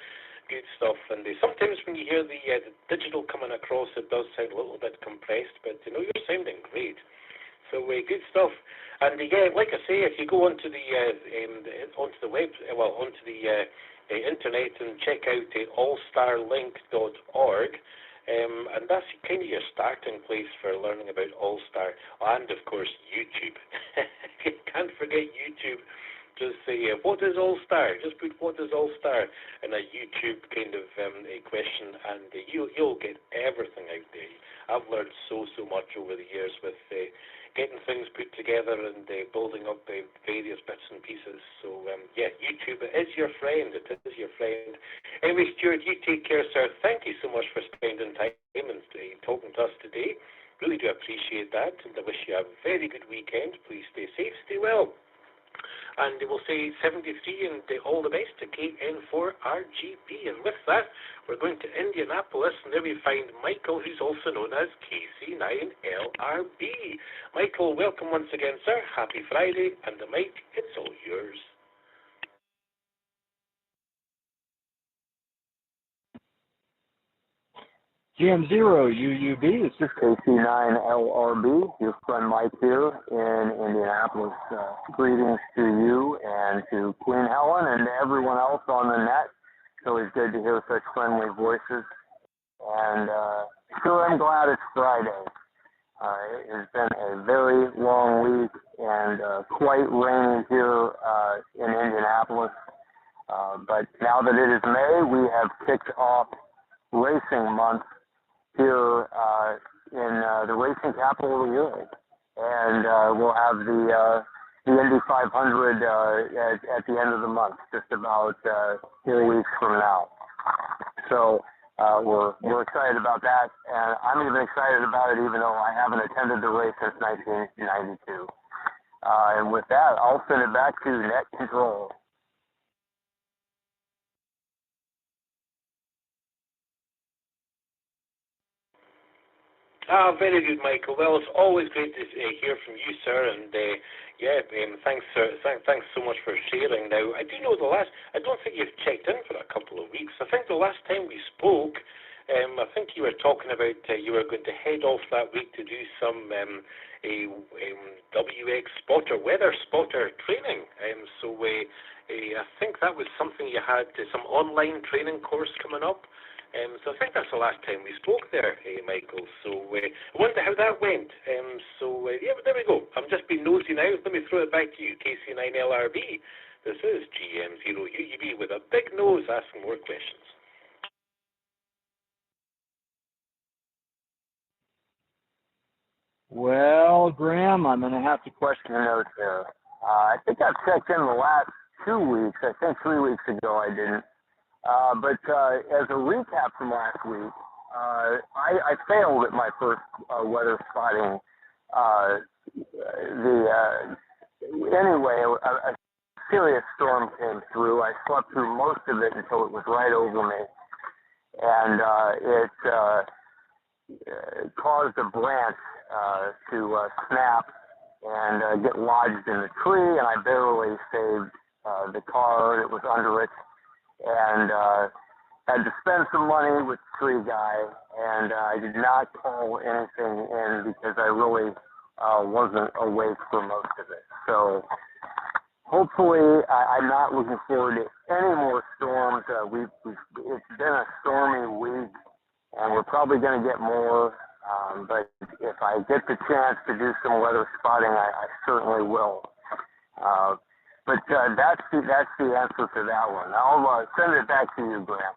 good stuff. And sometimes when you hear the digital coming across, it does sound a little bit compressed, but you're sounding great. So good stuff. And like I say, if you go onto the internet and check out allstarlink.org. And that's kind of your starting place for learning about All-Star. And, of course, YouTube. Can't forget YouTube. Just say, what is All-Star? Just put what is All-Star in a YouTube kind of a question, and you'll get everything out there. I've learned so much over the years with getting things put together and building up various bits and pieces. So, YouTube is your friend. It is your friend. Anyway, Stuart, you take care, sir. Thank you so much for spending time and talking to us today. Really do appreciate that, and I wish you a very good weekend. Please stay safe, stay well. And we'll say 73 and all the best to KN4RGB. And with that, we're going to Indianapolis, and there we find Michael, who's also known as KC9LRB. Michael, welcome once again, sir. Happy Friday, and the mic, it's all yours. GM0UUB, this is KC9LRB, your friend Mike here in Indianapolis. Greetings to you and to Queen Helen and to everyone else on the net. It's always good to hear such friendly voices. And sure, I'm glad it's Friday. It has been a very long week and quite rainy here in Indianapolis. But now that it is May, we have kicked off racing month here in the racing capital of the world, and we'll have the Indy 500 at the end of the month, just about 4 weeks from now. So we're excited about that, and I'm even excited about it, even though I haven't attended the race since 1992. And with that, I'll send it back to Net Control. Very good, Michael. Well, it's always great to hear from you, sir, and thanks so much for sharing. Now, I do know I don't think you've checked in for a couple of weeks. I think the last time we spoke, I think you were talking about you were going to head off that week to do some WX spotter, weather spotter training. I think that was something you had, some online training course coming up. So I think that's the last time we spoke there, Michael. So I wonder how that went. There we go. I'm just being nosy now. Let me throw it back to you, KC9LRB. This is GM0UUB with a big nose asking more questions. Well, Graham, I'm going to have to question your notes there. I think I've checked in the last 2 weeks. I think 3 weeks ago I didn't. But as a recap from last week, I failed at my first weather spotting. Anyway, a serious storm came through. I slept through most of it until it was right over me, and it caused a branch to snap and get lodged in the tree, and I barely saved the car that was under it. And had to spend some money with the tree guy, and I did not call anything in because I really wasn't awake for most of it. So hopefully, I'm not looking forward to any more storms. It's been a stormy week, and we're probably going to get more. But if I get the chance to do some weather spotting, I certainly will. But that's the answer to that one. I'll send it back to you, Graham.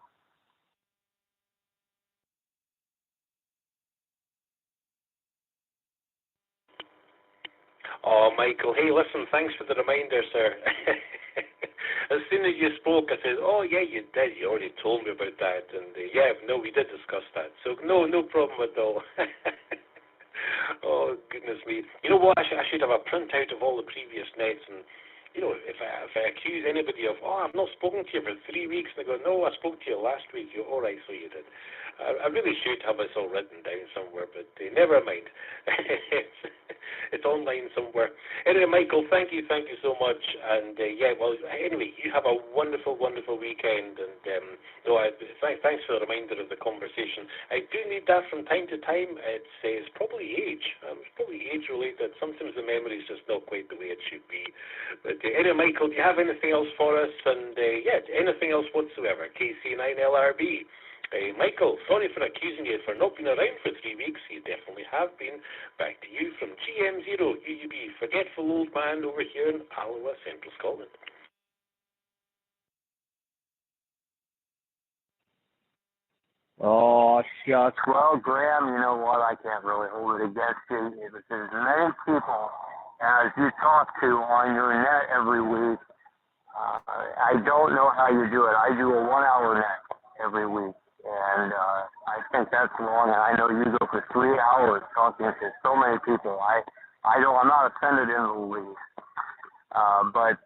Oh, Michael, hey, listen, thanks for the reminder, sir. As soon as you spoke, I said, oh, yeah, you did. You already told me about that. And, we did discuss that. So, no problem at all. Oh, goodness me. You know what? I should have a printout of all the previous nets. And, if I accuse anybody of, I've not spoken to you for 3 weeks, and they go, no, I spoke to you last week. You all right, so you did. I really should have this all written down somewhere, but never mind. It's online somewhere. Anyway, Michael, thank you so much. And anyway, you have a wonderful, wonderful weekend. And thanks for the reminder of the conversation. I do need that from time to time. It's probably age. It's probably age related. Sometimes the memory is just not quite the way it should be. But anyway, Michael, do you have anything else for us? And anything else whatsoever? KC9LRB. Michael, sorry for accusing you for not being around for 3 weeks. You definitely have been. Back to you from GM0UUB, forgetful old man over here in Alloa, Central Scotland. Oh, shucks. Well, Graham, you know what? I can't really hold it against you. Because as many people as you talk to on your net every week, I don't know how you do it. I do a 1 hour net every week. And I think that's long, and I know you go for 3 hours talking to so many people. I'm not offended in the least. But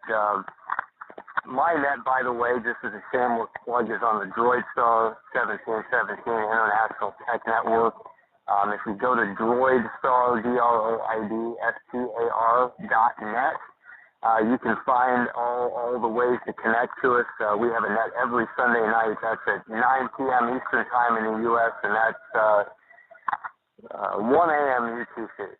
my net, by the way, just as a shameless plug, is on the DroidStar 1717 International Tech Network. If you go to DroidStar, DroidStar.net, you can find all the ways to connect to us. We have a net every Sunday night. That's at 9 p.m. Eastern Time in the U.S., and that's 1 a.m. UTC.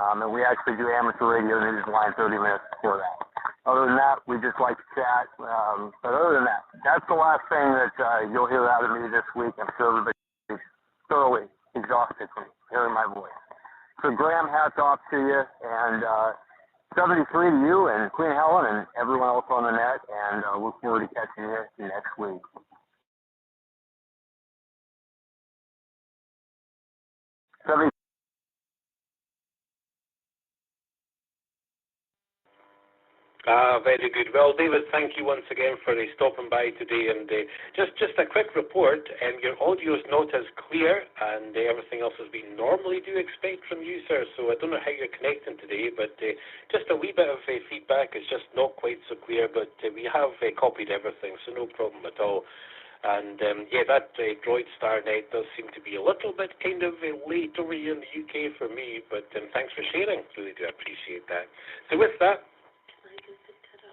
And we actually do amateur radio news line 30 minutes before that. Other than that, we just like to chat. But other than that, that's the last thing that you'll hear out of me this week. I'm sure everybody's thoroughly exhausted from hearing my voice. So, Graham, hats off to you, and 73 to you and Queen Helen and everyone else on the net, and look forward to catching you next week. Very good. Well, David, thank you once again for stopping by today. And just a quick report. Your audio is not as clear, and everything else has been normally do expect from you, sir. So I don't know how you're connecting today, but just a wee bit of feedback. It's just not quite so clear, but we have copied everything, so no problem at all. And yeah, that Droid StarNet does seem to be a little bit kind of late over here in the UK for me, but thanks for sharing. Really do appreciate that. So with that,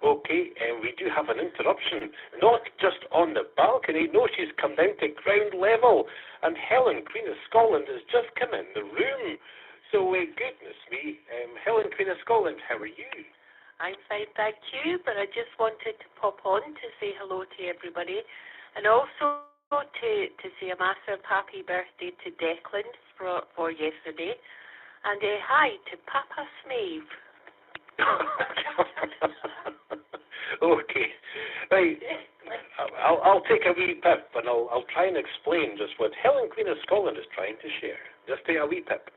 okay, and we do have an interruption, not just on the balcony. No, she's come down to ground level, and Helen, Queen of Scotland, has just come in the room. So goodness me, Helen, Queen of Scotland, how are you? I'm fine, thank you, but I just wanted to pop on to say hello to everybody, and also to say a massive happy birthday to Declan for yesterday, and hi to Papa Smave. Okay, right. I'll take a wee pip, and I'll try and explain just what Helen, Queen of Scotland, is trying to share. Just take a wee pip.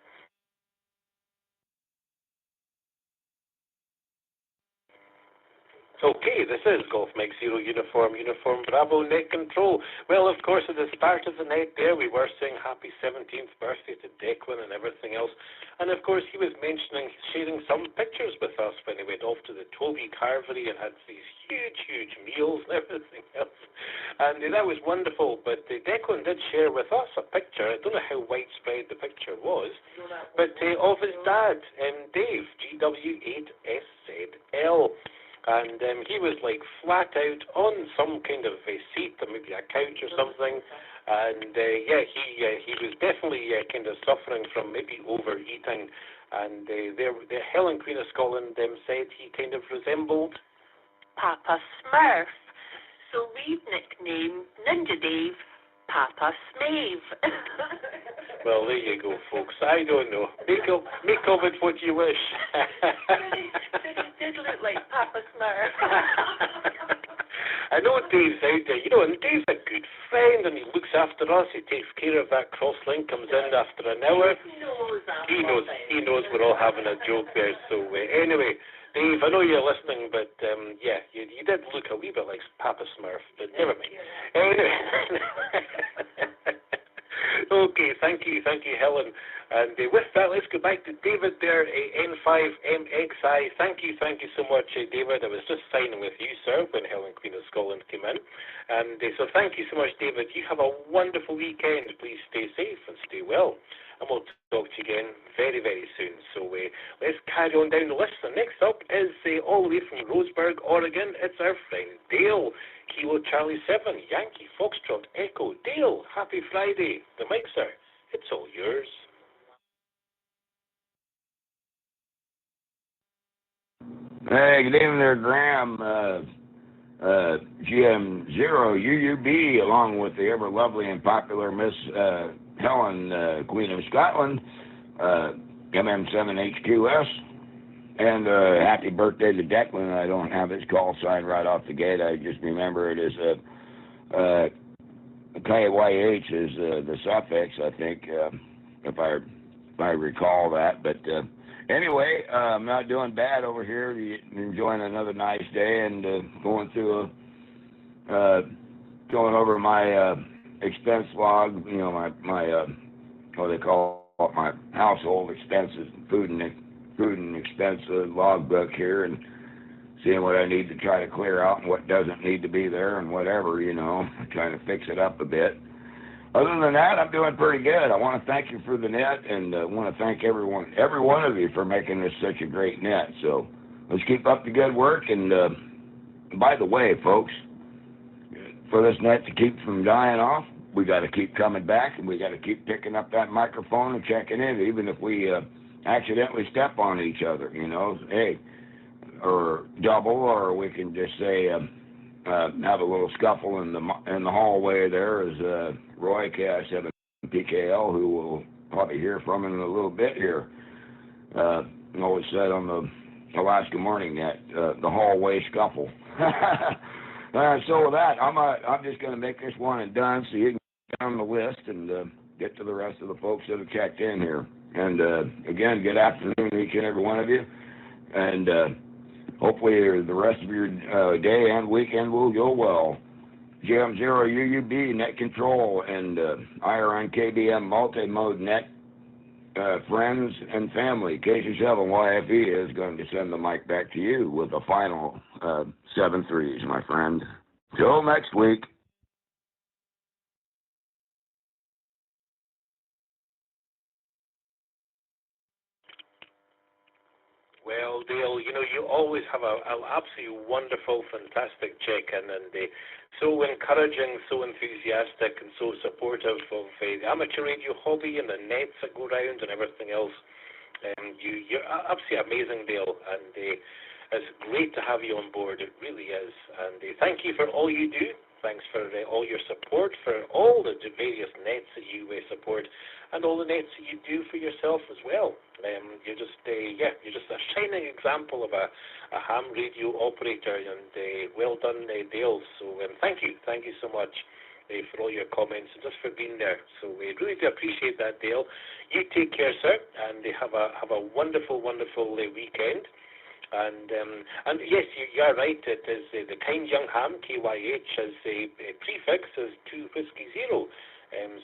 Okay, this is Golf Mike Zero Uniform Bravo Net Control. Well, of course, at the start of the night there, we were saying happy 17th birthday to Declan and everything else. And of course, he was sharing some pictures with us when he went off to the Toby Carvery and had these huge meals and everything else. And that was wonderful. But Declan did share with us a picture. I don't know how widespread the picture was, but of his dad, Dave, GW8SZL. And he was like flat out on some kind of a seat or maybe a couch or something, and yeah, he was definitely kind of suffering from maybe overeating, and the Helen, Queen of Scotland, said he kind of resembled Papa Smurf. So we've nicknamed Ninja Dave Papa Smave. Well, there you go, folks. I don't know. Make of it what you wish. It did look like Papa Smurf. I know Dave's out there, and Dave's a good friend, and he looks after us. He takes care of that crosslink, comes in after an hour. He knows we're all having a joke there. So anyway, Dave, I know you're listening, but yeah, you did look a wee bit like Papa Smurf, but never mind. Anyway. Okay, thank you, Helen. And with that, let's go back to David there, N5MXI. Thank you so much, David. I was just signing with you, sir, when Helen, Queen of Scotland, came in. And so thank you so much, David. You have a wonderful weekend. Please stay safe and stay well. And we'll talk to you again very soon. So let's carry on down the list. And next up is all the way from Roseburg, Oregon. It's our friend Dale. Kilo Charlie 7, Yankee Foxtrot Echo. Dale, happy Friday. The mic, sir. It's all yours. Hey, good evening there, Graham. GM0UUB, along with the ever lovely and popular Miss Helen, Queen of Scotland, MM7HQS. And happy birthday to Declan. I don't have his call sign right off the gate. I just remember it as KYH is the suffix, I think, if I recall that. But anyway, I'm not doing bad over here. Enjoying another nice day and going through going over my expense log. My what they call it, my household expenses, food and expense logbook here, and seeing what I need to try to clear out and what doesn't need to be there and whatever, trying to fix it up a bit. Other than that, I'm doing pretty good. I want to thank you for the net, and I want to thank every one of you for making this such a great net. So let's keep up the good work. And by the way, folks, for this net to keep from dying off, we got to keep coming back, and we got to keep picking up that microphone and checking in, even if we accidentally step on each other, hey, or double, or we can just say have a little scuffle in the hallway there as Roy KI7PKL, who we'll probably hear from in a little bit here, always said on the Alaska Morning Net, the hallway scuffle. So with that, I'm just going to make this one and done so you can get down the list and get to the rest of the folks that have checked in here. And again, good afternoon to each and every one of you. And hopefully the rest of your day and weekend will go well. GM0UUB net control and IRN KBM Multimode net friends and family. KC7YFE is going to send the mic back to you with a final 7 threes, my friend. Till next week. Well, Dale, you know, you always have an absolutely wonderful, fantastic check-in, and so encouraging, so enthusiastic, and so supportive of the amateur radio hobby and the nets that go round and everything else. You're absolutely amazing, Dale, and it's great to have you on board. It really is. And thank you for all you do. Thanks for all your support, for all the various nets that you support, and all the nets that you do for yourself as well. You're just a shining example of a ham radio operator, and well done, Dale. So thank you so much for all your comments and just for being there. So we really do appreciate that, Dale. You take care, sir, and have a wonderful, wonderful weekend. And yes, you are right. It is the Kind Young Ham, KYH, as a prefix is 2 Whiskey Zero.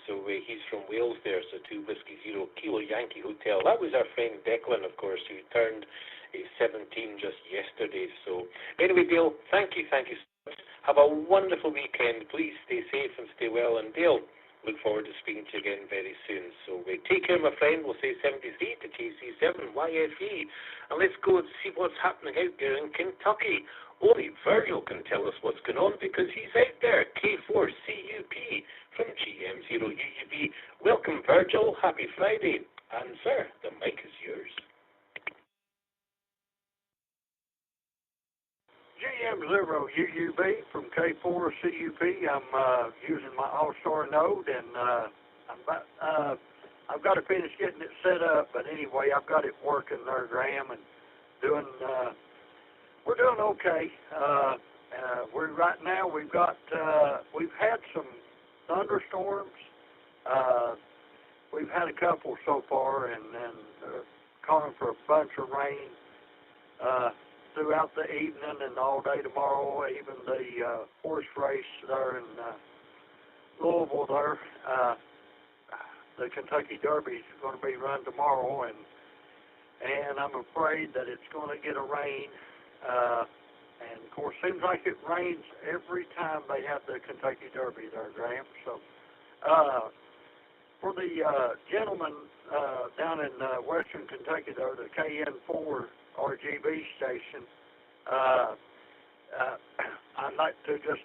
So he's from Wales there, so 2 Whiskey Zero Kilo Yankee Hotel. That was our friend Declan, of course, who turned 17 just yesterday. So anyway, Dale, thank you so much. Have a wonderful weekend. Please stay safe and stay well. And Dale, look forward to speaking to you again very soon. So take care, my friend. We'll say 73 to KC7YFE. And let's go and see what's happening out there in Kentucky. Only Virgil can tell us what's going on because he's out there. K4CUP from GM0UUB. Welcome, Virgil. Happy Friday. And, sir, the mic is yours. GM0UUB from K4CUP. I'm using my All-Star node, and I've got to finish getting it set up. But anyway, I've got it working there, Graham, and we're doing okay. Right now we've had some thunderstorms. We've had a couple so far, and calling for a bunch of rain throughout the evening and all day tomorrow. Even the horse race there in Louisville there, the Kentucky Derby is going to be run tomorrow, and I'm afraid that it's going to get a rain. And of course, seems like it rains every time they have the Kentucky Derby there, Graham. So for the gentleman down in western Kentucky there, the KN4 RGB station, I'd like to just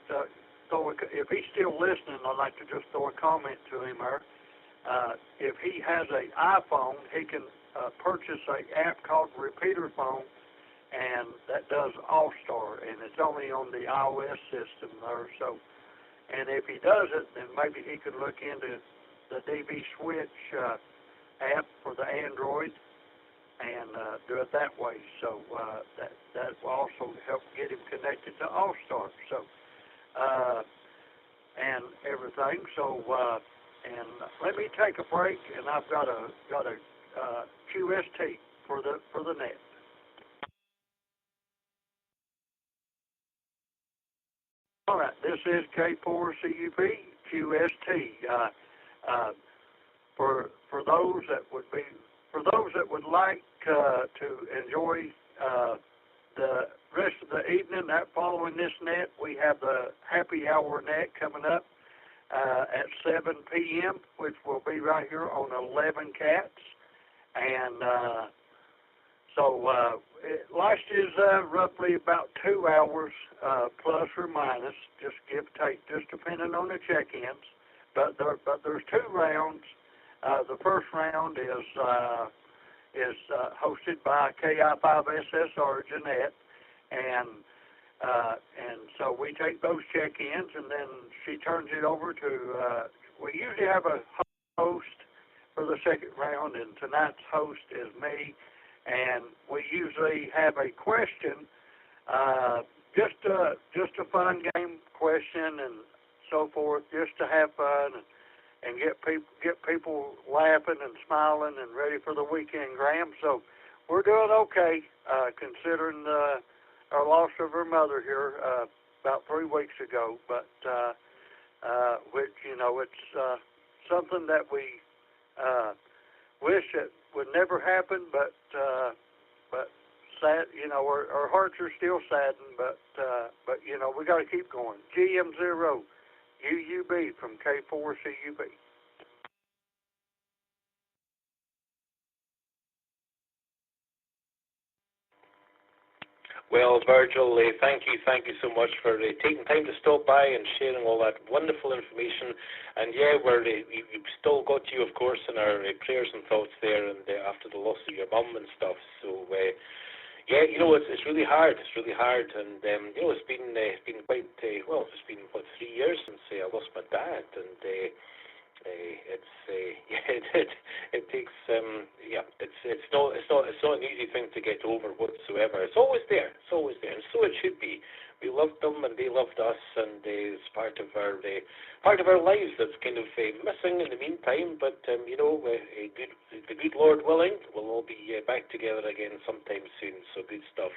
if he's still listening, I'd like to just throw a comment to him there. If he has an iPhone, he can purchase an app called Repeater Phone, and that does All-Star, and it's only on the iOS system there. So, and if he does it, then maybe he could look into the DB Switch app for the Android and do it that way. So that will also help get him connected to All-Star. So and everything. So and let me take a break, and I've got a QST for the net. All right, this is K4CUP QST. For those that would like to enjoy the rest of the evening, following this net, we have the happy hour net coming up at 7 p.m., which will be right here on 11 Cats, and so it lasts roughly about 2 hours, plus or minus, just give or take, just depending on the check-ins. But there's 2 rounds. The first round is hosted by KI5SSR Jeanette, and so we take those check-ins, and then she turns it over to. We usually have a host for the second round, and tonight's host is me. And we usually have a question, just a fun game question and so forth, just to have fun and get people laughing and smiling and ready for the weekend, Graham. So we're doing okay, considering our loss of her mother here about 3 weeks ago, but which, you know, it's something that we wish it would never happen, but sad, you know, our hearts are still saddened, but you know, we got to keep going. GM0UUB from K4CUB. Well, Virgil, thank you so much for taking time to stop by and sharing all that wonderful information. And yeah, we've still got you, of course, in our prayers and thoughts there, and after the loss of your mum and stuff. So yeah, you know, it's really hard. It's really hard, and you know, it's been quite well. It's been 3 years since I lost my dad, and it's yeah, it takes yeah, it's not an easy thing to get over whatsoever. It's always there, and so it should be. We loved them and they loved us, and it's part of our lives that's kind of missing in the meantime. But you know, the good Lord willing, we'll all be back together again sometime soon. So good stuff.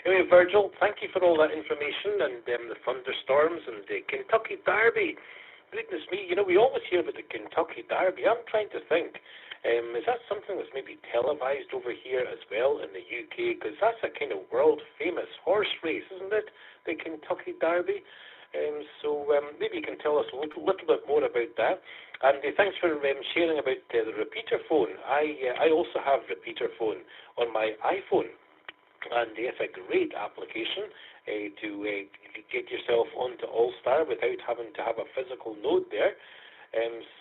Anyway, Virgil, thank you for all that information and the thunderstorms and the Kentucky Derby. Goodness me, you know, we always hear about the Kentucky Derby. I'm trying to think, is that something that's maybe televised over here as well in the UK? Because that's a kind of world-famous horse race, isn't it? The Kentucky Derby. So maybe you can tell us a little bit more about that. And thanks for sharing about the repeater phone. I also have repeater phone on my iPhone. And it's a great application to get yourself onto All-Star without having to have a physical node there.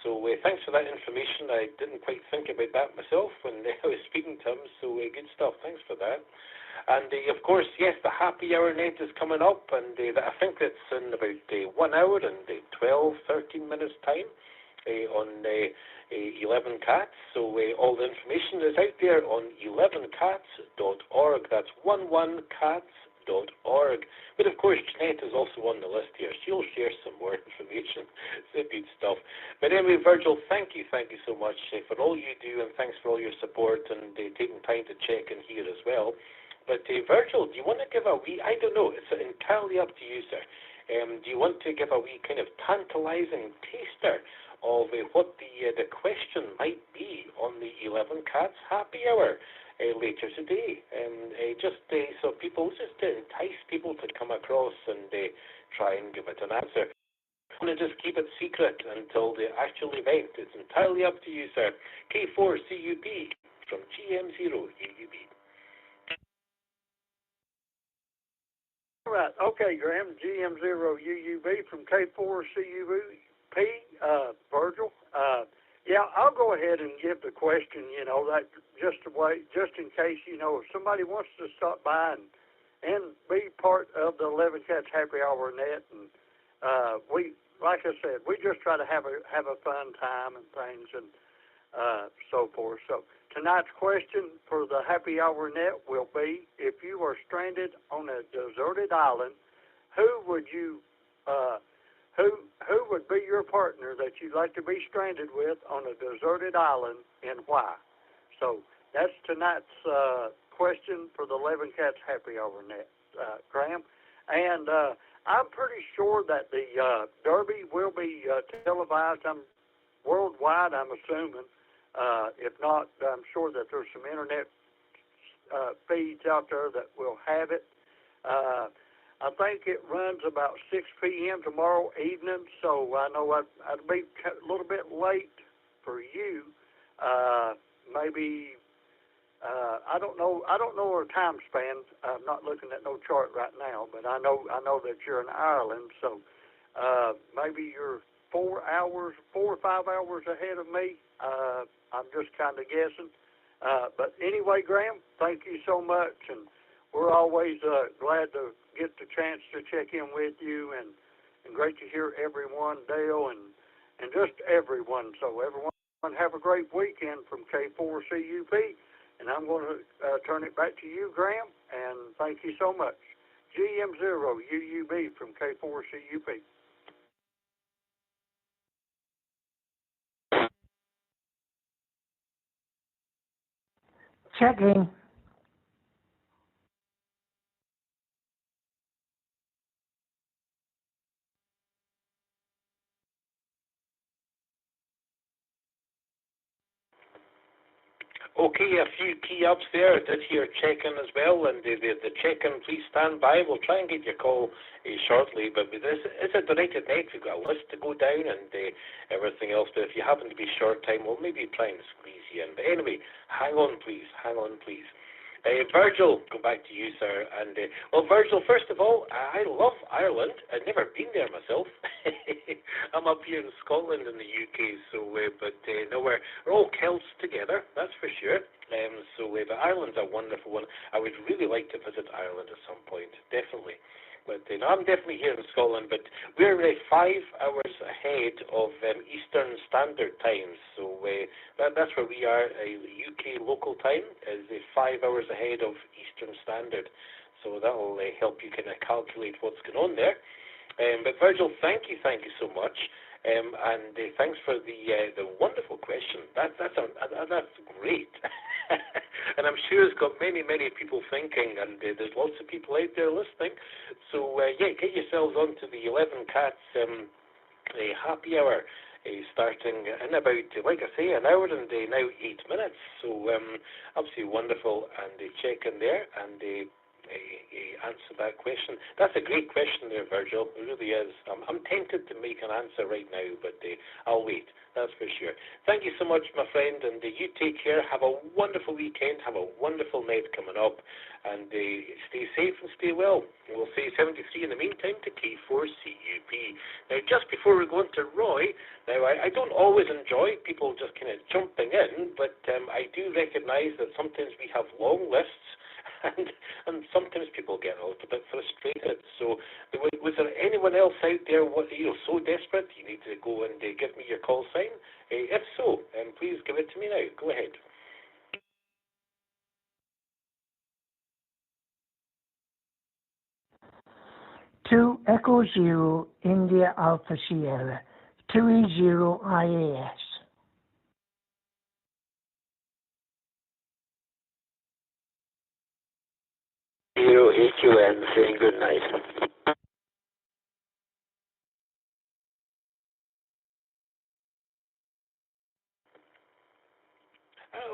So thanks for that information. I didn't quite think about that myself when I was speaking to him, so good stuff. Thanks for that. And of course, yes, the happy hour net is coming up, and I think it's in about 1 hour and 13 minutes time on 11 Cats. So all the information is out there on 11cats.org. That's 11cats.org. But of course, Jeanette is also on the list here. She'll share some more information. It's good stuff. But anyway, Virgil, thank you so much for all you do, and thanks for all your support and taking time to check in here as well. But Virgil, do you want to give a wee, I don't know, it's entirely up to you, sir. Do you want to give a wee kind of tantalizing taster of what the question might be on the 11 Cats Happy Hour later today? Just so people, just to entice people to come across and try and give it an answer. I'm going to just keep it secret until the actual event. It's entirely up to you, sir. K4CUB from GM0UUB. All right. Okay, Graham, GM0UUB from K4CUB, Virgil. Yeah, I'll go ahead and give the question, you know, that just in case, you know, if somebody wants to stop by and be part of the 11 Cats Happy Hour net, and we, like I said, we just try to have a fun time and things and so forth. So tonight's question for the Happy Hour net will be: if you are stranded on a deserted island, who would you who would be your partner that you'd like to be stranded with on a deserted island, and why? So that's tonight's question for the 11 Cats Happy Hour net, Graham. And I'm pretty sure that the Derby will be televised. Worldwide, I'm assuming. If not, I'm sure that there's some internet feeds out there that will have it. I think it runs about 6 p.m. tomorrow evening, so I know I'd be a little bit late for you. Maybe I don't know our time span. I'm not looking at no chart right now, but I know that you're in Ireland, so maybe you're 4 or 5 hours ahead of me. I'm just kind of guessing. But anyway, Graham, thank you so much, and we're always glad to get the chance to check in with you, and great to hear everyone, Dale, and just everyone. So everyone have a great weekend from K4CUB, and I'm going to turn it back to you, Graham, and thank you so much. GM0UUB from K4CUB. Checking. Okay, a few key ups there. I did hear check-in as well, and the check-in, please stand by. We'll try and get your call shortly, but with this, it's a directed net. We've got a list to go down and everything else, but if you happen to be short time, we'll maybe try and squeeze you in. But anyway, hang on, please. Virgil, go back to you, sir. And well, Virgil, first of all, I love Ireland. I've never been there myself. I'm up here in Scotland in the UK, so but no, we're all Celts together, that's for sure. But Ireland's a wonderful one. I would really like to visit Ireland at some point, definitely. But I'm definitely here in Scotland, but we're 5 hours ahead of Eastern Standard Time, so that's where we are. UK local time is 5 hours ahead of Eastern Standard, so that will help you kind of calculate what's going on there. But Virgil, thank you so much, and thanks for the wonderful question. That's great. And I'm sure it's got many people thinking, and there's lots of people out there listening. So get yourselves onto the 11 Cats happy hour, starting in about, like I say, an hour and now 8 minutes. So absolutely wonderful, and check in there and answer that question. That's a great question there, Virgil. It really is. I'm tempted to make an answer right now, but I'll wait. That's for sure. Thank you so much, my friend, and you take care. Have a wonderful weekend. Have a wonderful night coming up, and stay safe and stay well. We'll say 73 in the meantime to K4CUB. Now, just before we go into Roy, now I don't always enjoy people just kind of jumping in, but I do recognise that sometimes we have long lists. And sometimes people get a little bit frustrated. So, was there anyone else out there so desperate you need to go and give me your call sign? If so, please give it to me now. Go ahead. 2 Echo Zero India Alpha Sierra 2E0 IAS. Zero HUN saying good night.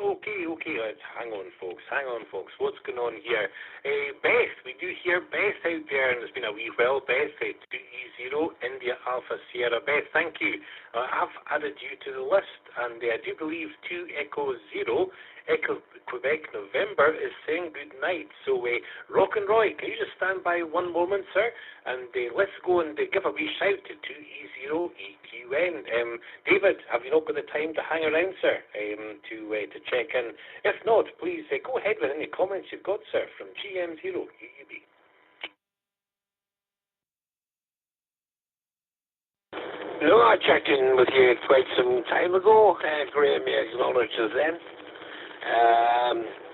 Okay, let's hang on, folks. What's going on here? Beth, we do hear Beth out there, and it's been a wee while. Beth, 2E0 India Alpha Sierra. Beth, thank you. I've added you to the list, and I do believe 2 Echo Zero Echo Quebec November is saying good night. So, Rock and Roy, can you just stand by one moment, sir? And let's go and give a wee shout to 2E0EQN. David, have you not got the time to hang around, sir, to check in? If not, please go ahead with any comments you've got, sir, from GM0UUB. No, I checked in with you quite some time ago. Graham acknowledges then.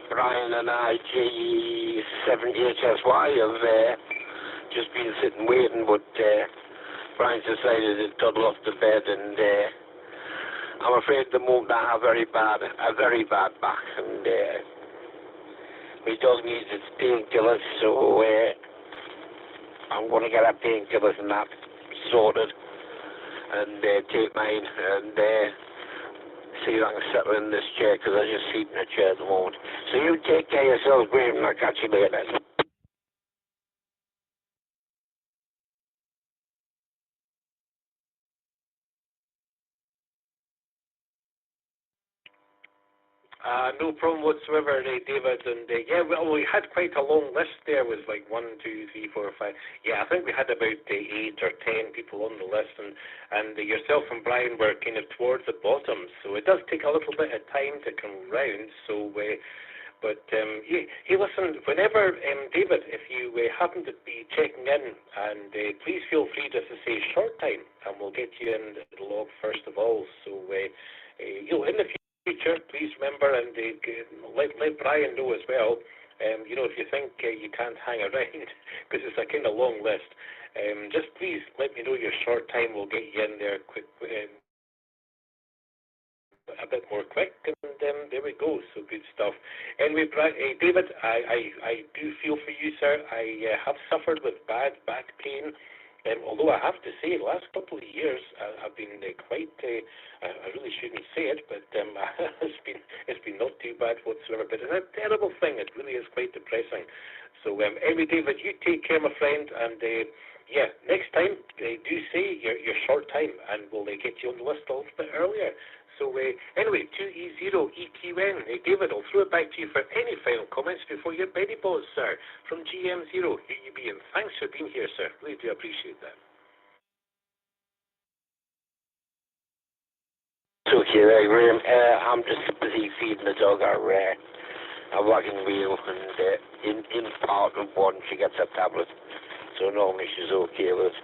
Brian and I, GE7HSY, have just been sitting waiting, but Brian's decided to toddle off to bed, and I'm afraid at the moment I have a very bad back, and my dog needs its painkillers, so I'm going to get our painkillers and that sorted, and take mine, and see if I can settle in this chair, because I just sit in a chair at the moment. So you take care of yourselves, Graham, and I'll catch you later. No problem whatsoever, David. And well, we had quite a long list there with like 1, 2, 3, 4, 5. Yeah, I think we had about 8 or 10 people on the list, and yourself and Brian were kind of towards the bottom. So it does take a little bit of time to come round. So, but hey, listen, whenever David, if you happen to be checking in, and please feel free just to say short time, and we'll get you in the log first of all. So in the future, please remember, and let Brian know as well. If you think you can't hang around, because it's a kind of long list, just please let me know your short time. We'll get you in there quick, a bit more quick, and there we go. So good stuff. Anyway, David, I do feel for you, sir. I have suffered with bad back pain Although I have to say, the last couple of years I've been quite. I really shouldn't say it, but it's been not too bad whatsoever. But it's a terrible thing. It really is quite depressing. So anyway, David, you take care, my friend, and yeah, next time do say your short time, and we'll get you on the list a little bit earlier. So anyway, 2E0EQN. David, I'll throw it back to you for any final comments before your Betty Boss, sir, from GM0UUB. And thanks for being here, sir. Really do appreciate that. Okay there, Graham. I'm just busy feeding the dog our wagon wheel, and in part of one she gets a tablet, so normally she's okay with it.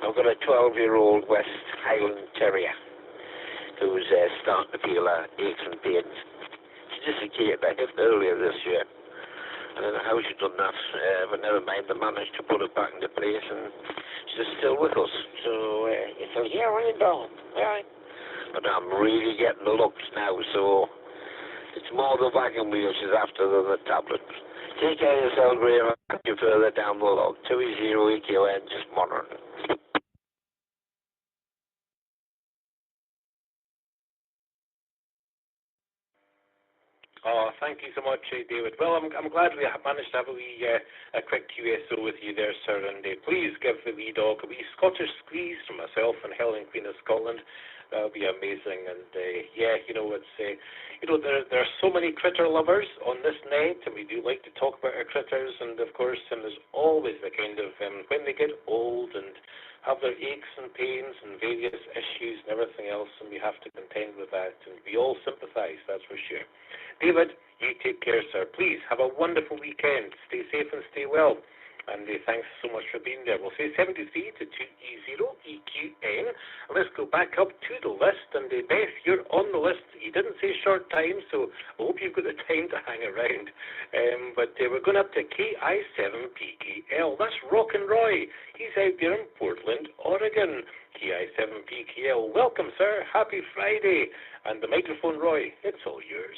I've got a 12-year-old West Highland Terrier who's starting to feel aches and pains. She dislocated her hip earlier this year. I don't know how she's done that, but never mind, they managed to put it back into place, and she's still with us. So he says, yeah, right down, right. But I'm really getting the looks now, so it's more the wagon wheel she's after than the tablet. Take care of yourself, Graham. I'll catch you further down the log. 2E0EQN, just monitoring. Oh, thank you so much, David. Well, I'm glad we managed to have a quick QSO with you there, sir. And please give the wee dog a wee Scottish squeeze from myself and Helen, Queen of Scotland. That would be amazing. And yeah, it's there are so many critter lovers on this net, and we do like to talk about our critters. And of course, there's always the kind of when they get old and have their aches and pains and various issues and everything else, and we have to contend with that. And we all sympathise, that's for sure. David, you take care, sir. Please have a wonderful weekend. Stay safe and stay well. And thanks so much for being there. We'll say 73 to 2E0EQN. And let's go back up to the list. And Beth, you're on the list. You didn't say short time, so I hope you've got the time to hang around. But we're going up to KI7PKL. That's Rockin' Roy. He's out there in Portland, Oregon. KI7PKL. Welcome, sir. Happy Friday. And the microphone, Roy, it's all yours.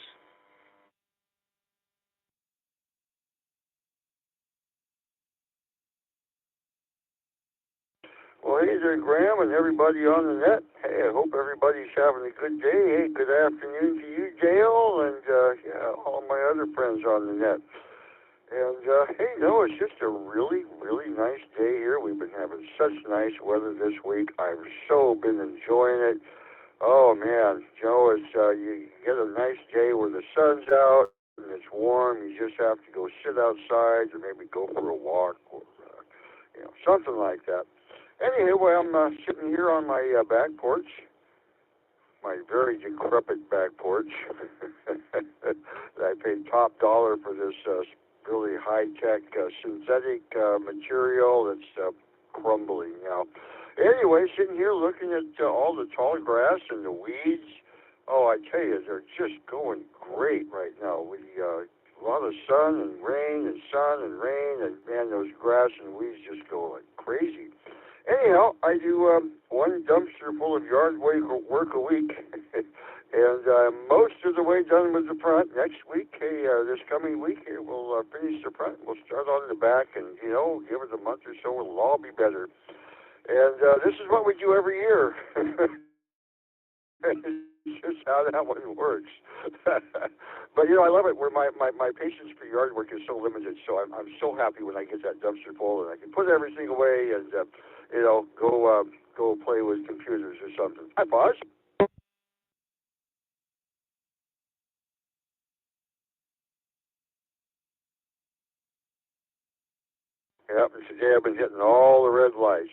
Well, hey there, Graham, and everybody on the net. Hey, I hope everybody's having a good day. Hey, good afternoon to you, Dale, and yeah, all my other friends on the net. And hey, no, it's just a really, really nice day here. We've been having such nice weather this week. I've so been enjoying it. Oh man, it's you get a nice day where the sun's out and it's warm. You just have to go sit outside or maybe go for a walk or something like that. Anyway, I'm sitting here on my back porch, my very decrepit back porch. I paid top dollar for this really high-tech synthetic material that's crumbling now. Anyway, sitting here looking at all the tall grass and the weeds. Oh, I tell you, they're just going great right now. We a lot of sun and rain and sun and rain, and man, those grass and weeds just go like crazy. Anyhow, I do one dumpster full of yard work a week, and most of the way done with the front. Next week, this coming week, we'll finish the front. We'll start on the back, and give it a month or so, it'll all be better. And this is what we do every year. It's just how that one works. But I love it where my patience for yard work is so limited. So I'm so happy when I get that dumpster full and I can put everything away and go play with computers or something. Hi, boss. Yep, and today I've been hitting all the red lights.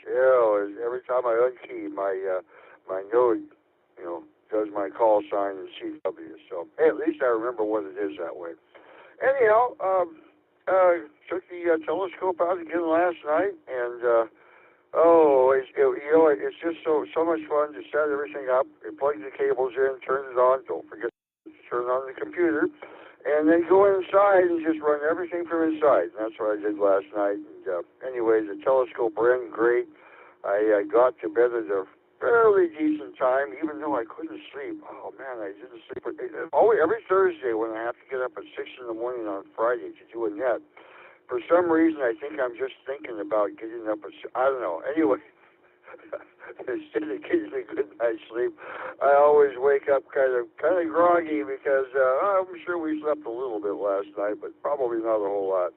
Every time I unkey, my node, does my call sign in CW. So, hey, at least I remember what it is that way. Anyhow, took the telescope out again last night, and it's just so much fun to set everything up. You plug the cables in, turn it on. Don't forget to turn on the computer, and then go inside and just run everything from inside. And that's what I did last night. And anyway, the telescope ran great. I got to bed at a fairly decent time, even though I couldn't sleep. Oh man, I didn't sleep. Every Thursday when I have to get up at 6 in the morning on Friday to do a net, For some reason, I think I'm just thinking about getting up. I don't know. Anyway, instead of getting a good night's sleep, I always wake up kind of groggy because I'm sure we slept a little bit last night, but probably not a whole lot.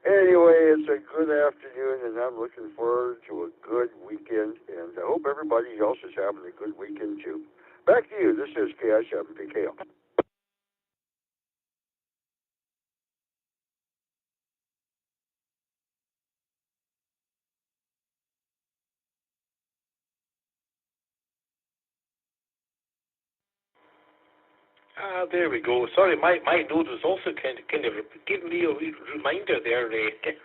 Anyway, it's a good afternoon, and I'm looking forward to a good weekend, and I hope everybody else is having a good weekend too. Back to you. This is KI7PKL. There we go. Sorry, my node was also kind of giving me a reminder there,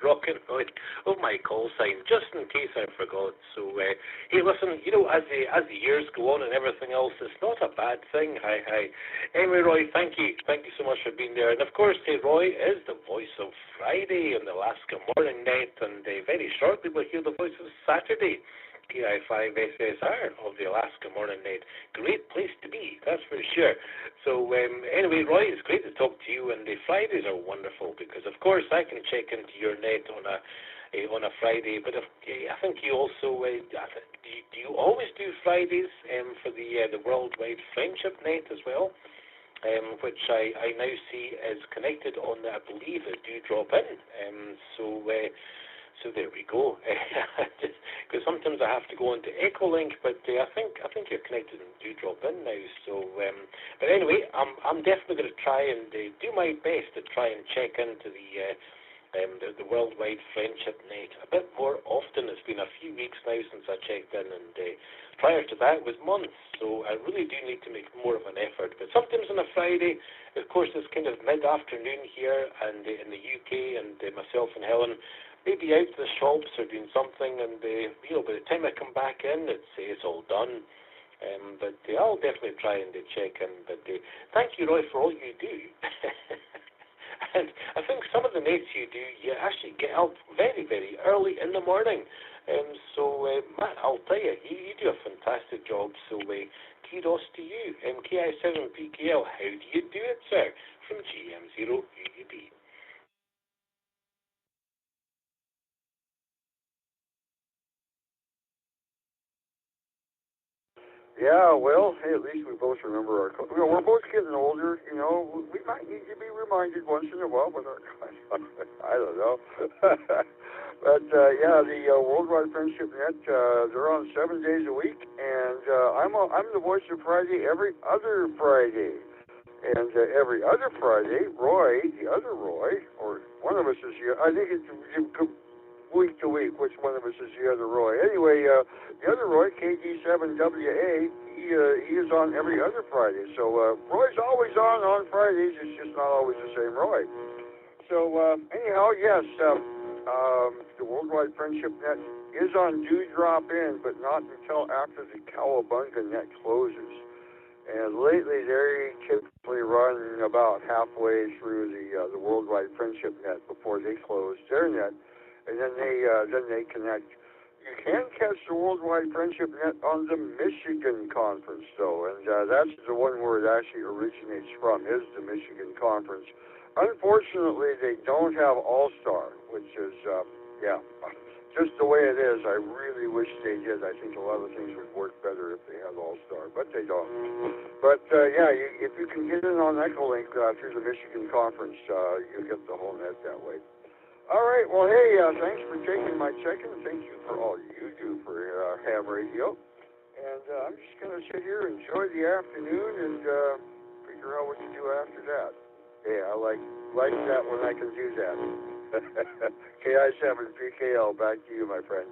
Rock and Roll, of my call sign, just in case I forgot. So, hey, listen, as the years go on and everything else, it's not a bad thing. Hi. Anyway, Roy, thank you so much for being there. And of course, Roy is the voice of Friday in the Alaska Morning Net, and very shortly we'll hear the voice of Saturday. KI5SSR of the Alaska Morning Net. Great place to be, that's for sure. So anyway, Roy, it's great to talk to you, and the Fridays are wonderful because, of course, I can check into your net on a Friday, but I think you also, do you always do Fridays for the Worldwide Friendship Net as well? Which I now see is connected on, I believe, a Do Drop In. So there we go. Because sometimes I have to go into Echolink, but I think you're connected and Do Drop In now. So, but anyway, I'm definitely going to try and do my best to try and check into the Worldwide Friendship Net a bit more often. It's been a few weeks now since I checked in, and prior to that it was months. So I really do need to make more of an effort. But sometimes on a Friday, of course, it's kind of mid-afternoon here, and in the UK, and myself and Helen maybe out to the shops or doing something, and by the time I come back in, it's all done. But I'll definitely try and check in. But thank you, Roy, for all you do. And I think some of the nets you do, you actually get up very, very early in the morning. So, Matt, I'll tell you, you do a fantastic job. So, kudos to you. KI7PKL, how do you do it, sir? From GM0UUB. Yeah, well, hey, at least we both remember our. We're both getting older. We might need to be reminded once in a while with our. I don't know, but yeah, the Worldwide Friendship Net. They're on 7 days a week, and I'm the voice of Friday every other Friday, and every other Friday, Roy, the other Roy, or one of us is here. I think it's week to week, which one of us is the other Roy. Anyway, the other Roy, KD7WA, he is on every other Friday. So Roy's always on Fridays. It's just not always the same Roy. So anyhow, yes, the Worldwide Friendship Net is on Do Drop In, but not until after the Cowabunga Net closes. And lately, they typically run about halfway through the Worldwide Friendship Net before they close their net. And then they connect. You can catch the Worldwide Friendship Net on the Michigan Conference, though, and that's the one where it actually originates from, is the Michigan Conference. Unfortunately, they don't have All-Star, which is, just the way it is. I really wish they did. I think a lot of things would work better if they had All-Star, but they don't. But, if you can get in on Echolink through the Michigan Conference, you get the whole net that way. All right, well, hey, thanks for taking my check-in. Thank you for all you do for ham radio. And I'm just going to sit here, enjoy the afternoon, and figure out what to do after that. Hey, I like that when I can do that. KI7PKL, back to you, my friend.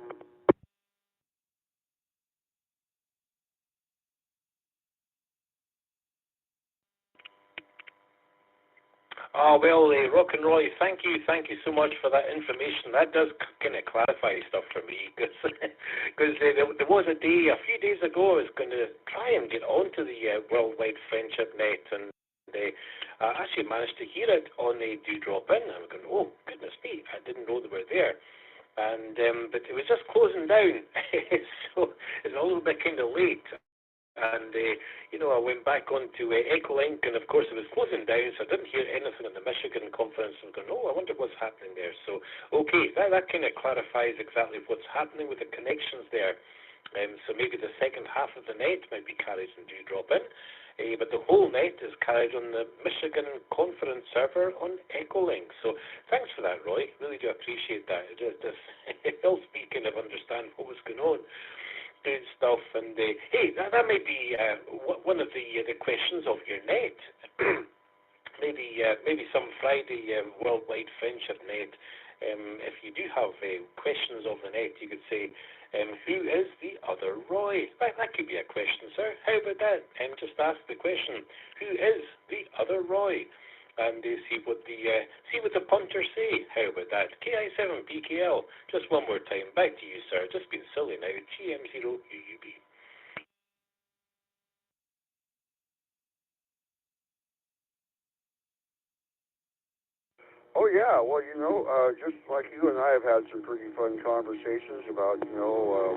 Well, Rock and Roy, thank you so much for that information. That does kind of clarify stuff for me, because there was a few days ago, I was going to try and get onto the Worldwide Friendship Net, and I actually managed to hear it on the Do Drop In. I was going, oh, goodness me, I didn't know they were there. And but it was just closing down, so it's a little bit kind of late. And, I went back onto Echolink, and of course it was closing down, so I didn't hear anything in the Michigan conference. And going, I wonder what's happening there. So, okay, that kind of clarifies exactly what's happening with the connections there. So maybe the second half of the net might be carried in Dewdrop in, but the whole net is carried on the Michigan conference server on Echolink. So thanks for that, Roy. Really do appreciate that. It helps me kind of understand what was going on. Good stuff. And hey, that might be one of the questions of your net. maybe some Friday worldwide friendship net. If you do have questions of the net, you could say, who is the other Roy? That could be a question, sir. How about that? Just ask the question, who is the other Roy? And see what the punters say. How about that? KI7PKL. Just one more time. Back to you, sir. Just being silly now. GM0UUB. Oh yeah, well just like you and I have had some pretty fun conversations about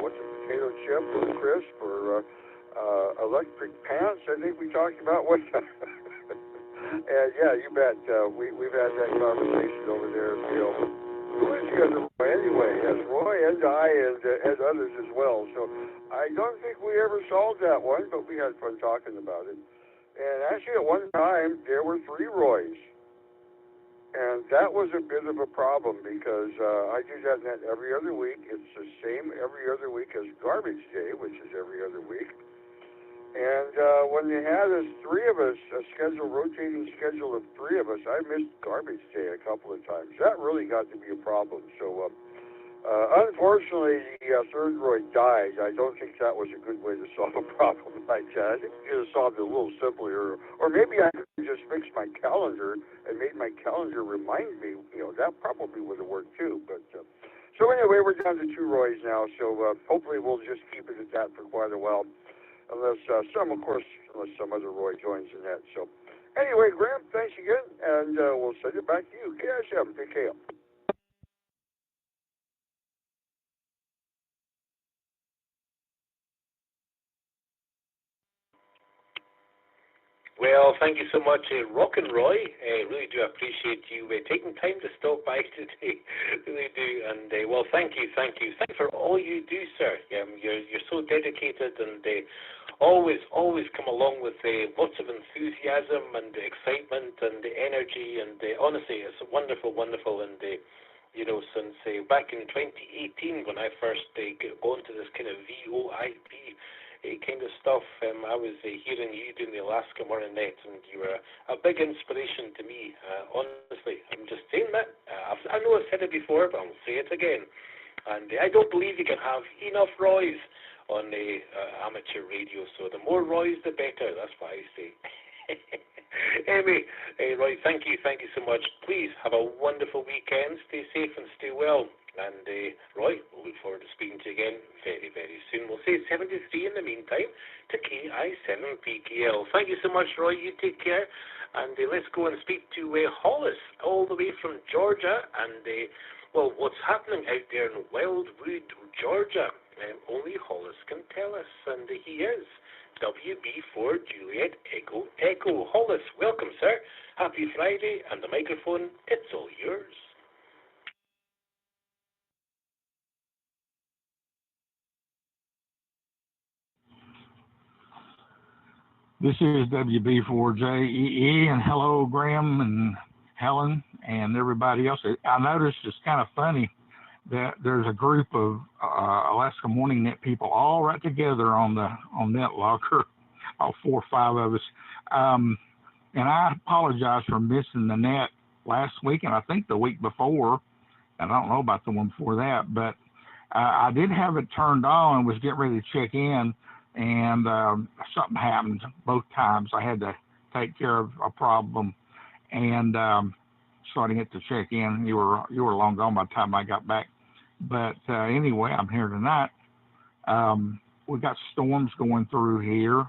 what's a potato chip or crisp or electric pants. I think we talked about what. And yeah, you bet. We've had that conversation over there. Who is the other Roy anyway? Yes, Roy and I and others as well. So I don't think we ever solved that one, but we had fun talking about it. And actually, at one time there were 3 Roys. And that was a bit of a problem because I do that net every other week. It's the same every other week as Garbage Day, which is every other week. And when they had us, 3 of us, a rotating schedule of 3 of us, I missed Garbage Day a couple of times. That really got to be a problem. So unfortunately, the 3rd Roy died. I don't think that was a good way to solve a problem like that. I think we could have solved it a little simpler. Or maybe I could just fix my calendar and made my calendar remind me. That probably would have worked too. But so anyway, we're down to 2 Roys now. So hopefully we'll just keep it at that for quite a while. Unless some other Roy joins the net. So anyway, Graham, thanks again. And we'll send it back to you. KI7, PKL. Well, thank you so much, Rockin' Roy. I really do appreciate you taking time to stop by today. Really do. And well, thank you. Thanks for all you do, sir. You're so dedicated and always come along with lots of enthusiasm and excitement and energy. And honestly, it's wonderful. And since back in 2018 when I first got into this kind of VOIP kind of stuff, I was hearing you doing the Alaska Morning Net, and you were a big inspiration to me. Honestly, I'm just saying that. I know I've said it before, but I'll say it again. And I don't believe you can have enough Roys on amateur radio, so the more Roys, the better. That's what I say. Anyway, Roy, thank you so much. Please have a wonderful weekend. Stay safe and stay well. And Roy, we'll look forward to speaking to you again very, very soon. We'll say 73 in the meantime to KI7PKL. Thank you so much, Roy. You take care. And let's go and speak to Hollis, all the way from Georgia. And, well, what's happening out there in Wildwood, Georgia? Only Hollis can tell us. And he is WB4 Juliet Echo Echo. Hollis, welcome, sir. Happy Friday. And the microphone, it's all yours. This is WB4JEE, and hello, Graham and Helen and everybody else. I noticed it's kind of funny that there's a group of Alaska Morning Net people all right together on NetLocker, all 4 or 5 of us. And I apologize for missing the net last week, and I think the week before. I don't know about the one before that, but I did have it turned on and was getting ready to check in. And something happened both times. I had to take care of a problem, and so I didn't get to check in. You were long gone by the time I got back. But anyway, I'm here tonight. We got storms going through here.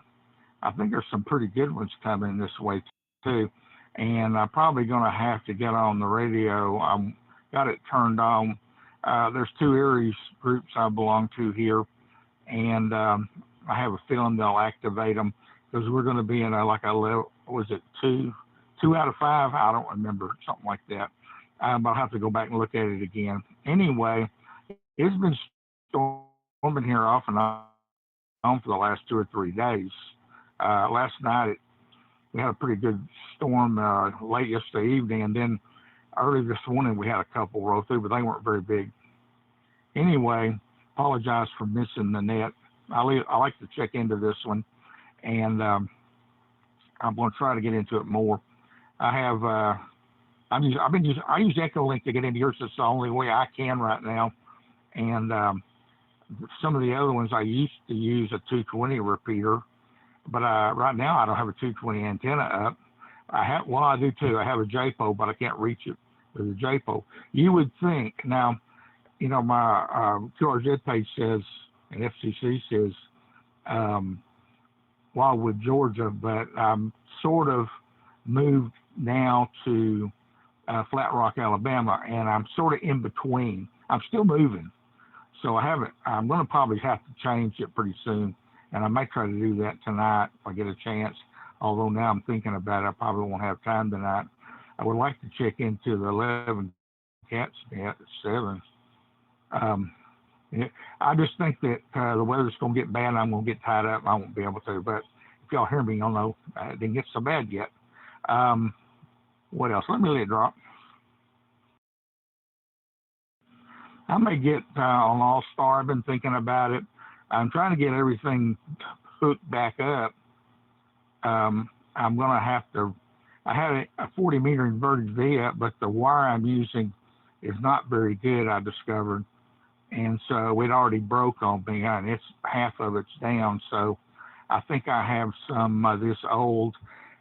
I think there's some pretty good ones coming this way too. And I'm probably going to have to get on the radio. I got it turned on. There's 2 Aries groups I belong to here, and I have a feeling they'll activate them because we're going to be in like a level, was it 2 out of 5? I don't remember, something like that. But I'll have to go back and look at it again. Anyway, it's been storming here off and on for the last 2 or 3 days. Last night we had a pretty good storm late yesterday evening, and then early this morning we had a couple roll through, but they weren't very big. Anyway, apologize for missing the net. I like to check into this one, and I'm going to try to get into it more. I use Echolink to get into yours. It's the only way I can right now, and some of the other ones I used to use a 220 repeater, but right now I don't have a 220 antenna up. I do too. I have a JPO, but I can't reach it with a JPO. You would think now, my QRZ page says, and FCC says Wildwood, Georgia, but I'm sort of moved now to Flat Rock, Alabama, and I'm sort of in between. I'm still moving, so I'm going to probably have to change it pretty soon, and I may try to do that tonight if I get a chance, although now I'm thinking about it, I probably won't have time tonight. I would like to check into the 11 cats net at 7. I just think that the weather's going to get bad and I'm going to get tied up and I won't be able to, but if y'all hear me, you'll know it didn't get so bad yet. What else? Let me let it drop. I may get on All Star. I've been thinking about it. I'm trying to get everything hooked back up. I'm going to have to, I had a 40 meter inverted V up, but the wire I'm using is not very good, I discovered. And so it already broke on me, and it's half of it's down. So I think I have some this old.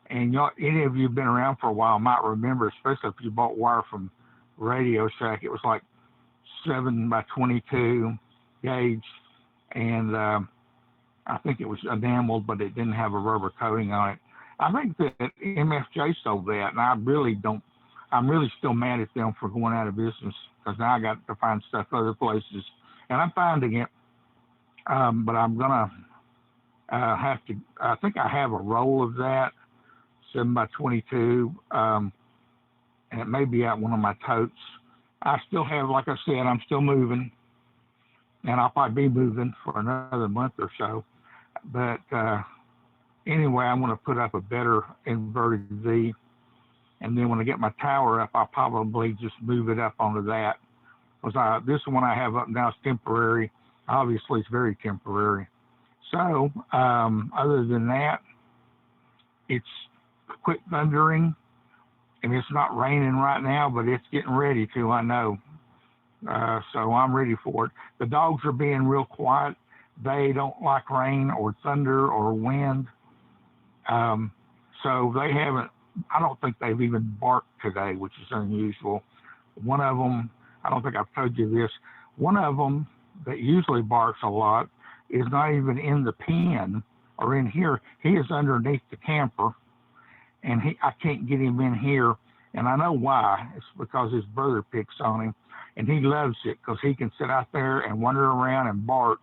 And any of you who've been around for a while might remember, especially if you bought wire from Radio Shack, it was like 7 by 22 gauge, and I think it was enameled, but it didn't have a rubber coating on it. I think that MFJ sold that, and I'm really still mad at them for going out of business, because now I got to find stuff other places, and I'm finding it, but I'm gonna have to. I think I have a roll of that 7 by 22, and it may be out one of my totes. I still have, like I said, I'm still moving, and I'll probably be moving for another month or so. But anyway, I'm going to put up a better inverted V, and then when I get my tower up, I'll probably just move it up onto that. Because this one I have up now is temporary. Obviously, it's very temporary. So, other than that, it's quit thundering, and it's not raining right now, but it's getting ready to, I know. So I'm ready for it. The dogs are being real quiet. They don't like rain or thunder or wind. So they haven't, I don't think they've even barked today, which is unusual. One of them, I don't think I've told you this, one of them that usually barks a lot is not even in the pen or in here. He is underneath the camper, and I can't get him in here, and I know why. It's because his brother picks on him, and he loves it because he can sit out there and wander around and bark,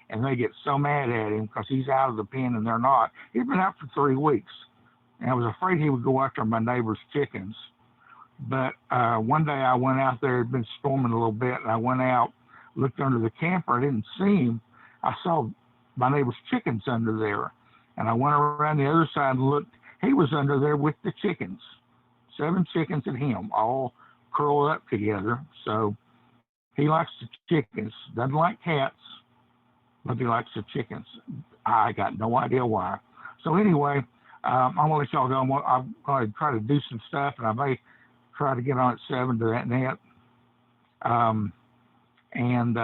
and they get so mad at him because he's out of the pen and they're not. He's been out for 3 weeks, and I was afraid he would go after my neighbor's chickens. But one day I went out there, it had been storming a little bit, and I went out, looked under the camper, I didn't see him. I saw my neighbor's chickens under there, and I went around the other side and looked. He was under there with the chickens, 7 chickens and him, all curled up together. So he likes the chickens, doesn't like cats, but he likes the chickens. I got no idea why. So anyway, I'm going to let y'all go. I'm going to try to do some stuff, and I may try to get on at 7 to that net, and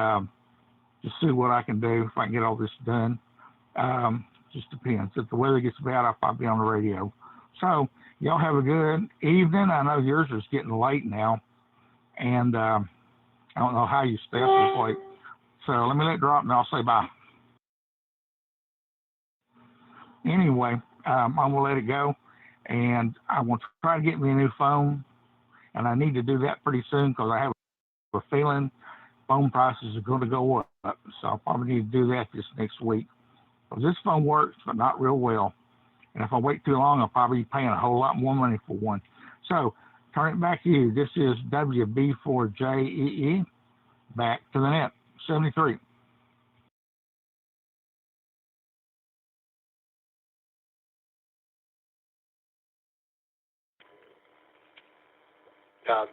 just see what I can do if I can get all this done. Just depends. If the weather gets bad, I'll probably be on the radio. So y'all have a good evening. I know yours is getting late now, and I don't know how you stay up this late. So let me let it drop, and I'll say bye. Anyway, I'm going to let it go, and I want to try to get me a new phone, and I need to do that pretty soon because I have a feeling phone prices are going to go up. So I'll probably need to do that this next week. 'Cause this phone works, but not real well. And if I wait too long, I'll probably be paying a whole lot more money for one. So, turn it back to you. This is WB4JEE. Back to the net. 73.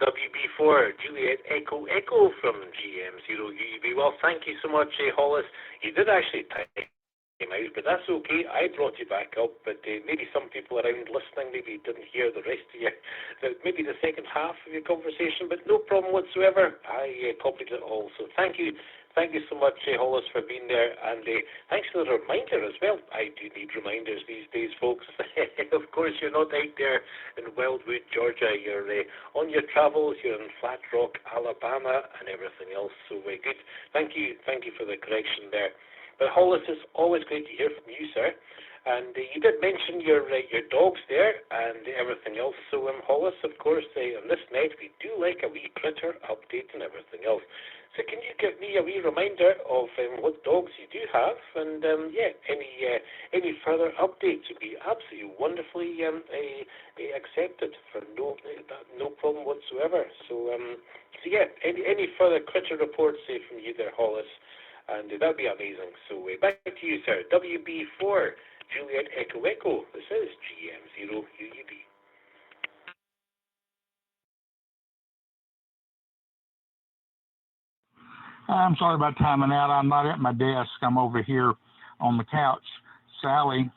WB4 Juliet Echo Echo from GM0UUB. Well, thank you so much, Hollis. You did actually time out, but that's okay. I brought you back up, but maybe some people around listening maybe didn't hear the rest of maybe the second half of your conversation, but no problem whatsoever. I copied it all, so thank you. Thank you so much, Hollis, for being there, and thanks for the reminder as well. I do need reminders these days, folks. Of course, you're not out there in Wildwood, Georgia. You're on your travels. You're in Flat Rock, Alabama, and everything else. So good. Thank you for the correction there. But Hollis, it's always great to hear from you, sir. And you did mention your dogs there and everything else. So Hollis, of course, on this night we do like a wee critter update and everything else. So can you give me a wee reminder of what dogs you do have, and any further updates would be absolutely wonderfully accepted for no problem whatsoever. So any further critter reports from you there, Hollis, and that'd be amazing. So back to you, sir. WB4 Juliet Echo Echo. This is GM0UUB. I'm sorry about timing out. I'm not at my desk. I'm over here on the couch. Sally,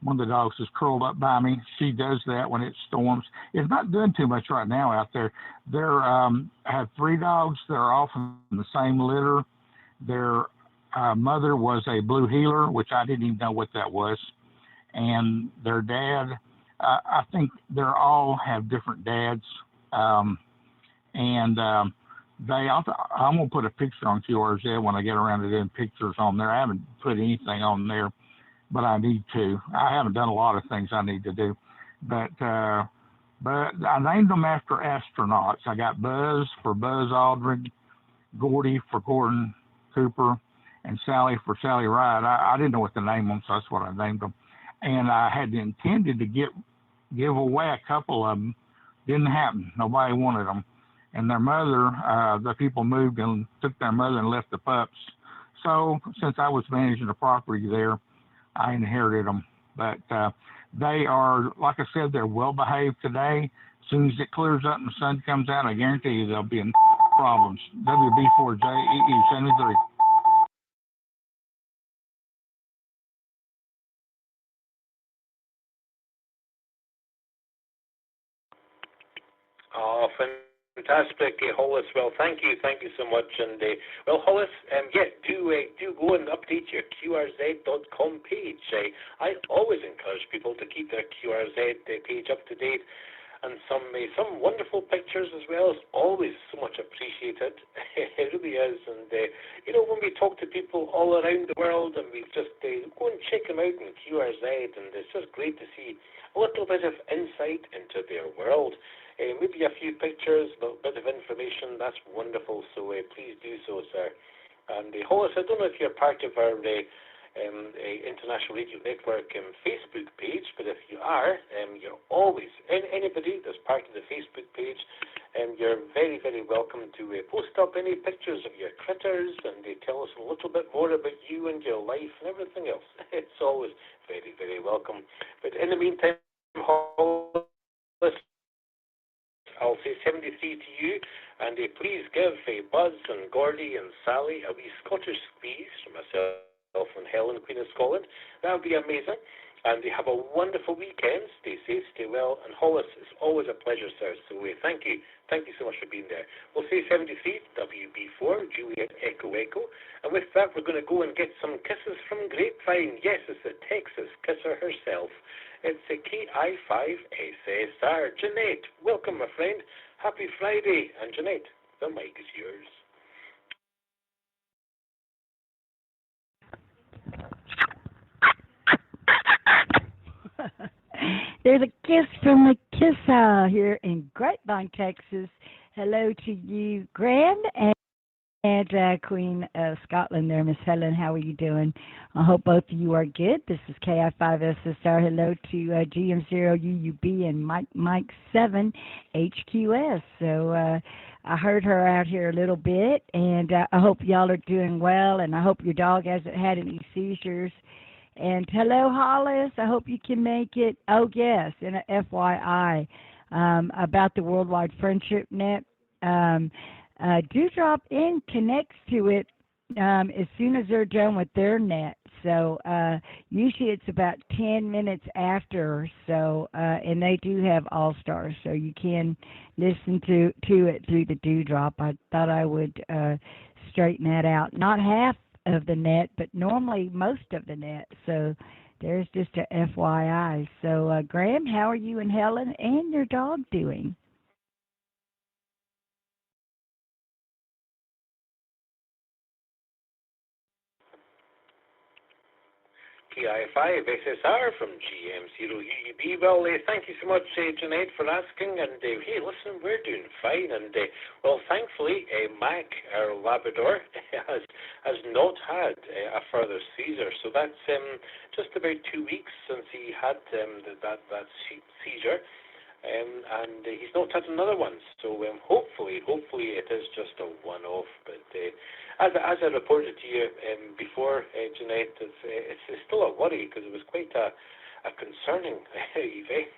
one of the dogs, is curled up by me. She does that when it storms. It's not doing too much right now out there. I have 3 dogs. They're all from the same litter. Their mother was a blue heeler, which I didn't even know what that was. And their dad, I think they all have different dads. I'm going to put a picture on QRZ when I get around to doing pictures on there. I haven't put anything on there, but I need to. I haven't done a lot of things I need to do. But I named them after astronauts. I got Buzz for Buzz Aldrin, Gordy for Gordon Cooper, and Sally for Sally Ride. I didn't know what to name them, so that's what I named them. And I had intended to give away a couple of them. Didn't happen. Nobody wanted them. And their mother, the people moved and took their mother and left the pups. So since I was managing the property there, I inherited them. But they are, like I said, they're well behaved today. As soon as it clears up and the sun comes out, I guarantee you there'll be problems. WB4JEE73. Oh, fantastic, Hollis. Well, thank you so much. And Hollis, do go and update your QRZ.com page. I always encourage people to keep their QRZ page up to date, and some wonderful pictures as well is always so much appreciated. It really is. And when we talk to people all around the world, and we just go and check them out in QRZ, and it's just great to see a little bit of insight into their world. Maybe a few pictures, a little bit of information. That's wonderful. So please do so, sir. And Hollis, I don't know if you're part of our International Radio Network Facebook page, but if you are, you're always, anybody that's part of the Facebook page, you're very, very welcome to post up any pictures of your critters and tell us a little bit more about you and your life and everything else. It's always very, very welcome. But in the meantime, Hollis, I'll say 73 to you, and please give Buzz and Gordy and Sally a wee Scottish squeeze from myself and Helen, Queen of Scotland. That would be amazing. And have a wonderful weekend. Stay safe, stay well. And Hollis, it's always a pleasure, sir. So thank you. Thank you so much for being there. We'll say 73, WB4, Juliet Echo Echo. And with that, we're going to go and get some kisses from Grapevine. Yes, it's the Texas kisser herself. It's a KI5SSR. Jeanette, welcome, my friend. Happy Friday. And Jeanette, the mic is yours. There's a kiss from the Kissa here in Grapevine, Texas. Hello to you, Graham, and And Queen of Scotland there, Miss Helen, how are you doing? I hope both of you are good. This is KI5SSR. Hello to GM0UUB and Mike 7 HQS. So I heard her out here a little bit, and I hope y'all are doing well, and I hope your dog hasn't had any seizures. And hello, Hollis. I hope you can make it. Oh, yes, and a FYI about the Worldwide Friendship Net. Dewdrop In connects to it as soon as they're done with their net. So usually it's about 10 minutes after. So and they do have All Stars, so you can listen to it through the Dewdrop. I thought I would straighten that out. Not half of the net, but normally most of the net. So there's just a FYI. So Graham, how are you and Helen and your dog doing? PI5 SSR from GM0UUB. Well, thank you so much, Jeanette, for asking. And hey, listen, we're doing fine. And well, thankfully, Mac, our Labrador, has not had a further seizure. So that's just about 2 weeks since he had that seizure. And he's not had another one, so hopefully it is just a one-off. But as I reported to you before, Jeanette, it's still a worry because it was quite a concerning event,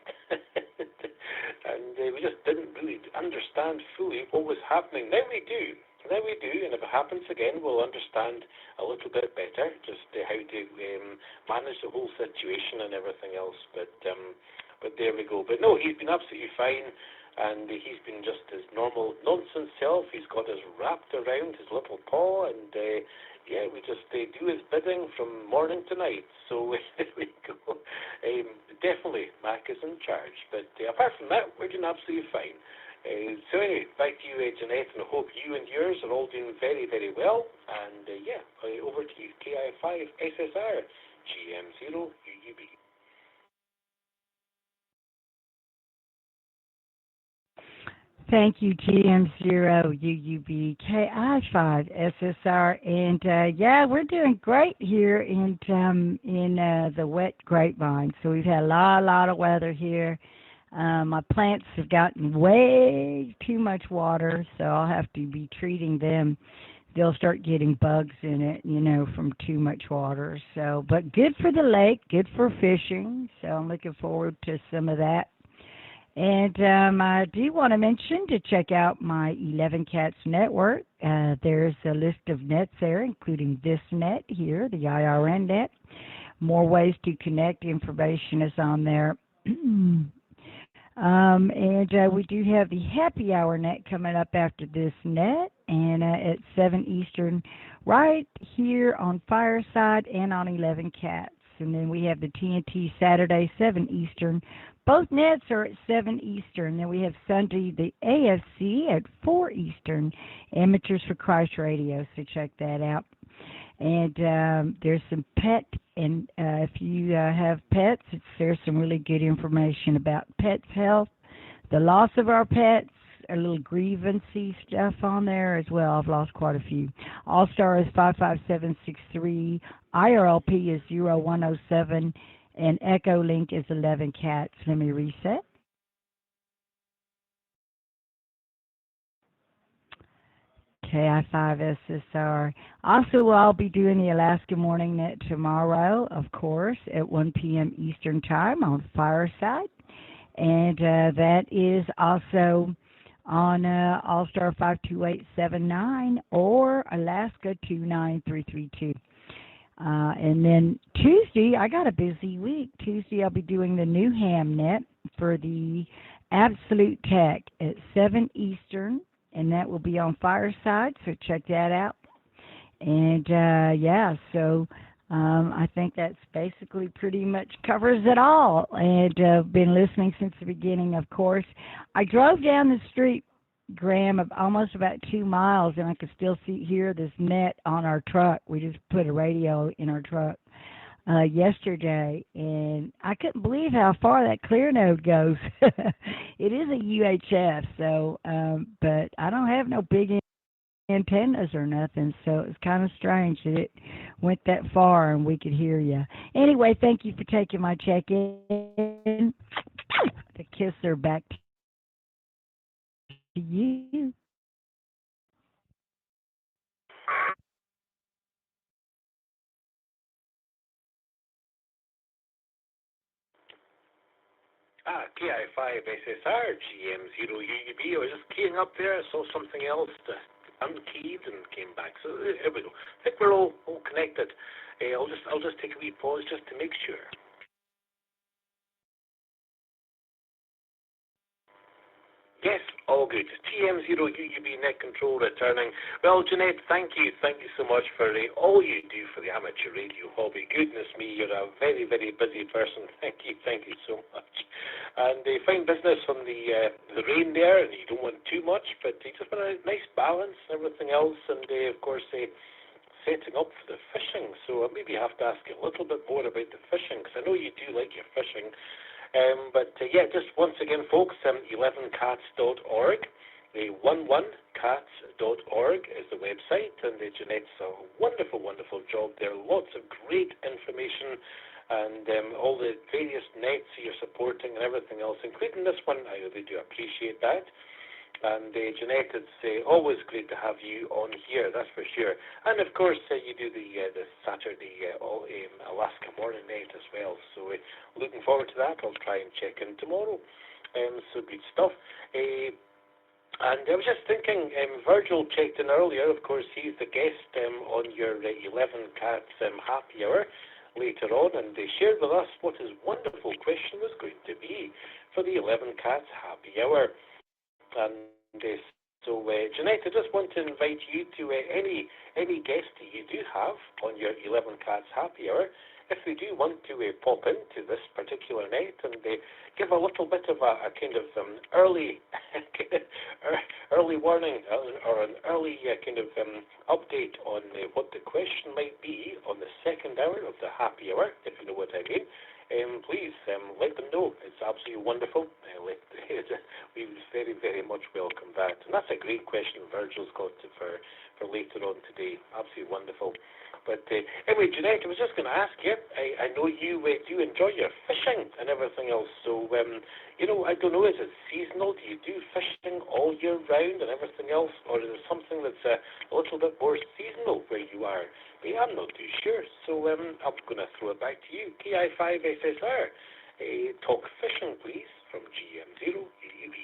and we just didn't really understand fully what was happening. Now we do, and if it happens again, we'll understand a little bit better just how to manage the whole situation and everything else. But there we go. But no, he's been absolutely fine, and he's been just his normal nonsense self. He's got us wrapped around his little paw, and yeah, we just do his bidding from morning to night. So there we go. Definitely, Mac is in charge. But apart from that, we're doing absolutely fine. So anyway, back to you, Jeanette, and I hope you and yours are all doing very, very well. And yeah, over to you, KI5 SSR, GM0UUB. Thank you, GM0UUB-KI5SSR, and yeah, we're doing great here in the wet grapevine. So we've had a lot of weather here. My plants have gotten way too much water, so I'll have to be treating them. They'll start getting bugs in it, from too much water. So, but good for the lake, good for fishing. So I'm looking forward to some of that. And I do want to mention to check out my 11 Cats network. There's a list of nets there, including this net here, the IRN net. More ways to connect. Information is on there. And we do have the happy hour net coming up after this net, and at 7 Eastern, right here on Fireside and on 11 Cats. And then we have the TNT Saturday, 7 Eastern. Both nets are at 7 Eastern. Then we have Sunday, the AFC at 4 Eastern. Amateurs for Christ Radio, so check that out. And there's some pet, and if you have pets, there's some really good information about pets' health, the loss of our pets, a little grievancy stuff on there as well. I've lost quite a few. All-Star is 55763, IRLP is 0107, and Echo Link is 11 Cats. Let me reset. KI5SSR. Also, I'll be doing the Alaska Morning Net tomorrow, of course, at 1 p.m. Eastern Time on Fireside. And that is also on All-Star 52879 or Alaska 29332. And then Tuesday, I got a busy week. Tuesday, I'll be doing the new ham net for the Absolute Tech at 7 Eastern, and that will be on Fireside, so check that out. And, yeah, so I think that's basically pretty much covers it all. And I've been listening since the beginning, of course. I drove down the street, Graham, of almost about 2 miles, and I could still hear this net on our truck. We just put a radio in our truck yesterday, and I couldn't believe how far that clear node goes. It is a UHF, so, but I don't have no big antennas or nothing, so it was kind of strange that it went that far and we could hear you. Anyway, thank you for taking my check-in. To kiss her back to you. KI5SSR, GM0UUB. I was just keying up there, I saw something else, unkeyed and came back. So here we go. I think we're all connected. I'll just take a wee pause just to make sure. Yes, all good. TM0UUB net control returning. Well, Jeanette, thank you so much for all you do for the amateur radio hobby. Goodness me, you're a very, very busy person. Thank you so much. And fine business on the rain there, and you don't want too much, but you just want a nice balance and everything else, and of course, setting up for the fishing. So I maybe have to ask you a little bit more about the fishing, because I know you do like your fishing. Yeah, just once again, folks, 11cats.org, 11cats.org is the website, and Jeanette's a wonderful, wonderful job there. Lots of great information, and all the various nets you're supporting and everything else, including this one. I really do appreciate that. And Jeanette, it's always great to have you on here, that's for sure. And of course, you do the Saturday Alaska morning night as well. So looking forward to that. I'll try and check in tomorrow. So good stuff. And I was just thinking, Virgil checked in earlier. Of course, he's the guest on your 11 Cats happy hour later on, and they shared with us what his wonderful question was going to be for the 11 Cats happy hour. And so, Jeanette, I just want to invite you to any guest that you do have on your 11 Cats happy hour, if they do want to pop into this particular night and give a little bit of a kind of early warning or an early kind of update on what the question might be on the second hour of the happy hour, if you know what I mean. Please let them know. It's absolutely wonderful. We very, very much welcome that. And that's a great question Virgil's got for later on today. Absolutely wonderful. But anyway, Jeanette, I was just going to ask you, I know you do enjoy your fishing and everything else. So, I don't know, is it seasonal? Do you do fishing all year round and everything else? Or is it something that's a little bit more seasonal where you are? I'm not too sure. So I'm going to throw it back to you. KI5SSR. Talk fishing, please, from GM0UUB.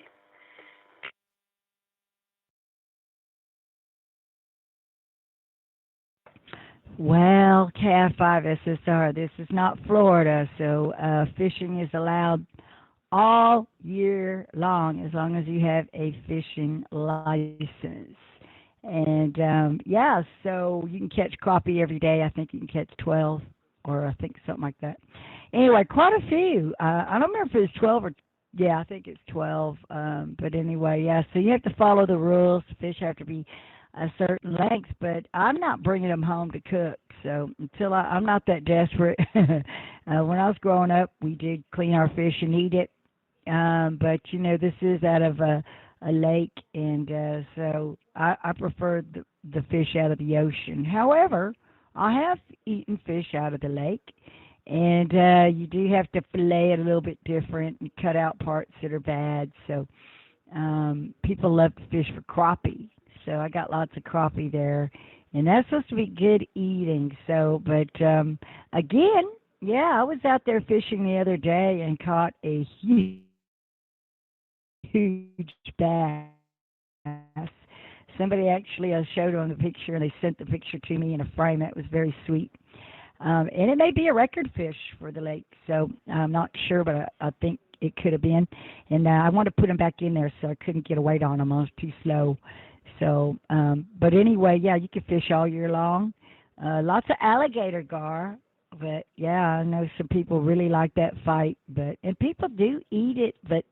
Well, KI5SSR, this is not Florida, so fishing is allowed all year long as you have a fishing license. And, so you can catch crappie every day. I think you can catch 12, or I think something like that. Anyway, quite a few. I don't remember if it was 12 or, I think it's 12. But anyway, so you have to follow the rules. The fish have to be a certain length, but I'm not bringing them home to cook. So until I'm not that desperate. When I was growing up, we did clean our fish and eat it. But this is out of a lake, and so I prefer the fish out of the ocean. However, I have eaten fish out of the lake, and you do have to fillet it a little bit different and cut out parts that are bad. So people love to fish for crappie. So I got lots of crappie there, and that's supposed to be good eating. So, but again, I was out there fishing the other day and caught a huge bass. Somebody actually showed on the picture, and they sent the picture to me in a frame. That was very sweet. And it may be a record fish for the lake, so I'm not sure, but I think it could have been. And I want to put them back in there, so I couldn't get a weight on them. I was too slow. So, but anyway, you can fish all year long. Lots of alligator gar, but I know some people really like that fight. And people do eat it, but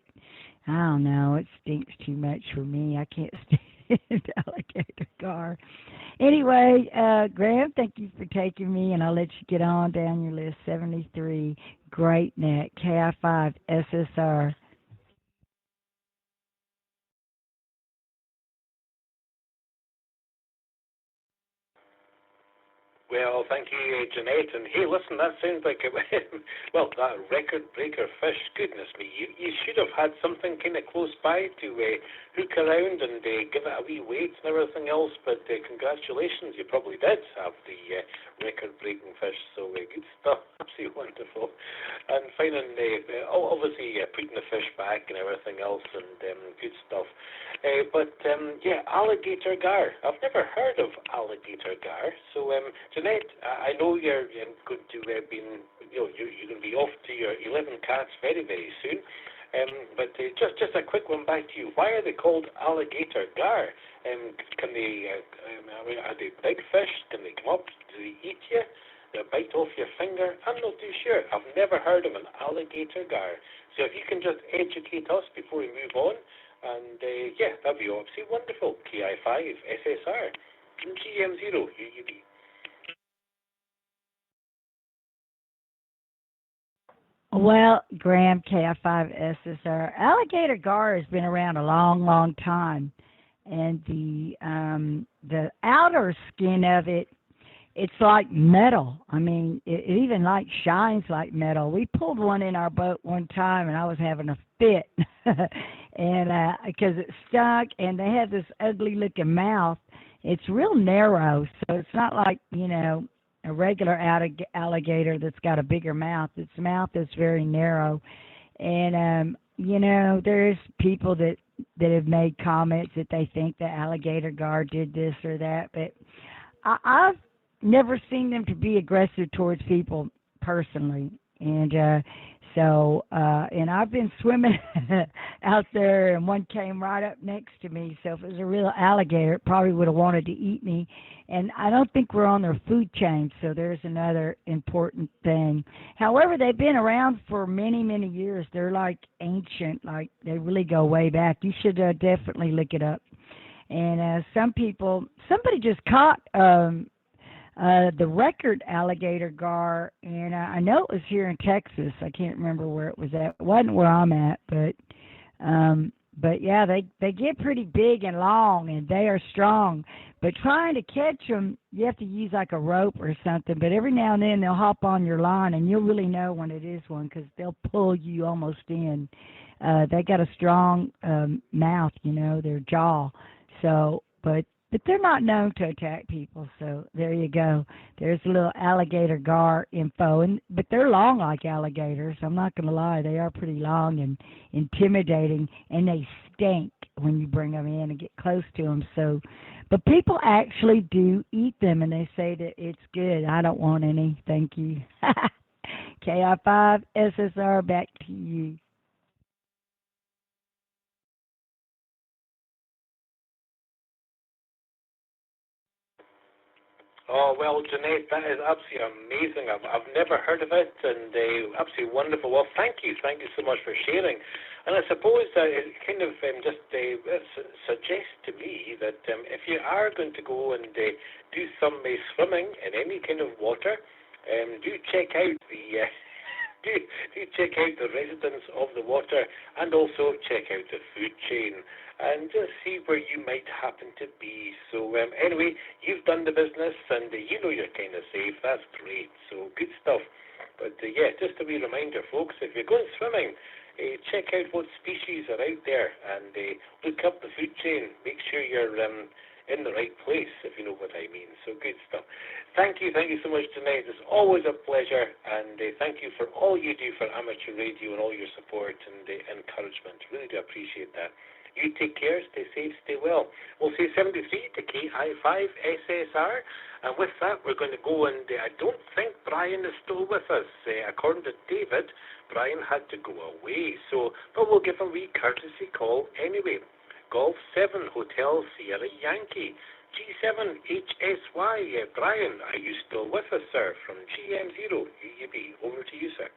I don't know, it stinks too much for me. I can't stand alligator gar. Anyway, Graham, thank you for taking me, and I'll let you get on down your list. 73, Great Neck, KI5, SSR. Well, thank you, Jeanette. And hey, listen, that sounds like well, that record breaker fish. Goodness me, you should have had something kind of close by to hook around and give it a wee weight and everything else. But congratulations, you probably did have the record breaking fish. So good stuff, absolutely wonderful. And finding obviously putting the fish back and everything else, and good stuff. But yeah, alligator gar. I've never heard of alligator gar. So Jeanette, I know you're going to you're going to be off to your 11 cats very, very soon. But just a quick one back to you. Why are they called alligator gar? Can they? Are they big fish? Can they come up? Do they eat you? They bite off your finger? I'm not too sure. I've never heard of an alligator gar. So if you can just educate us before we move on, and yeah, that'd be absolutely wonderful. KI5 SSR GM0UUB. Well, Graham, KI5SSR, alligator gar has been around a long, long time, and the outer skin of it, it's like metal. I mean, it even like shines like metal. We pulled one in our boat one time, and I was having a fit, and because it stunk, and they had this ugly looking mouth. It's real narrow, so it's not like a regular alligator that's got a bigger mouth. Its mouth is very narrow, and there's people that have made comments that they think the alligator gar did this or that, but I've never seen them to be aggressive towards people personally, and and I've been swimming out there, and one came right up next to me. So if it was a real alligator, it probably would have wanted to eat me. And I don't think we're on their food chain, so there's another important thing. However, they've been around for many, many years. They're like ancient, like they really go way back. You should definitely look it up. And somebody just caught the record alligator gar, and I know it was here in Texas. I can't remember where it was at. It wasn't where I'm at, but yeah, they get pretty big and long, and they are strong. But trying to catch them, you have to use like a rope or something. But every now and then they'll hop on your line, and you'll really know when it is one because they'll pull you almost in. They got a strong mouth, their jaw. So, but they're not known to attack people. So there you go. There's a little alligator gar info, but they're long like alligators. I'm not going to lie. They are pretty long and intimidating, and they stink when you bring them in and get close to them. So, but people actually do eat them, and they say that it's good. I don't want any. Thank you. KI5 SSR, back to you. Oh, well, Jeanette, that is absolutely amazing. I've never heard of it, and absolutely wonderful. Well, thank you so much for sharing. And I suppose it kind of just suggests to me that if you are going to go and do some swimming in any kind of water, do check out the do check out the residents of the water, and also check out the food chain, and just see where you might happen to be. So anyway, you've done the business, and you know you're kind of safe. That's great. So good stuff. But yeah, just a wee reminder, folks, if you're going swimming, check out what species are out there, and look up the food chain. Make sure you're in the right place, if you know what I mean. So good stuff. Thank you so much, Jeanette. It's always a pleasure, and thank you for all you do for amateur radio and all your support and encouragement. Really do appreciate that. You take care, stay safe, stay well. We'll say 73 to KI5 SSR, and with that, we're going to go, and I don't think Brian is still with us. According to David, Brian had to go away, but we'll give a wee courtesy call anyway. Golf 7 Hotel Sierra Yankee, G7HSY. Brian, are you still with us, sir, from GM0UUB? Over to you, sir.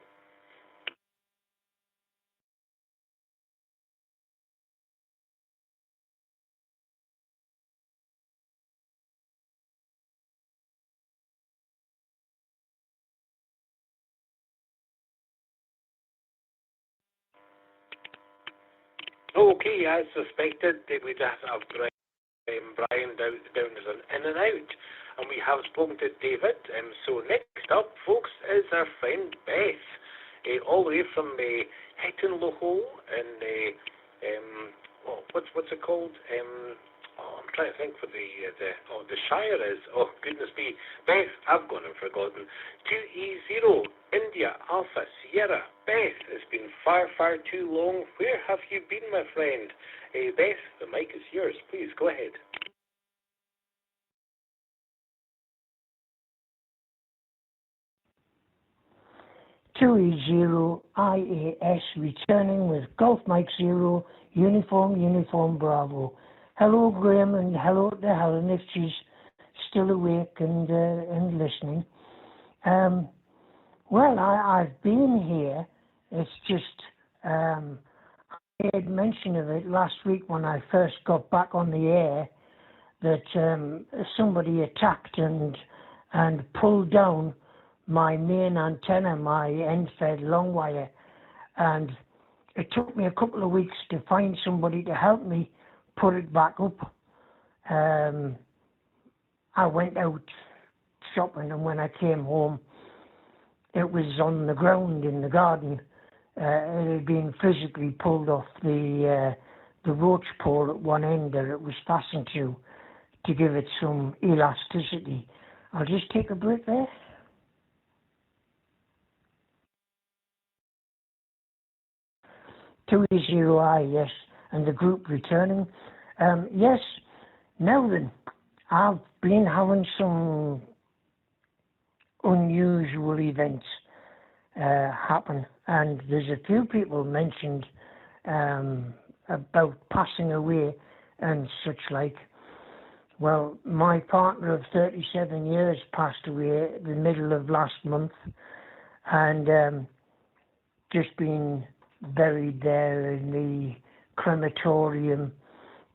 Okay, as suspected, we'd have Brian. Brian down as an in and out. And we have spoken to David. So next up, folks, is our friend Beth, all the way from Hetton Loho in what's it called? I'm trying to think what the Shire is. Oh goodness me, Beth, I've gone and forgotten. 2E0 India Alpha Sierra. Beth, it's been far too long. Where have you been, my friend? Beth, the mic is yours. Please go ahead. 2E0 IAS returning with Golf Mike 0 Uniform Bravo. Hello Graham and hello to Helen if she's still awake and listening. Well, I've been here. It's just I made mention of it last week when I first got back on the air that somebody attacked and pulled down my main antenna, my end-fed long wire, and it took me a couple of weeks to find somebody to help me put it back up. I went out shopping, and when I came home, it was on the ground in the garden. It had been physically pulled off the roach pole at one end that it was fastened to give it some elasticity. I'll just take a break there. Two zero I, yes, and the group returning. Yes, now then, I've been having some unusual events happen, and there's a few people mentioned about passing away and such like. Well, my partner of 37 years passed away the middle of last month, and just been buried there in the crematorium.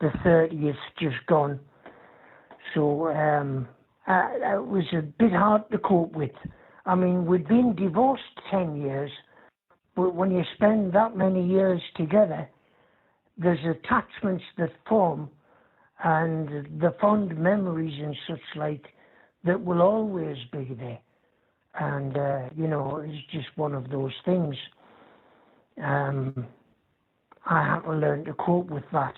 The 30th just gone. So it was a bit hard to cope with. I mean, we'd been divorced 10 years, but when you spend that many years together, there's attachments that form and the fond memories and such like that will always be there. And, it's just one of those things. I had to learn to cope with that.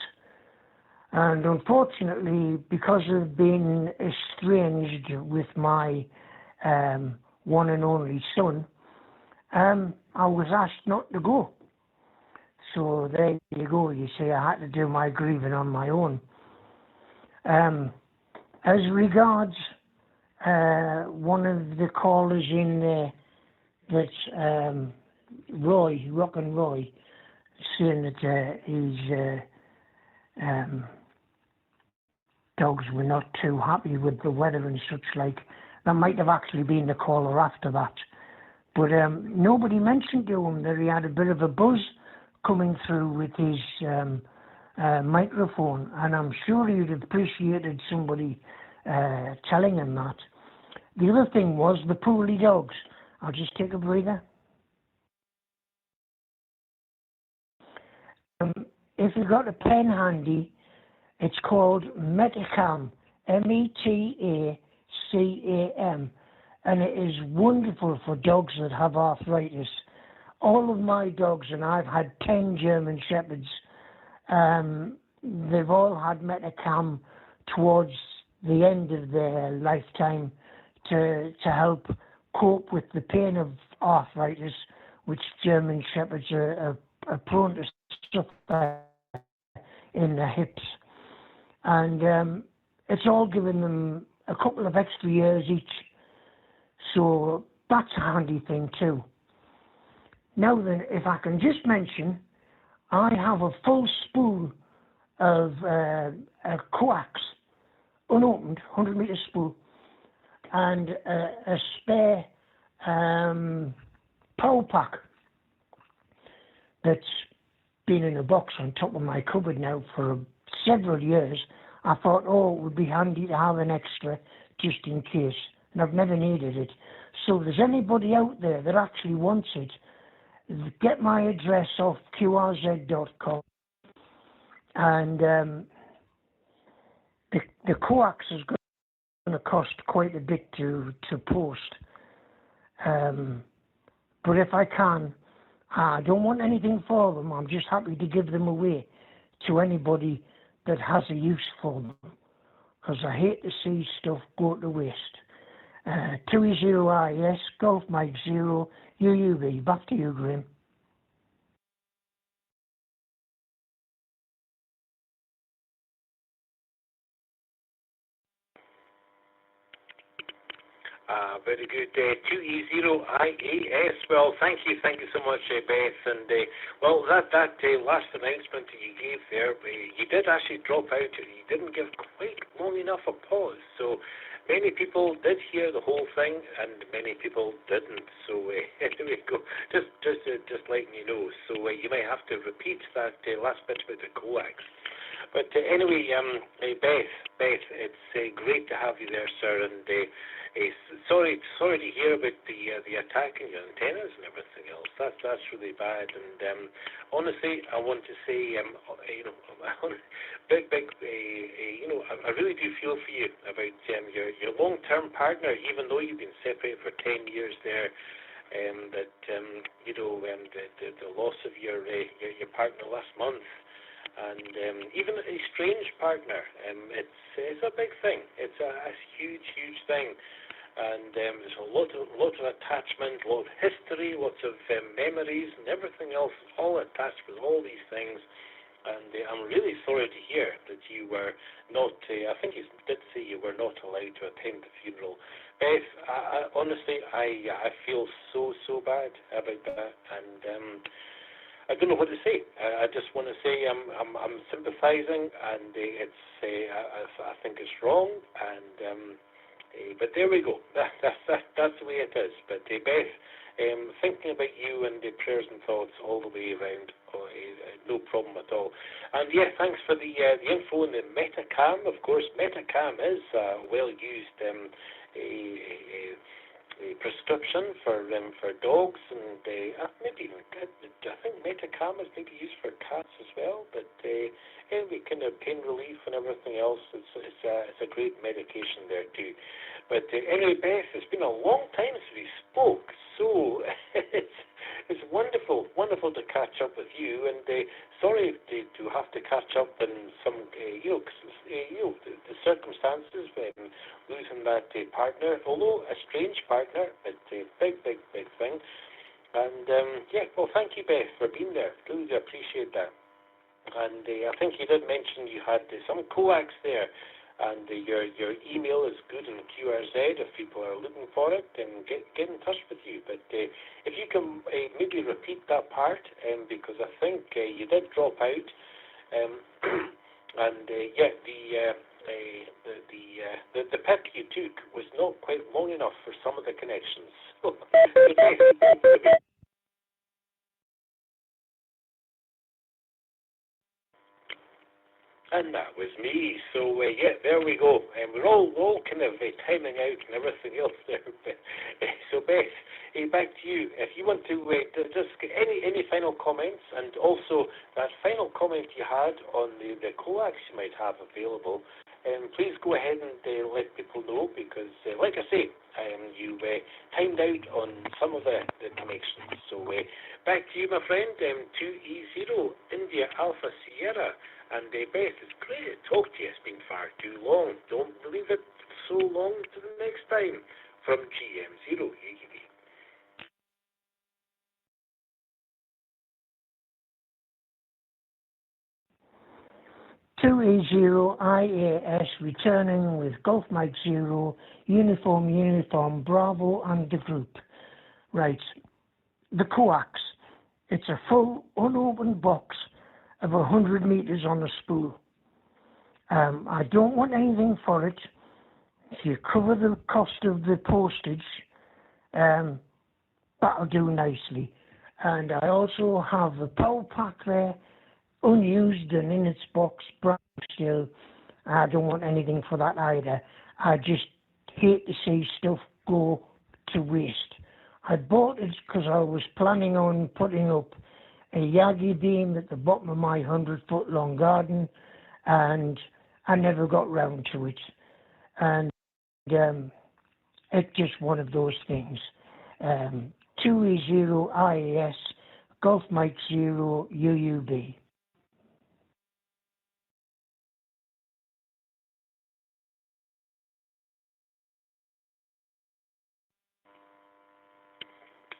And unfortunately, because of being estranged with my one and only son, I was asked not to go. So there you go. You see, I had to do my grieving on my own. As regards one of the callers in there, that's Roy, Rock and Roy, saying that his dogs were not too happy with the weather and such like. That might have actually been the caller after that. But nobody mentioned to him that he had a bit of a buzz coming through with his microphone, and I'm sure he'd have appreciated somebody telling him that. The other thing was the poorly dogs. I'll just take a breather. If you've got a pen handy, it's called Metacam, METACAM, and it is wonderful for dogs that have arthritis. All of my dogs, and I've had 10 German Shepherds, they've all had Metacam towards the end of their lifetime to help cope with the pain of arthritis, which German Shepherds are prone to suffer in the hips. And it's all given them a couple of extra years each. So that's a handy thing too. Now then, if I can just mention, I have a full spool of coax, unopened, 100-meter spool, and a spare power pack that's been in a box on top of my cupboard now for several years. I thought, it would be handy to have an extra just in case, and I've never needed it. So if there's anybody out there that actually wants it, get my address off qrz.com and the coax is going to cost quite a bit to post. But if I can, I don't want anything for them. I'm just happy to give them away to anybody that has a use for them. Because I hate to see stuff go to waste. 2E0IS, Golf Mike 0, UUB. Back to you, Graham. Very good. 2E0IAS. Well, thank you so much, Beth. And well, that last announcement that you gave there, you did actually drop out. You didn't give quite long enough a pause. So many people did hear the whole thing, and many people didn't. So there we go. Just letting you know. So you might have to repeat that last bit about the coax. But anyway, Beth, it's great to have you there, sir. And sorry to hear about the attack on your antennas and everything else. That's really bad. And honestly, I want to say, I really do feel for you about your long-term partner, even though you've been separated for 10 years there. The loss of your partner last month. And even a strange partner, it's a big thing. It's a huge thing, and there's a lot of attachment, a lot of history, lots of memories, and everything else, all attached with all these things. And I'm really sorry to hear that you were not. I think you did say you were not allowed to attend the funeral. Beth, honestly, I feel so bad about that, and I don't know what to say. I just want to say I'm sympathising, and I think it's wrong. And but there we go. That's the way it is. But Beth, thinking about you and the prayers and thoughts all the way around. No problem at all. And yeah, thanks for the info on the Metacam. Of course, Metacam is well used. A prescription for dogs, and maybe even I think Metacam is maybe used for cats as well. But we kind of pain relief and everything else. It's a great medication there too. But anyway, Beth, it's been a long time since we spoke, so it's wonderful to catch up with you. And sorry to have to catch up in some the circumstances when losing that partner, although a strange partner, but a big thing. And well, thank you, Beth, for being there. Really appreciate that. And I think you did mention you had some coax there, and your email is good in QRZ if people are looking for it, and get in touch with you. But if you can maybe repeat that part, because I think you did drop out, and the pick you took was not quite long enough for some of the connections. So, and that was me. So there we go. And we're all kind of timing out and everything else there. So Beth, back to you. If you want to just get any final comments, and also that final comment you had on the coax you might have available, please go ahead and let people know, because like I say, you timed out on some of the connections. So back to you, my friend. 2E0 India Alpha Sierra. And Beth, it's great to talk to you. It's been far too long. Don't believe it so long. To the next time, from GM0UUB. IAS returning with Golf Mike 0, Uniform Bravo and the group. Right, the coax. It's a full unopened box of 100 meters on a spool. I don't want anything for it. If you cover the cost of the postage, that'll do nicely. And I also have a power pack there, unused and in its box, brand still. I don't want anything for that either. I just hate to see stuff go to waste. I bought it because I was planning on putting up a Yagi beam at the bottom of my 100-foot long garden, and I never got round to it. And it's just one of those things. 2E0 IAS, Golf Mike 0 UUB.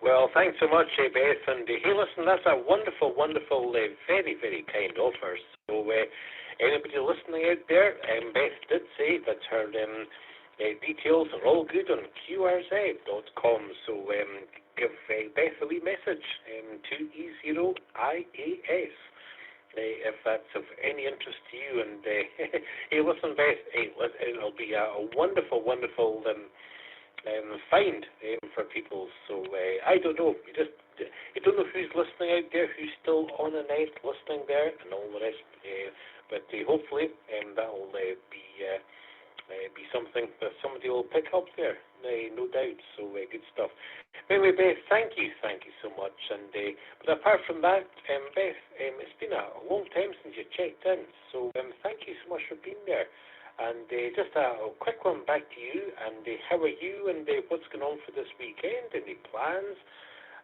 Well, thanks so much, Beth. And hey, listen, that's a wonderful, wonderful, very, very kind offer. So, anybody listening out there, Beth did say that her details are all good on QRZ.com. So, give Beth a wee message, 2E0IAS. If that's of any interest to you. And hey, listen, Beth, it'll be a wonderful, wonderful find for people. So I don't know. You don't know who's listening out there, who's still on the net listening there, and all the rest. But hopefully that'll be something that somebody will pick up there. No doubt. So good stuff. Anyway, Beth, thank you so much. And but apart from that, Beth, it's been a long time since you checked in. So thank you so much for being there. And just a quick one back to you. And how are you? And what's going on for this weekend? Any plans?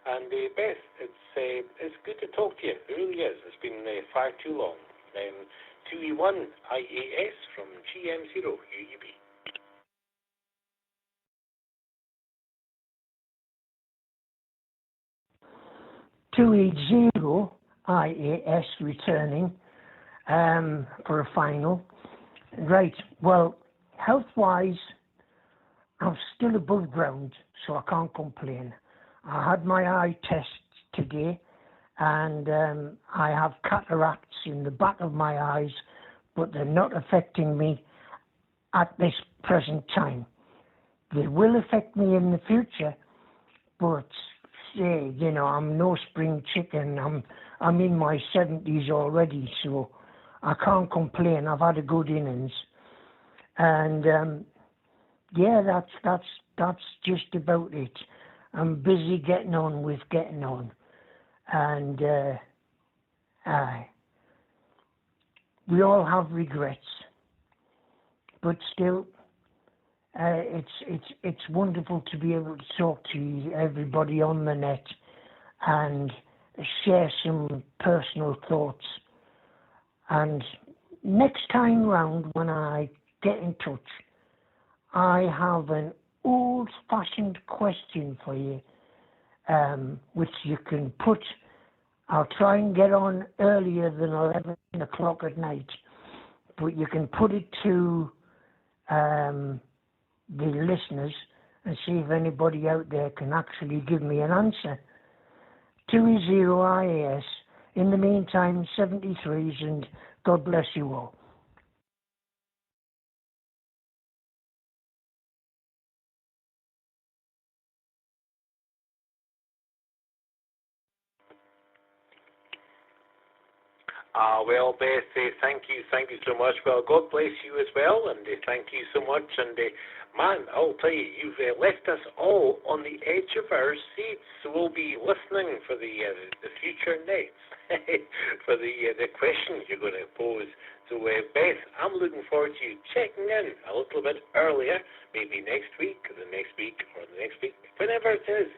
And Beth, it's good to talk to you. It really is. It's been far too long. 2E1 IAS from GM0UUB. .2E0 IAS returning for a final. Right, well, health-wise, I'm still above ground, so I can't complain. I had my eye test today, and I have cataracts in the back of my eyes, but they're not affecting me at this present time. They will affect me in the future, but I'm no spring chicken. I'm in my 70s already, so I can't complain. I've had a good innings, and that's just about it. I'm busy getting on, and we all have regrets, but still, it's wonderful to be able to talk to everybody on the net and share some personal thoughts. And next time round, when I get in touch, I have an old-fashioned question for you, which you can put. I'll try and get on earlier than 11 o'clock at night, but you can put it to the listeners and see if anybody out there can actually give me an answer. 2E0 IAS. In the meantime, 73s, and God bless you all. Well, Beth, thank you so much. Well, God bless you as well, and thank you so much. And man, I'll tell you, you've left us all on the edge of our seats. So we'll be listening for the future nets, for the questions you're going to pose. So, Beth, I'm looking forward to you checking in a little bit earlier, maybe next week, or the next week, or the next week, whenever it is.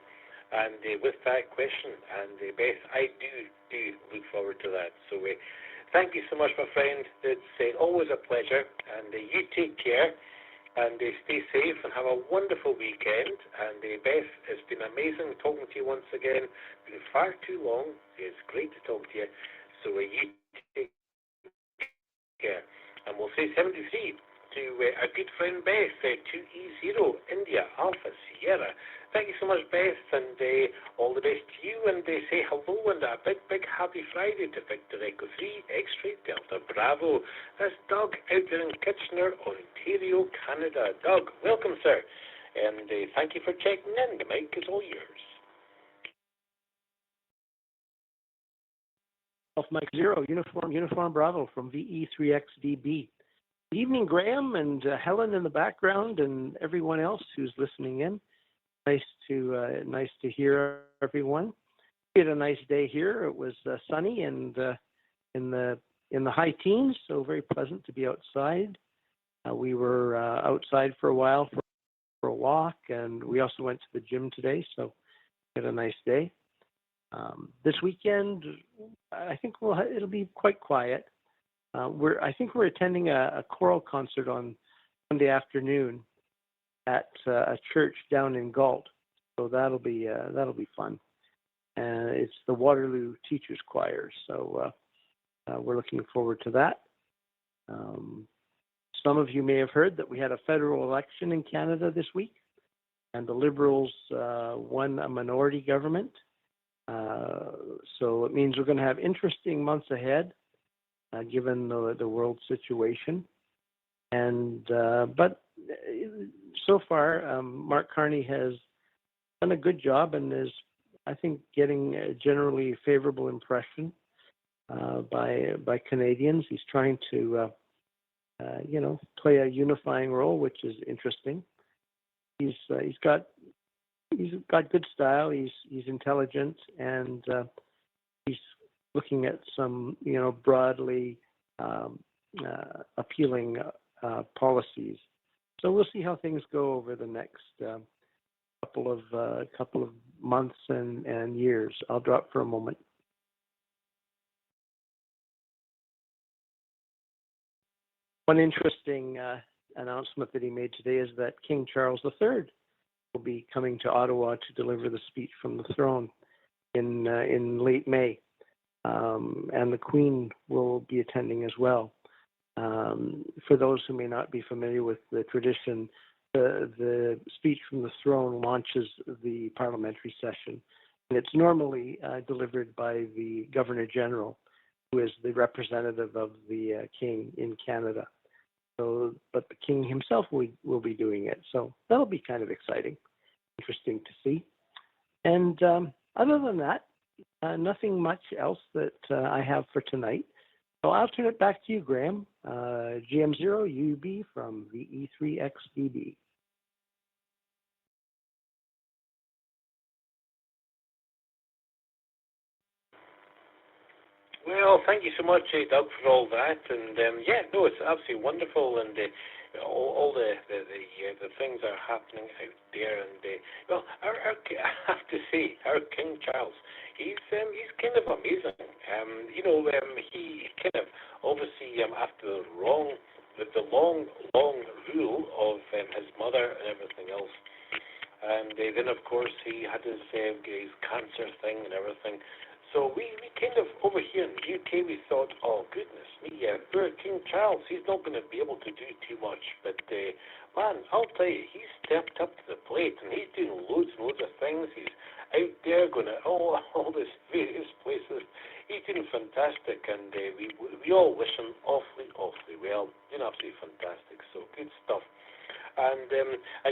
And with that question, and Beth, I do look forward to that. So thank you so much, my friend. It's always a pleasure, and you take care, and stay safe, and have a wonderful weekend. And Beth, it's been amazing talking to you once again. It's been far too long. It's great to talk to you. So you take care, and we'll say 73 to our good friend Beth, 2E0 India Alpha Sierra. Thank you so much, Beth, and all the best to you, and say hello and a big happy Friday to Victor Echo 3 X-Ray Delta Bravo. That's Doug out there in Kitchener, Ontario, Canada. Doug, welcome, sir, and thank you for checking in. The mic is all yours. Mike 0, Uniform Bravo from VE3XDB. Good evening, Graham and Helen in the background, and everyone else who's listening in. Nice to hear everyone. We had a nice day here. It was sunny and in the in the high teens, so very pleasant to be outside. We were outside for a while for a walk, and we also went to the gym today, so we had a nice day. This weekend, I think it'll be quite quiet. I think we're attending a choral concert on Sunday afternoon at a church down in Galt, so that'll be fun. And it's the Waterloo Teachers Choir, so we're looking forward to that. Some of you may have heard that we had a federal election in Canada this week, and the Liberals won a minority government. So it means we're going to have interesting months ahead, given the world situation. And but so far, Mark Carney has done a good job and is, I think, getting a generally favorable impression by Canadians. He's trying to play a unifying role, which is interesting. He's got good style. He's intelligent, and he's looking at some broadly appealing policies. So we'll see how things go over the next couple of months and years. I'll drop for a moment. One interesting announcement that he made today is that King Charles III will be coming to Ottawa to deliver the speech from the throne in late May, and the Queen will be attending as well. For those who may not be familiar with the tradition, the speech from the throne launches the parliamentary session, and it's normally delivered by the Governor General, who is the representative of the King in Canada. So, but the King himself will be doing it. So that'll be kind of exciting, interesting to see. And other than that, nothing much else that I have for tonight. So I'll turn it back to you, Graham. GM0UUB from the E3XDB. Well, thank you so much, Doug, for all that. And it's absolutely wonderful, and all the things that are happening out there. And I have to say, our King Charles, he's kind of amazing. He kind of obviously after the long rule of his mother and everything else, and then of course he had his cancer thing and everything. So we kind of, over here in the UK, we thought, oh, goodness me, poor King Charles, he's not going to be able to do too much. But, man, I'll tell you, he's stepped up to the plate, and he's doing loads and loads of things. He's out there going to all these various places. He's doing fantastic, and we all wish him awfully well. Doing absolutely fantastic, so good stuff. And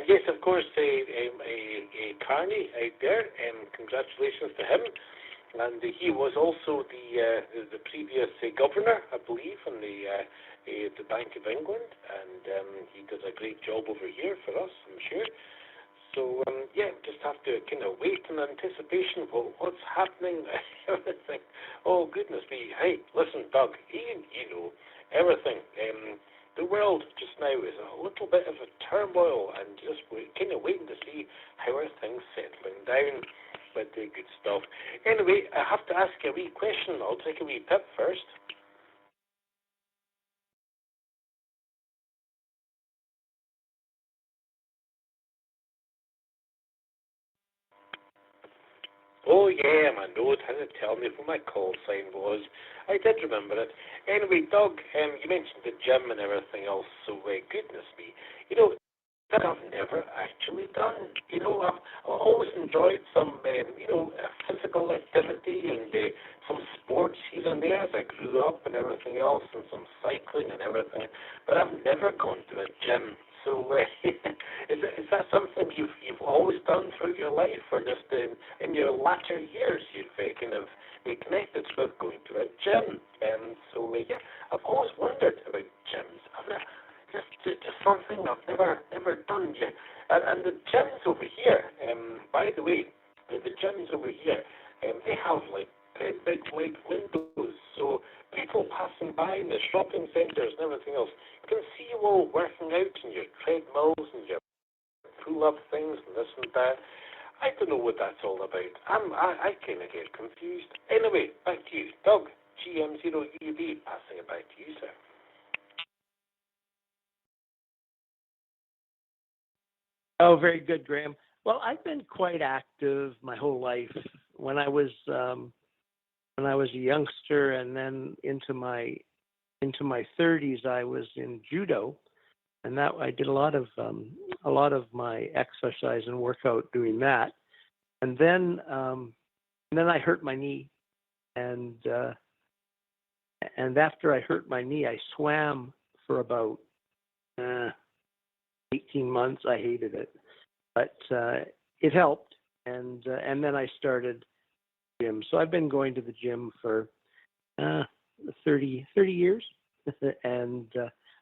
yes, of course, Carney out there, congratulations to him. And he was also the previous governor, I believe, in the Bank of England, and he did a great job over here for us, I'm sure. So just have to kind of wait in anticipation for what's happening, everything. Oh goodness me! Hey, listen, Doug, everything. The world just now is a little bit of a turmoil, and just kind of waiting to see how are things settling down. But good stuff. Anyway, I have to ask you a wee question. I'll take a wee pip first. Oh yeah, my note had to tell me what my call sign was. I did remember it. Anyway, Doug, you mentioned the gym and everything else, so goodness me. That I've never actually done. I've always enjoyed some, physical activity and some sports here and there as I grew up and everything else, and some cycling and everything. But I've never gone to a gym. So is that something you've always done through your life, or just in your latter years you've kind of connected with going to a gym? So I've always wondered about gyms. Just something I've never done yet. And the gyms over here, by the way, the gyms over here, they have like big windows, so people passing by in the shopping centres and everything else can see you all working out in your treadmills and your pull-up things and this and that. I don't know what that's all about. I kind of get confused. Anyway, back to you. Doug, GM0UUB, passing it back to you, sir. Oh, very good, Graham. Well, I've been quite active my whole life. When I was a youngster, and then into my 30s, I was in judo, and that I did a lot of my exercise and workout doing that. And then I hurt my knee, and after I hurt my knee, I swam for about 18 months. I hated it, but it helped, and then I started gym. So I've been going to the gym for 30 years, and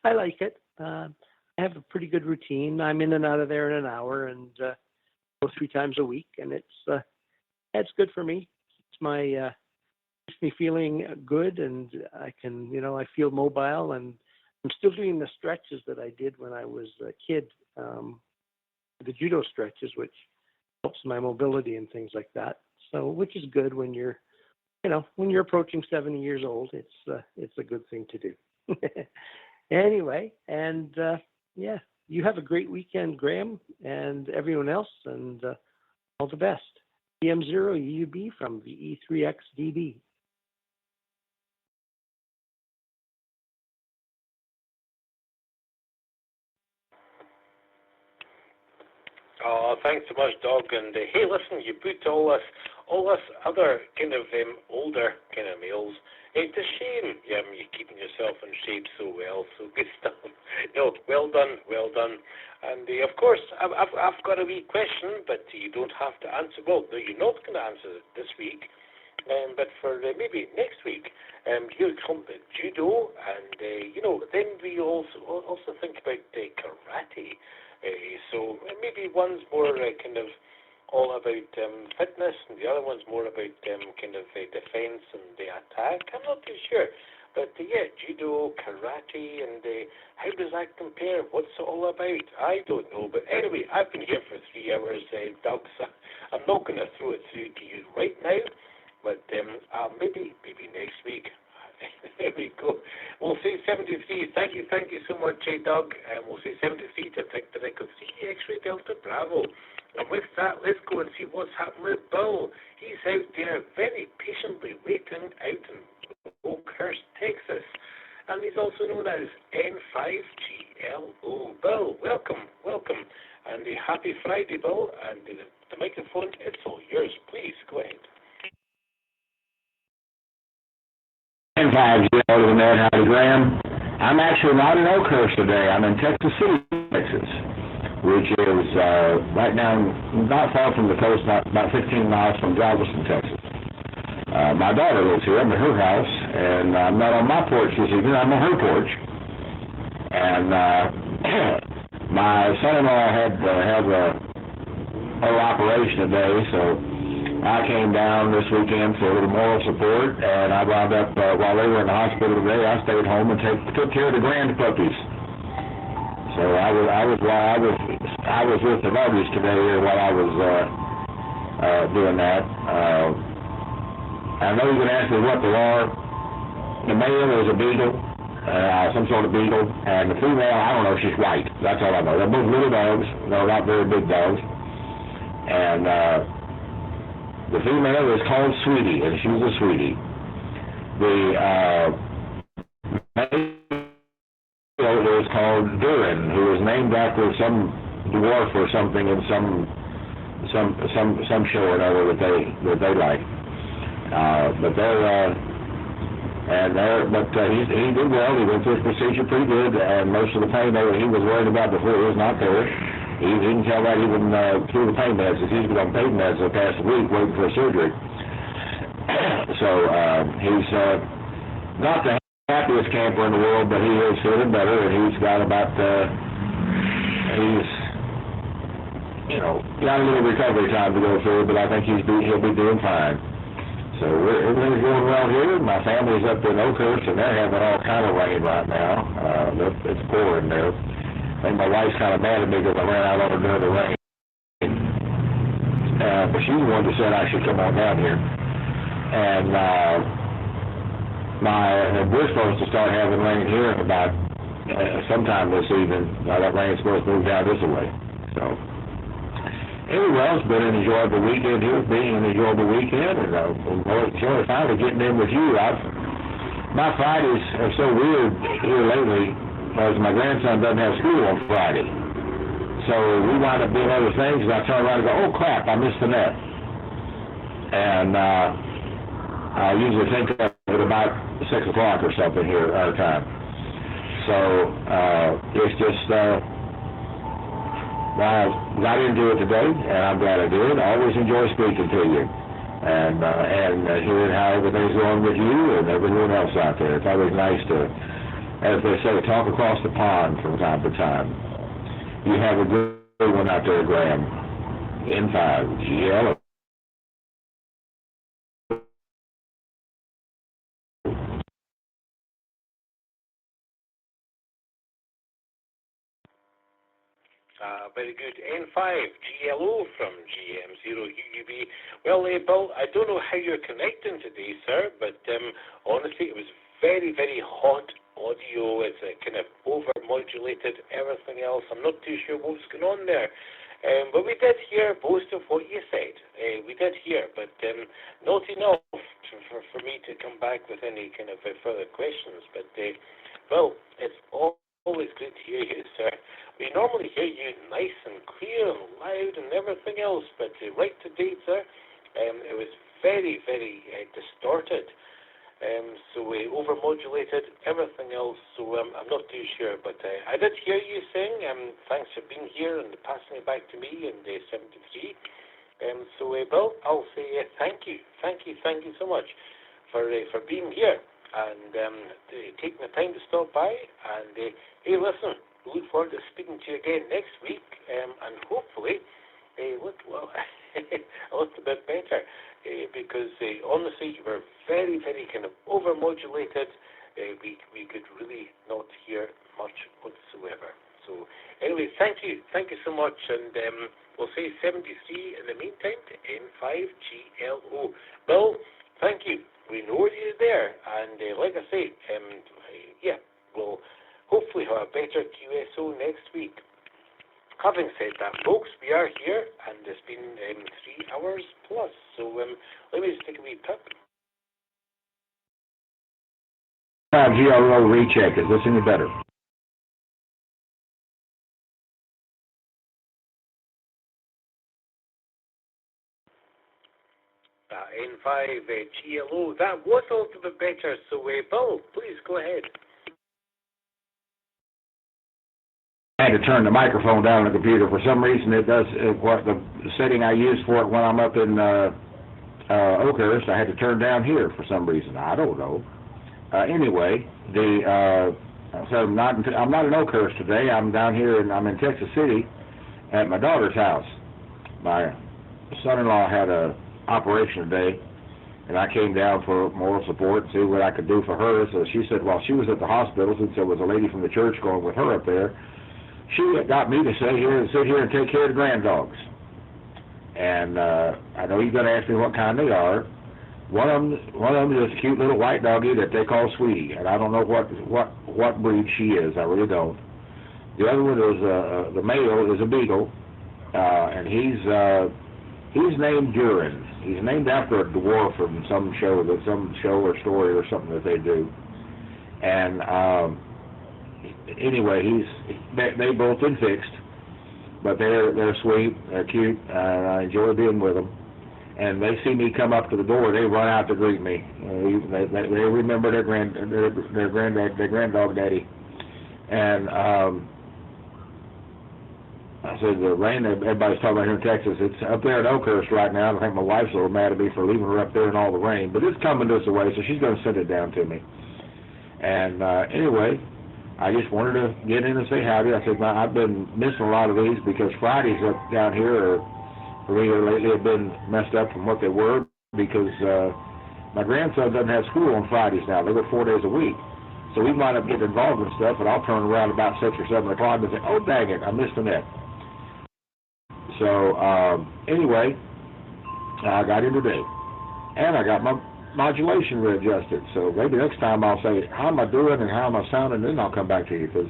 I like it. I have a pretty good routine. I'm in and out of there in an hour, and go 3 times a week, and it's good for me. It's keeps me feeling good, and I can, I feel mobile, and I'm still doing the stretches that I did when I was a kid, the judo stretches, which helps my mobility and things like that. So, which is good when you're, when you're approaching 70 years old. It's a good thing to do. Anyway, and yeah, you have a great weekend, Graham, and everyone else, and all the best. GM0UUB from the E3XDB. Oh, thanks so much, Doug. And hey, listen, you put all us other kind of older kind of males to shame. You're keeping yourself in shape so well, so good stuff. No, well done, well done. And of course, I've got a wee question, but you don't have to answer. Well, no, you're not going to answer it this week, but for maybe next week. You come to judo, and then we also think about karate. So maybe one's more kind of all about fitness, and the other one's more about kind of defense and the attack. I'm not too sure. But yeah, judo, karate, and how does that compare? What's it all about? I don't know. But anyway, I've been here for 3 hours, Doug, so I'm not going to throw it through to you right now. But maybe next week. There we go. We'll say 73. Thank you so much, Doug. And we'll say 73 to Victor Echo 3 X-Ray Delta Bravo. And with that, let's go and see what's happening with Bill. He's out there very patiently waiting out in Oakhurst, Texas. And he's also known as N5GLO. Bill, welcome. And a happy Friday, Bill. And the microphone, it's all yours. Please, go ahead. N5GLO, howdy, Graham. I'm actually not in Oakhurst today. I'm in Texas City, Texas, which is right now not far from the coast, about 15 miles from Galveston, Texas. My daughter lives here. I'm at her house, and I'm not on my porch this evening. I'm on her porch. And my son-in-law had to have a whole operation today, so I came down this weekend for a little moral support, and I wound up, while they were in the hospital today, I stayed home and took care of the grand puppies. So I was with the puppies today while I was doing that. I know you're going to ask me what they are. The male is a beagle, some sort of beagle, and the female, I don't know, she's white. That's all I know. They're both little dogs. No, not very big dogs. And the female is called Sweetie, and she's a sweetie. The male is called Durin, who is named after some dwarf or something in some show or another that they like. But he did well. He went through his procedure pretty good, and most of the pain that he was worried about before was not there. He didn't tell that even through the pain meds. He's been on pain meds the past week waiting for surgery. So he's not the happiest camper in the world, but he is feeling better, and he's got about got a little recovery time to go through, but I think he'll be doing fine. So everything's going well here. My family's up in Oakhurst, and they're having all kind of rain right now. It's pouring there. I think my wife's kind of mad at me because I ran out on her during the rain. But she's the one that said I should come on down here. And we're supposed to start having rain here in about sometime this evening. That rain's supposed to move down this way. So anyway, it's been an enjoyable weekend here, being an enjoyable weekend, and enjoying finally getting in with you. My Fridays are so weird here lately because my grandson doesn't have school on Friday. So we wind up doing other things, and I turn around and go, oh crap, I missed the net. And I usually think of it about 6 o'clock or something here, our time. So it's just, I got into it today, and I'm glad I did. I always enjoy speaking to you and hearing how everything's going with you and everyone else out there. It's always nice to, as they say, talk across the pond from time to time. You have a good one out there, Graham. N5, GL. Very good. N5, GLO from GM0UUB. Well, Bill, I don't know how you're connecting today, sir, but honestly, it was very, very hot audio. It's kind of over-modulated, everything else. I'm not too sure what's going on there. But we did hear most of what you said. We did hear, but not enough for me to come back with any kind of further questions. But, well, it's always great to hear you, sir. We normally hear you nice and clear and loud and everything else, but right to date, sir, it was very, very distorted. So we over-modulated everything else, so I'm not too sure. But I did hear you saying, thanks for being here and passing it back to me in 73. So, Bill, I'll say thank you so much for being here and taking the time to stop by. And, hey, listen, look forward to speaking to you again next week, and hopefully a little bit better, because honestly, you were very, very kind of over-modulated. We could really not hear much whatsoever. So anyway, thank you so much, and we'll say 73 in the meantime to N5GLO. Bill, thank you. We know you're there, and like I say, yeah, we'll hopefully have a better QSO next week. Having said that, folks, we are here, and it's been 3 hours plus. So let me just take a wee pip. GLO recheck. Is this any better? N5 GLO. That was a little bit better. So, Bill, please go ahead. I had to turn the microphone down on the computer. For some reason, it does what the setting I use for it when I'm up in Oakhurst. I had to turn down here for some reason. I don't know. Anyway, so I'm not in Oakhurst today. I'm down here, and I'm in Texas City at my daughter's house. My son-in-law had a operation today, and I came down for moral support and see what I could do for her. So she said, while she was at the hospital, since there was a lady from the church going with her up there, she got me to sit here and take care of the grand dogs. And I know you're going to ask me what kind they are. One of them is a cute little white doggy that they call Sweetie, and I don't know what breed she is. I really don't. The other one is the male is a beagle, and he's named Durin. He's named after a dwarf from some show or story or something that they do. And anyway, they both been fixed, but they're sweet, they're cute, and I enjoy being with them. And they see me come up to the door, they run out to greet me. They remember their grand dog daddy. And I said, the rain that everybody's talking about here in Texas, it's up there in Oakhurst right now. I think my wife's a little mad at me for leaving her up there in all the rain, but it's coming this way, so she's going to send it down to me. And anyway, I just wanted to get in and say howdy. I said, I've been missing a lot of these because Fridays up down here for me lately have been messed up from what they were, because my grandson doesn't have school on Fridays now. They work 4 days a week. So we wind up getting involved in stuff, and I'll turn around about 6 or 7 o'clock and say, oh, dang it, I missed the net. So anyway, I got in today, and I got my modulation readjusted. So maybe next time I'll say, how am I doing and how am I sounding, and then I'll come back to you, because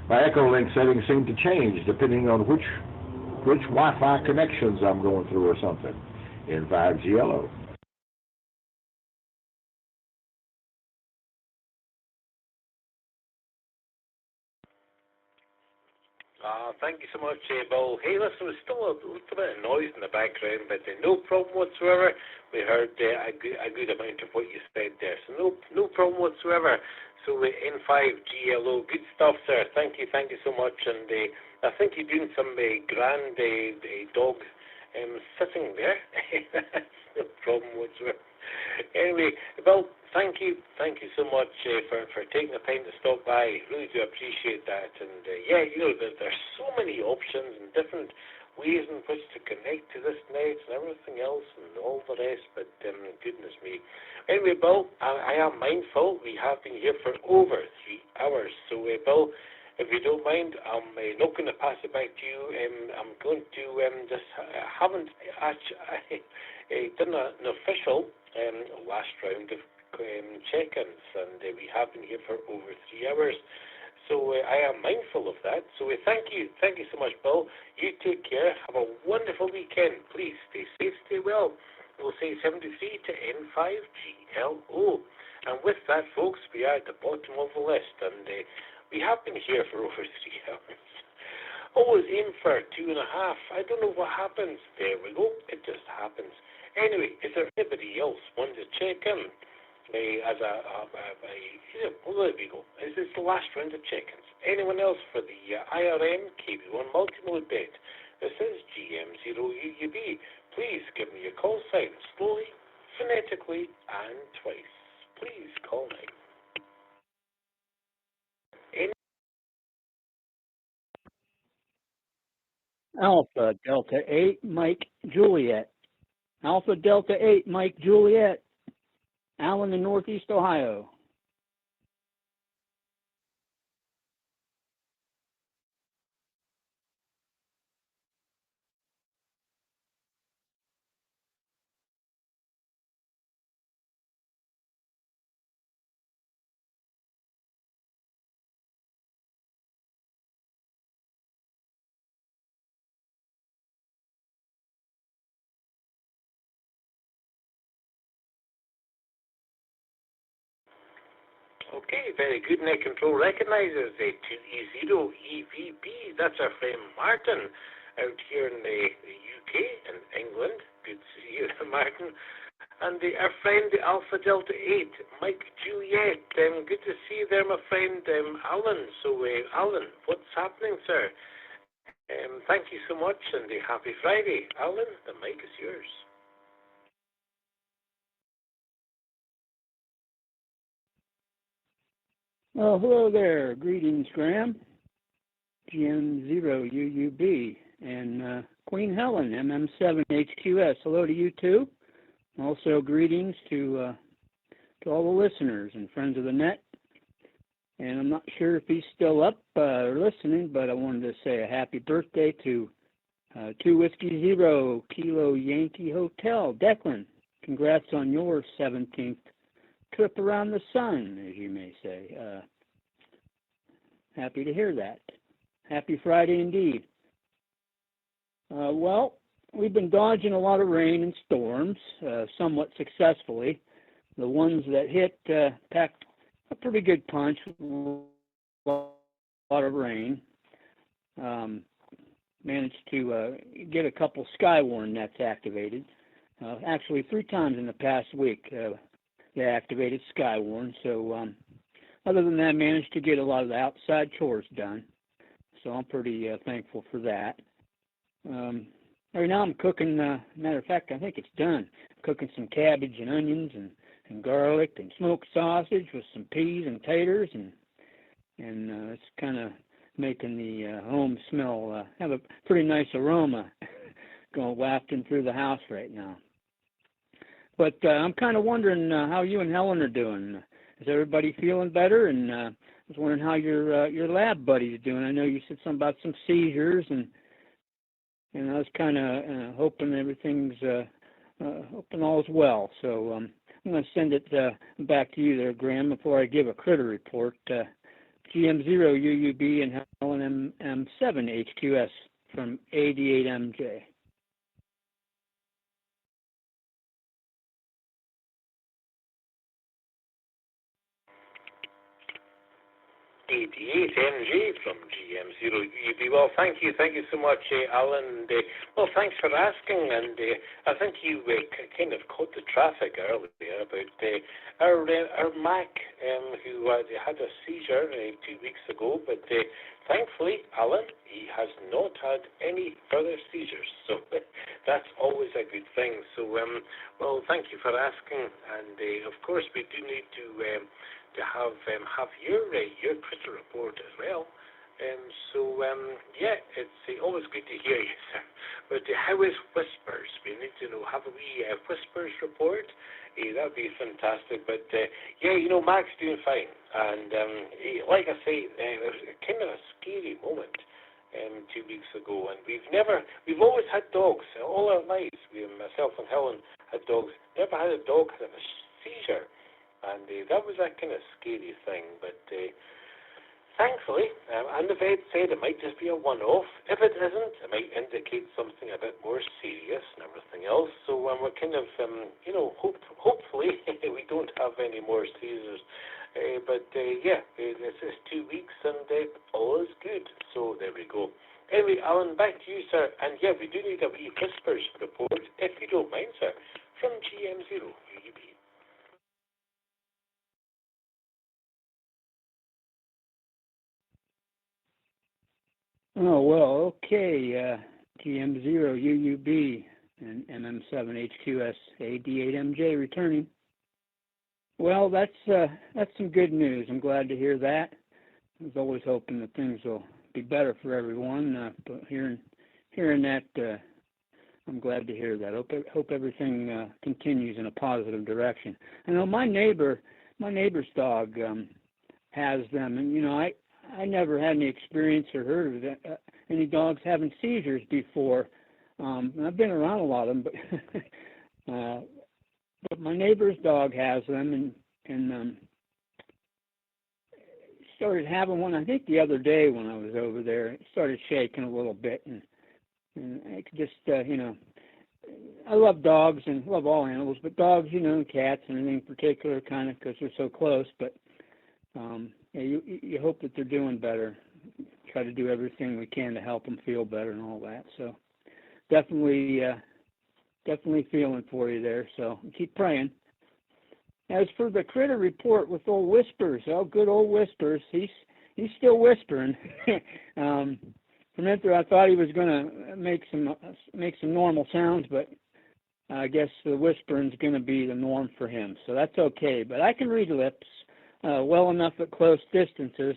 my echo link settings seem to change depending on which Wi-Fi connections I'm going through or something in 5GLO. Thank you so much, Bill. Hey, listen, there's still a little bit of noise in the background, but no problem whatsoever. We heard a good amount of what you said there, so no problem whatsoever. So N5GLO, good stuff, sir. Thank you so much. And I think you're doing some grand dog sitting there. No problem whatsoever. Anyway, Bill, thank you so much for taking the time to stop by. Really do appreciate that. And yeah, you know, there's so many options and different ways in which to connect to this net and everything else and all the rest, but goodness me. Anyway, Bill, I am mindful we have been here for over 3 hours. So, Bill, if you don't mind, I'm not going to pass it back to you. I'm going to just haven't actually done an official last round of check-ins, and we have been here for over 3 hours. So I am mindful of that. So thank you so much, Bill. You take care. Have a wonderful weekend. Please stay safe, stay well. We'll say 73 to N5GLO. And with that, folks, we are at the bottom of the list, and we have been here for over 3 hours. Always aim for 2.5. I don't know what happens. There we go. It just happens. Anyway, is there anybody else wanting to check in? Well, there we go. This is the last round of check-ins. Anyone else for the IRM KB1 Multimode bet? This is GM0UUB. Please give me your call sign slowly, phonetically, and twice. Please call me. Alpha Delta 8 Mike Juliet. Alpha Delta 8 Mike Juliet. Allen in Northeast Ohio. Okay, very good. Net Control recognizes a 2E0EVB. That's our friend Martin out here in the UK and England. Good to see you, Martin. And our friend Alpha Delta 8, Mike Juliet. Good to see you there, my friend Alan. So, Alan, what's happening, sir? Thank you so much, and happy Friday. Alan, the mic is yours. Well, hello there. Greetings, Graham. GM0UUB and Queen Helen, MM7HQS. Hello to you too. Also, greetings to all the listeners and friends of the net. And I'm not sure if he's still up or listening, but I wanted to say a happy birthday to 2 Whiskey Zero Kilo Yankee Hotel, Declan. Congrats on your 17th trip around the sun, as you may say. Happy to hear that. Happy Friday indeed. Well, we've been dodging a lot of rain and storms, somewhat successfully. The ones that hit packed a pretty good punch, a lot of rain. Managed to get a couple Skywarn nets activated. Actually, 3 times in the past week. They activated Skywarn, so other than that, managed to get a lot of the outside chores done. So I'm pretty thankful for that. Right now I'm cooking, matter of fact, I think it's done. Cooking some cabbage and onions and garlic and smoked sausage with some peas and taters, and it's kind of making the home smell, have a pretty nice aroma going wafting through the house right now. But I'm kind of wondering how you and Helen are doing. Is everybody feeling better? And I was wondering how your lab buddy's doing. I know you said something about some seizures, and I was kind of hoping everything's hoping all's well. So I'm going to send it back to you there, Graham, before I give a critter report. GM0UUB and Helen M7HQS from 88MJ. 88MG from GM0UUB. Well, thank you so much, Alan. Well, thanks for asking, and I think you kind of caught the traffic earlier about our Mac who had a seizure 2 weeks ago, but thankfully, Alan, he has not had any further seizures, so that's always a good thing. So, well, thank you for asking, and of course, we do need to have your critter report as well. So yeah, it's always good to hear you, sir. But how is Whispers? We need to know. Have a wee Whispers report? That'd be fantastic. But yeah, Mac's doing fine. And like I say, it was kind of a scary moment 2 weeks ago. And we've always had dogs all our lives. Myself and Helen had dogs. Never had a dog have a seizure. And that was a kind of scary thing, but thankfully, and the vet said it might just be a one-off. If it isn't, it might indicate something a bit more serious and everything else. So we're kind of, hopefully we don't have any more seizures. But yeah, this is 2 weeks and all is good. So there we go. Anyway, Alan, back to you, sir. And yeah, we do need a wee Whispers report, if you don't mind, sir, from GM0UUB. Oh, well, okay. GM0UUB and MM7HQS AD8MJ returning. Well, that's some good news. I'm glad to hear that. I was always hoping that things will be better for everyone. But hearing that, I'm glad to hear that. Hope everything continues in a positive direction. I know my neighbor's dog has them, and I never had any experience or heard of any dogs having seizures before. I've been around a lot of them, but my neighbor's dog has them, and started having one. I think the other day when I was over there, it started shaking a little bit, and I could just I love dogs and love all animals, but dogs, cats and anything in particular, kind of because they're so close, but. Yeah, you hope that they're doing better. Try to do everything we can to help them feel better and all that. So definitely feeling for you there. So keep praying. As for the critter report with old Whispers, good old Whispers, he's still whispering. From there, I thought he was going to make some normal sounds, but I guess the whispering's going to be the norm for him. So that's okay. But I can read lips. Well enough at close distances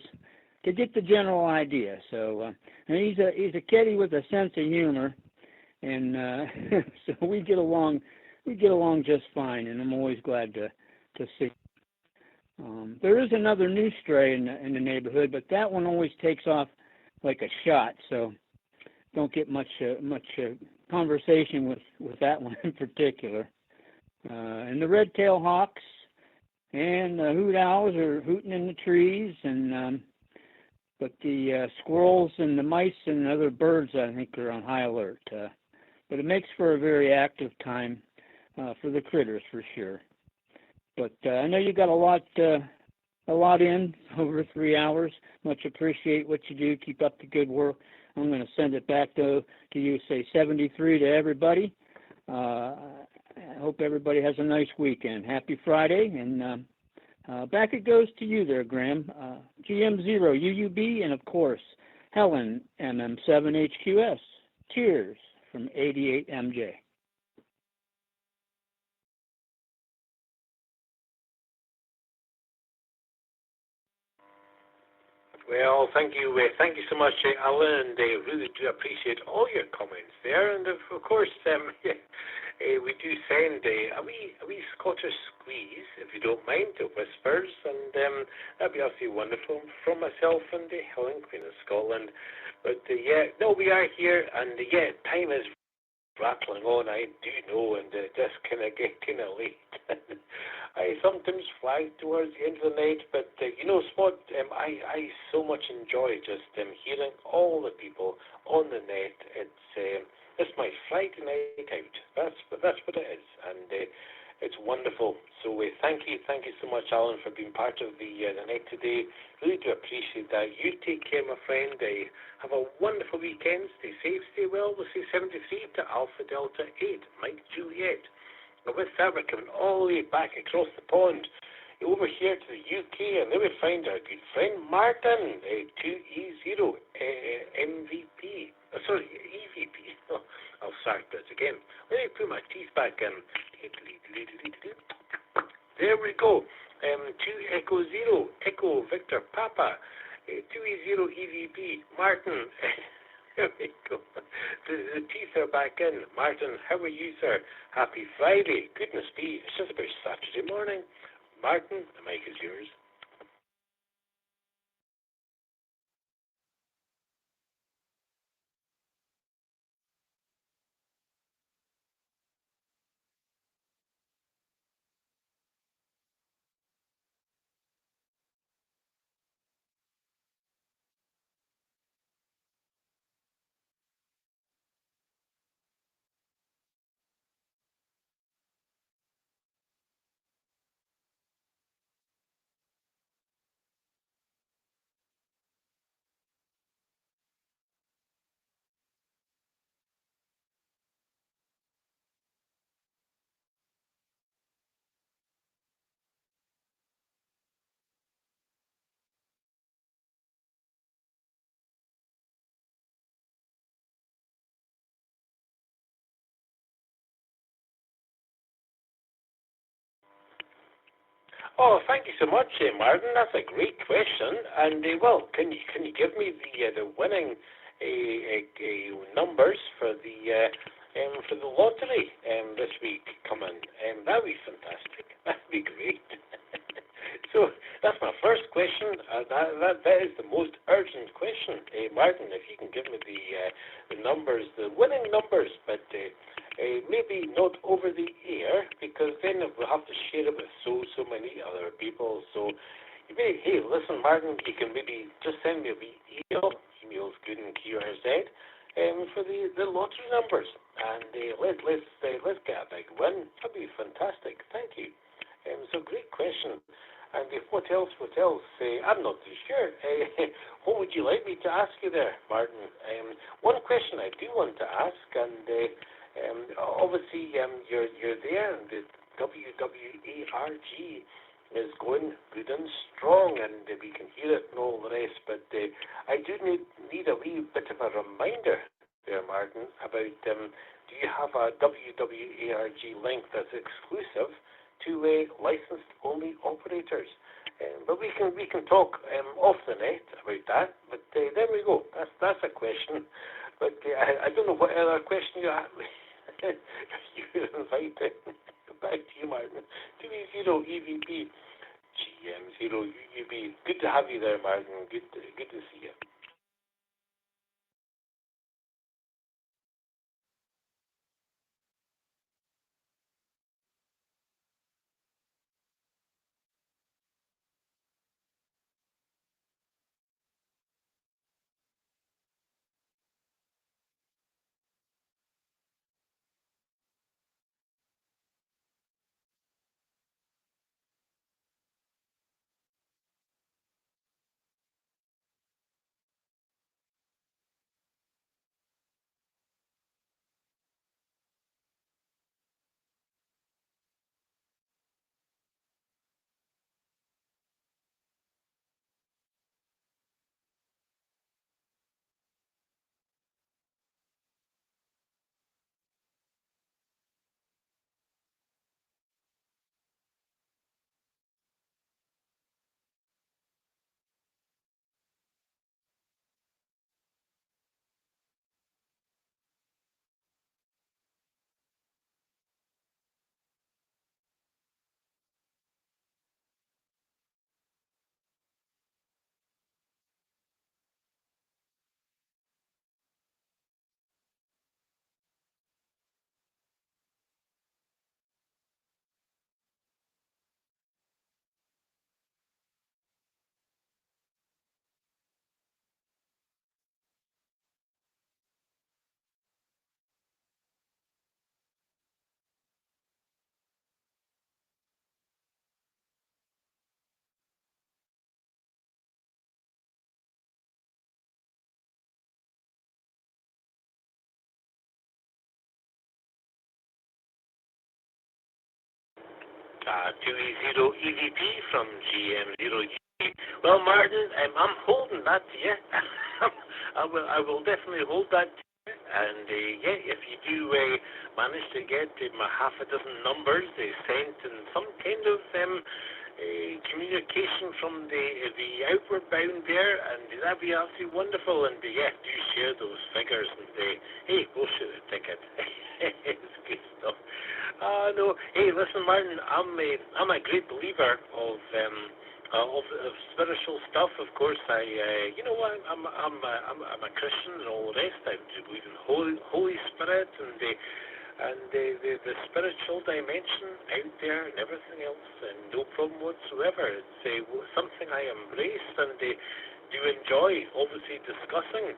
to get the general idea. So and he's a kitty with a sense of humor, and so we get along just fine. And I'm always glad to see. There is another new stray in the neighborhood, but that one always takes off like a shot. So don't get much conversation with that one in particular. And the red-tailed hawks. And the hoot owls are hooting in the trees, and but the squirrels and the mice and other birds, I think, are on high alert. But it makes for a very active time for the critters, for sure. But I know you got a lot in over 3 hours. Much appreciate what you do. Keep up the good work. I'm going to send it back to you. Say 73 to everybody. I hope everybody has a nice weekend. Happy Friday, and back it goes to you there, Graham. GM0UUB, and of course, Helen MM7HQS. Cheers from 88MJ. Well, thank you so much, Alan, and I really do appreciate all your comments there. And of course, we do send a wee Scottish squeeze, if you don't mind, to Whispers, and that'd be absolutely wonderful from myself and Helen, Queen of Scotland. But yeah, no, we are here, and yeah, time is rattling on, I do know, and just kind of get kind of late. I sometimes flag towards the end of the night, but you know, Spot, I so much enjoy just hearing all the people on the net. It's my Friday night out. That's what it is, and it's wonderful. So thank you so much, Alan, for being part of the net today. Really do appreciate that. You take care, my friend. Have a wonderful weekend. Stay safe, stay well. We'll say 73 to Alpha Delta 8, Mike Juliet. And with that, we're coming all the way back across the pond over here to the UK, and there we find our good friend Martin, 2E0 MVP. Sorry, EVP. Oh, I'll start this again. Let me put my teeth back in. There we go. 2 Echo 0, Echo Victor Papa, 2E0 EVP, Martin. There we go. The teeth are back in. Martin, how are you, sir? Happy Friday. Goodness me, it's just about Saturday morning. Martin, the mic is yours. Oh, thank you so much, Martin. That's a great question. And well, can you give me the winning numbers for the lottery this week coming? That'd be fantastic. That'd be great. So that's my first question. That is the most urgent question, Martin. If you can give me the numbers, the winning numbers, but maybe not over the air, because then we'll have to share it with so many other people. So you may, hey, listen, Martin, you can maybe just send me a wee email. Email's good in QRZ. For the lottery numbers, and let's get a big win. That'd be fantastic. Thank you. So great question. And what else? I'm not too sure. What would you like me to ask you there, Martin? One question I do want to ask, and obviously you're there, and the WWARG is going good and strong, and we can hear it and all the rest. But I do need a wee bit of a reminder there, Martin, about do you have a WWARG link that's exclusive to licensed only operators? But we can talk off the net about that. But there we go. That's a question. But I don't know what other question you have. You invite back to you, Martin. 2E0 EVP, GM0UUB. Good to have you there, Martin. Good to see you. 2E0EVP from GM0UUB. Well, Martin, I'm holding that to you. I will definitely hold that to you. And yeah, if you do manage to get half a dozen numbers sent in some kind of communication from the outward bound there, and that'd be absolutely wonderful. And yeah, do share those figures and hey, go shoot a ticket. It's good stuff. No, hey, listen, Martin, I'm a great believer of spiritual stuff. Of course, I'm a Christian and all the rest. I believe in Holy Spirit and the spiritual dimension out there and everything else, and no problem whatsoever. It's something I embrace and do enjoy, obviously, discussing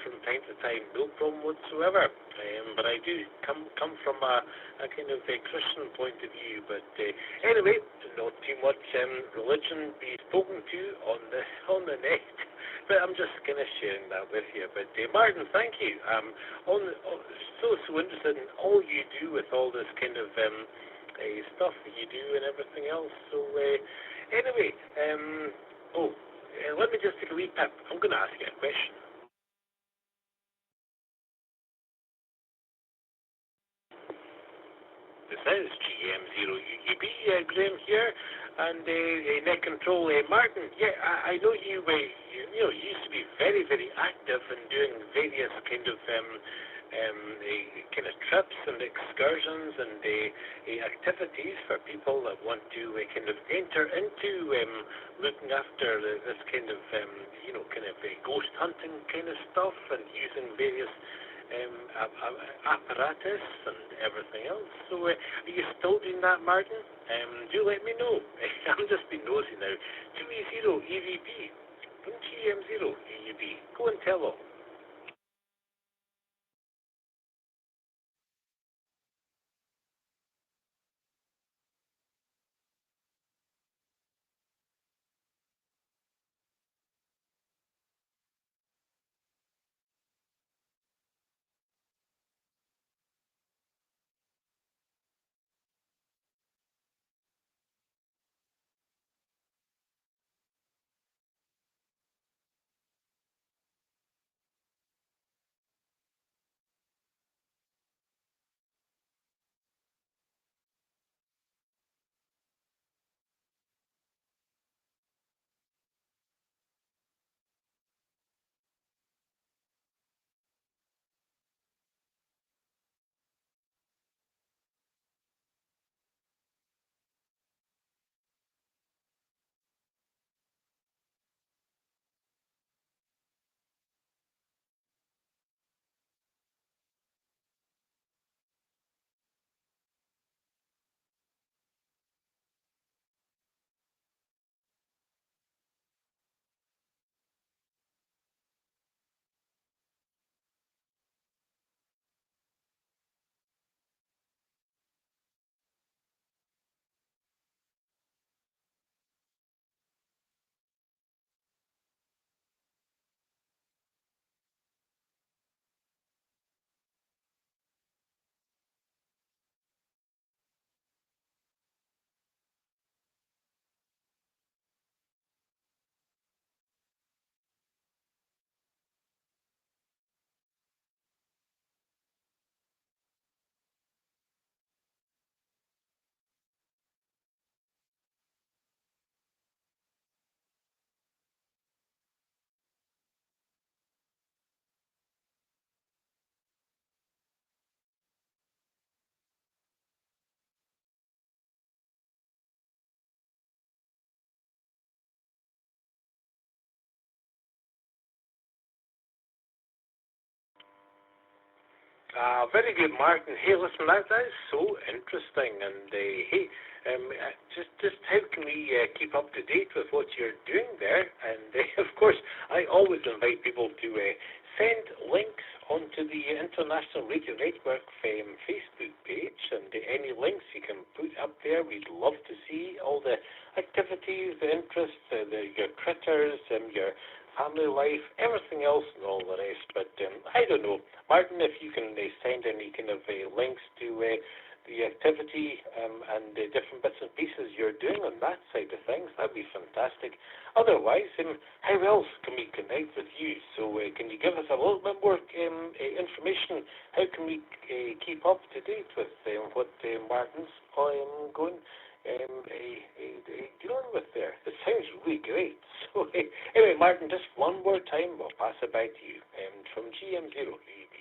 from time to time. No problem whatsoever. But I do come from a kind of a Christian point of view. But anyway, not too much religion be spoken to on the net. But I'm just kind of sharing that with you. But Martin, thank you. So interested in all you do with all this kind of stuff that you do and everything else. So anyway, let me just take a wee pip. I'm going to ask you a question. This is GM0UUB, Graham here, and Net Control, Martin. Yeah, I know you used to be very, very active in doing various kind of trips and excursions and activities for people that want to kind of enter into looking after this kind of ghost hunting kind of stuff and using various apparatus and everything else. So are you still doing that, Martin? Do let me know. I'm just being nosy now. 2E0EVP from GM0UUB. Go and tell them. Very good, Martin. Hey, listen, that is so interesting. And hey, just how can we keep up to date with what you're doing there? And of course, I always invite people to send links onto the International Radio Network Facebook page, and any links you can put up there. We'd love to see all the activities, the interests, your critters, your family life, everything else and all the rest. But I don't know, Martin, if you can send any kind of links to the activity and the different bits and pieces you're doing on that side of things. That'd be fantastic. Otherwise, how else can we connect with you? So can you give us a little bit more information? How can we keep up to date with what Martin's going dealing with there? It sounds really great. So anyway, Martin, just one more time, we'll pass it back to you from GM0UUB.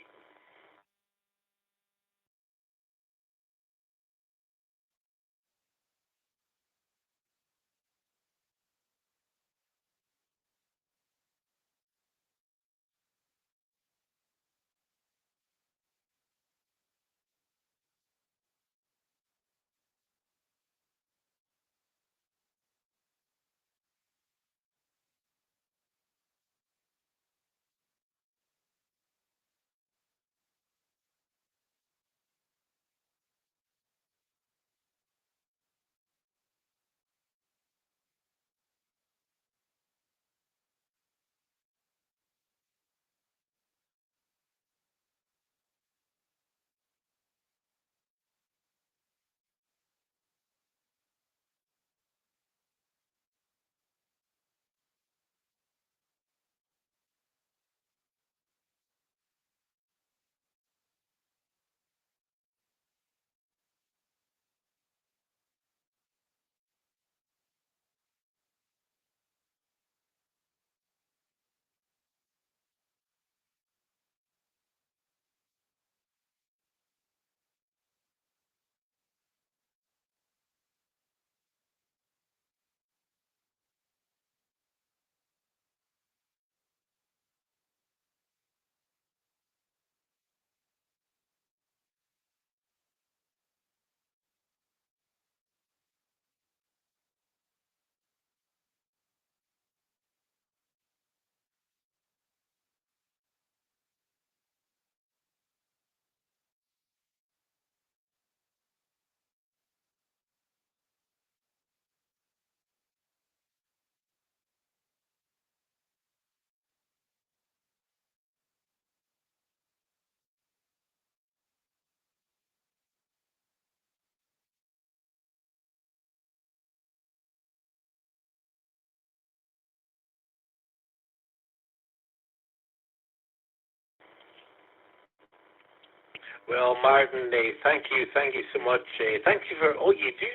Well, Martin, thank you so much. Thank you for all you do,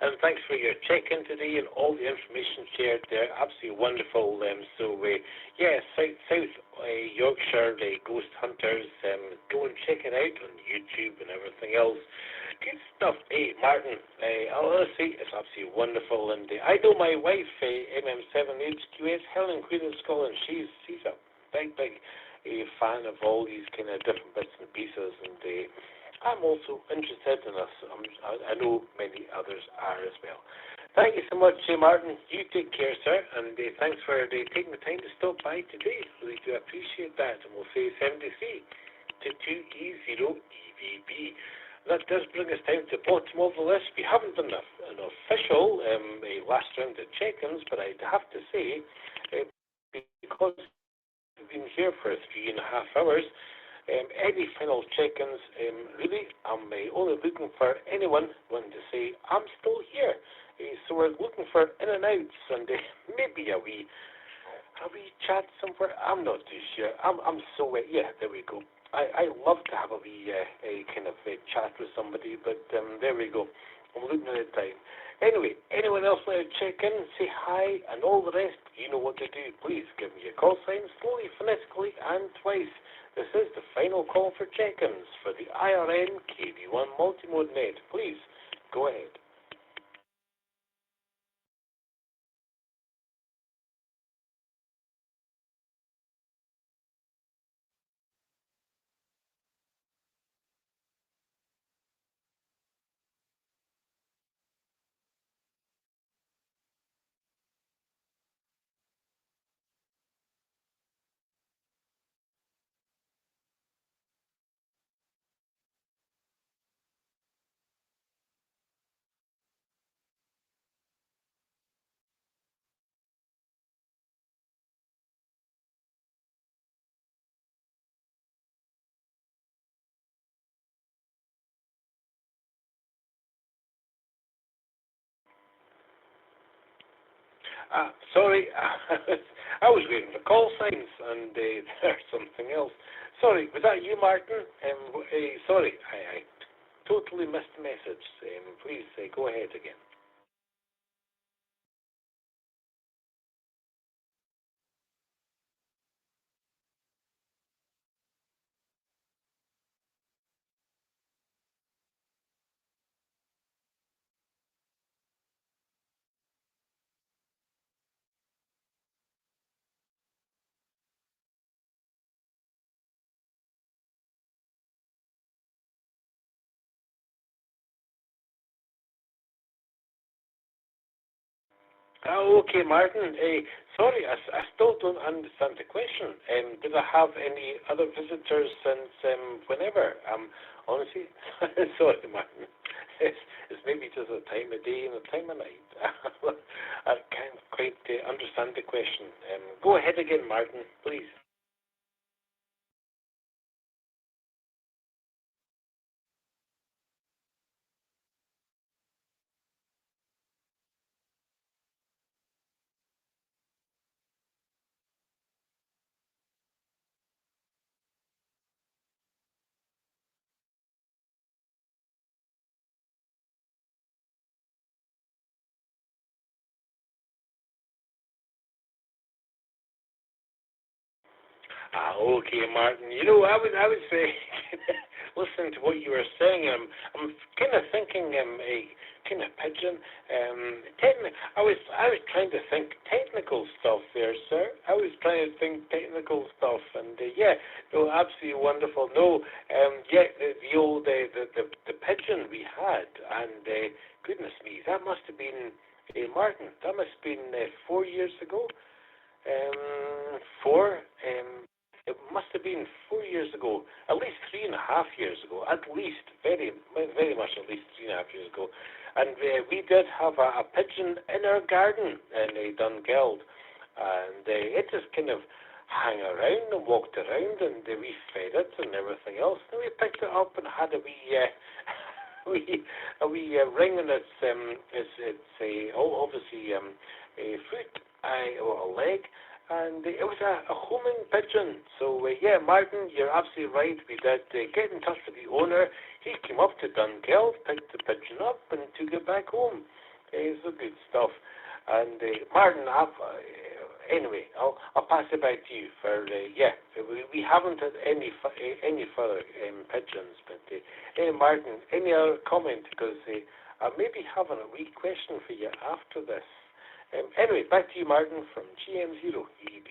and thanks for your check-in today and all the information shared there. Absolutely wonderful. Yeah, South Yorkshire Ghost Hunters, go and check it out on YouTube and everything else. Good stuff. Hey, Martin, honestly, it's absolutely wonderful. And I know my wife, MM7HQS, Helen, Queen of Scotland. She's a big a fan of all these kind of different bits and pieces, and I'm also interested in this. I know many others are as well. Thank you so much, Martin. You take care, sir, and thanks for taking the time to stop by today. Really do appreciate that, and we'll say 73 to 2E0EVB. That does bring us down to the bottom of the list. We haven't done an official last round of check-ins, but I'd have to say, because we've been here for 3.5 hours. Any final check-ins, really, I'm only looking for anyone wanting to say, I'm still here. So we're looking for in and outs, and maybe a wee chat somewhere. I'm not too sure. I'm so, yeah, there we go. I love to have a wee kind of chat with somebody, but there we go. I'm looking at the time. Anyway, anyone else want to check in, say hi, and all the rest, you know what to do. Please give me a call sign slowly, phonetically, and twice. This is the final call for check-ins for the IRN KB1 Multimode net. Please, go ahead. Sorry, I was waiting for call signs, and there's something else. Sorry, was that you, Martin? Sorry, I totally missed the message. Please go ahead again. Okay, Martin. Sorry, I still don't understand the question. Did I have any other visitors since whenever? Honestly, sorry, Martin. It's maybe just a time of day and a time of night. I can't quite understand the question. Go ahead again, Martin, please. Okay, Martin. You know, I was listening to what you were saying. I'm kind of thinking a kind of pigeon. I was trying to think technical stuff there, sir. I was trying to think technical stuff, and yeah, no, absolutely wonderful. No, yeah, the old the pigeon we had, and goodness me, that must have been Martin. That must have been 4 years ago. It must have been 4 years ago, at least 3.5 years ago, at least, very, very much at least 3.5 years ago. And we did have a pigeon in our garden in Dungeld, and it just kind of hung around and walked around, and we fed it and everything else. And we picked it up and had a wee ring in its obviously a foot, or a leg. And it was a homing pigeon. So, yeah, Martin, you're absolutely right. We did get in touch with the owner. He came up to Dungeld, picked the pigeon up, and took it back home. So good stuff. And, Martin, anyway, I'll pass it back to you. For yeah, we haven't had any further pigeons. But, Martin, any other comment? Because I may be having a wee question for you after this. Anyway, back to you, Martin, from GM0UUB.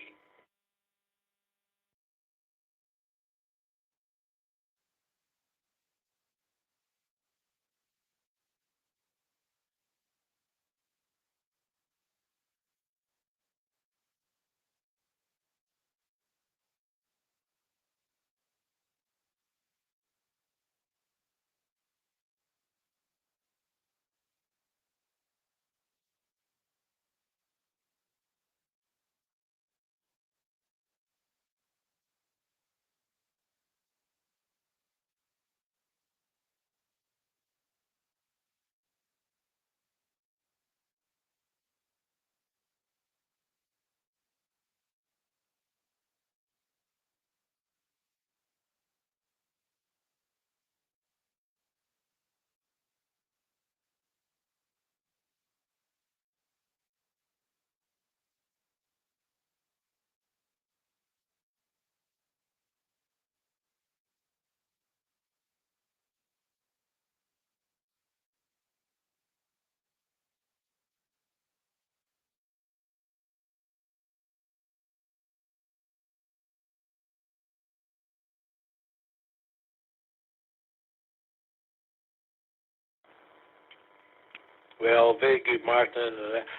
Well, very good, Martin.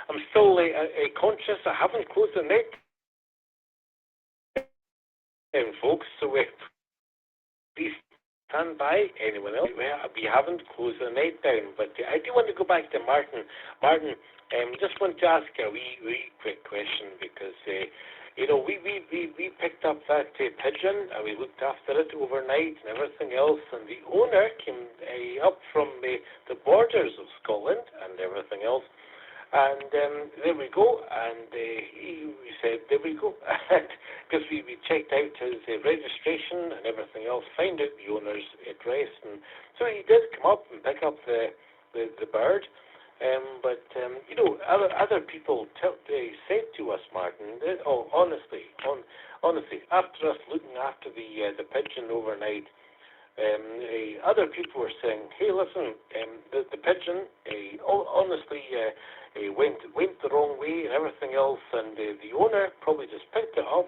I'm still conscious. I haven't closed the net, folks. So please stand by. Anyone else? We haven't closed the net down, but I do want to go back to Martin. Martin, just want to ask a wee quick question because you know we picked up that pigeon and we looked after it overnight and everything else, and the owner came up from the borders of Scotland and everything else, And there we go, and we said, there we go, because we checked out his registration and everything else, find out the owner's address, and so he did come up and pick up the bird. But you know, other people said to us, Martin, honestly, after us looking after the pigeon overnight, other people were saying, hey, listen, the pigeon, honestly, went the wrong way and everything else, and the owner probably just picked it up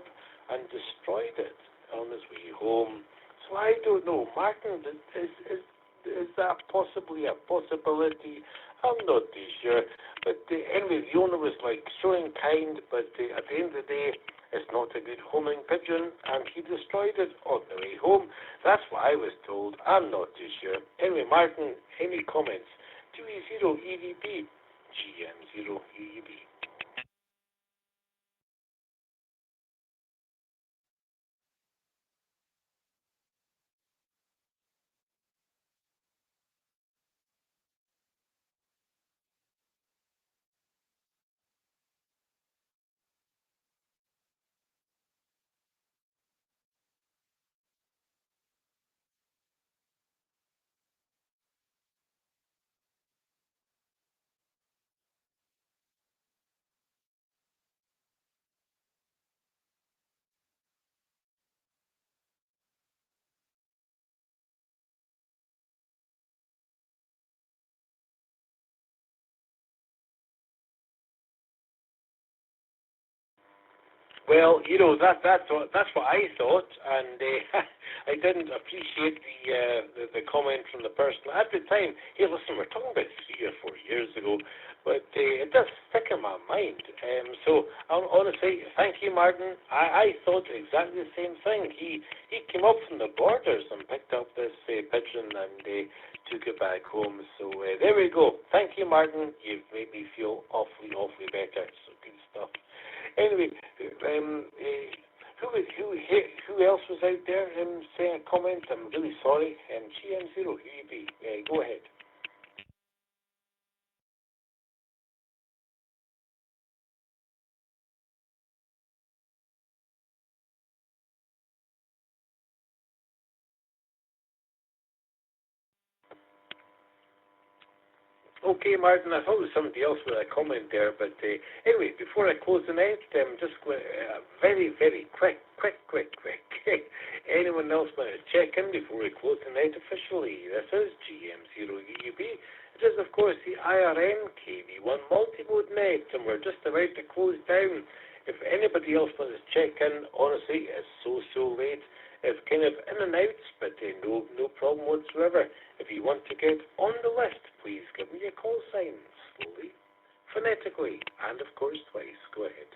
and destroyed it on his way home. So I don't know, Martin, is that possibly a possibility? I'm not too sure. But anyway, the owner was like showing kind, but at the end of the day, it's not a good homing pigeon, and he destroyed it on the way home. That's what I was told. I'm not too sure. Anyway, Martin, any comments? 2E0UUB, GM0UUB. Well, you know, that's what I thought, and I didn't appreciate the comment from the person at the time. Hey, listen, we're talking about 3 or 4 years ago, but it does stick in my mind. So honestly, thank you, Martin. I thought exactly the same thing. He came up from the borders and picked up this pigeon and took it back home. So there we go. Thank you, Martin. You've made me feel awfully better. So good stuff. Anyway, who else was out there saying a comment? I'm really sorry. GM0UUB, go ahead. Okay, Martin, I thought it was somebody else with a comment there, but anyway, before I close the night, just very quick. Anyone else want to check in before we close the night officially? This is GM0UUB. It is, of course, the IRN KB1 Multimode net, and we're just about to close down. If anybody else wants to check in, honestly, it's so late. It's kind of in and outs, but no problem whatsoever. If you want to get on the list, please give me a call sign, slowly, phonetically, and of course twice. Go ahead.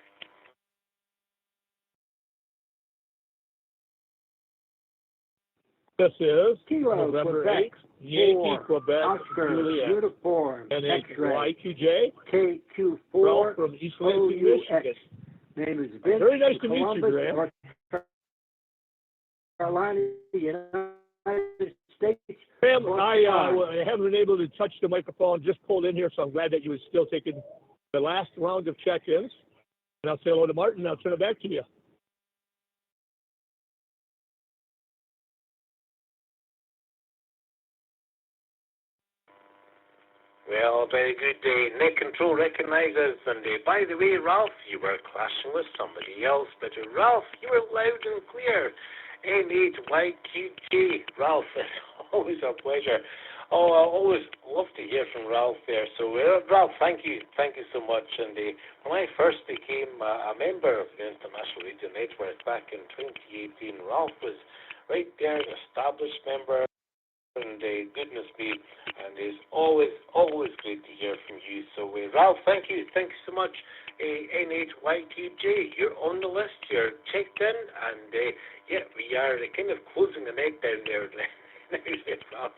This is Kilo, November Quebec, 8th, Yankee, Quebec, Oscar, Juliet, Uniform, X-ray, NHYQJ, KQ4, Ralph from East Lansing, Michigan. Name is Vince. Very nice to meet you, Columbus, Graham. North Carolina, United States. Graham, I haven't been able to touch the microphone, just pulled in here, so I'm glad that you were still taking the last round of check-ins. And I'll say hello to Martin, and I'll turn it back to you. Well, very good. Net Control recognizes, and by the way, Ralph, you were clashing with somebody else, but Ralph, you were loud and clear. N8YQJ, Ralph, it's always a pleasure. Oh, I always love to hear from Ralph there. So, Ralph, thank you so much. And when I first became a member of the International Radio Network back in 2018, Ralph was right there, an established member. And goodness me, and it's always great to hear from you. So, Ralph, thank you so much. N8YQJ, you're on the list, you're checked in, and yeah, we are kind of closing the net down there, Ralph.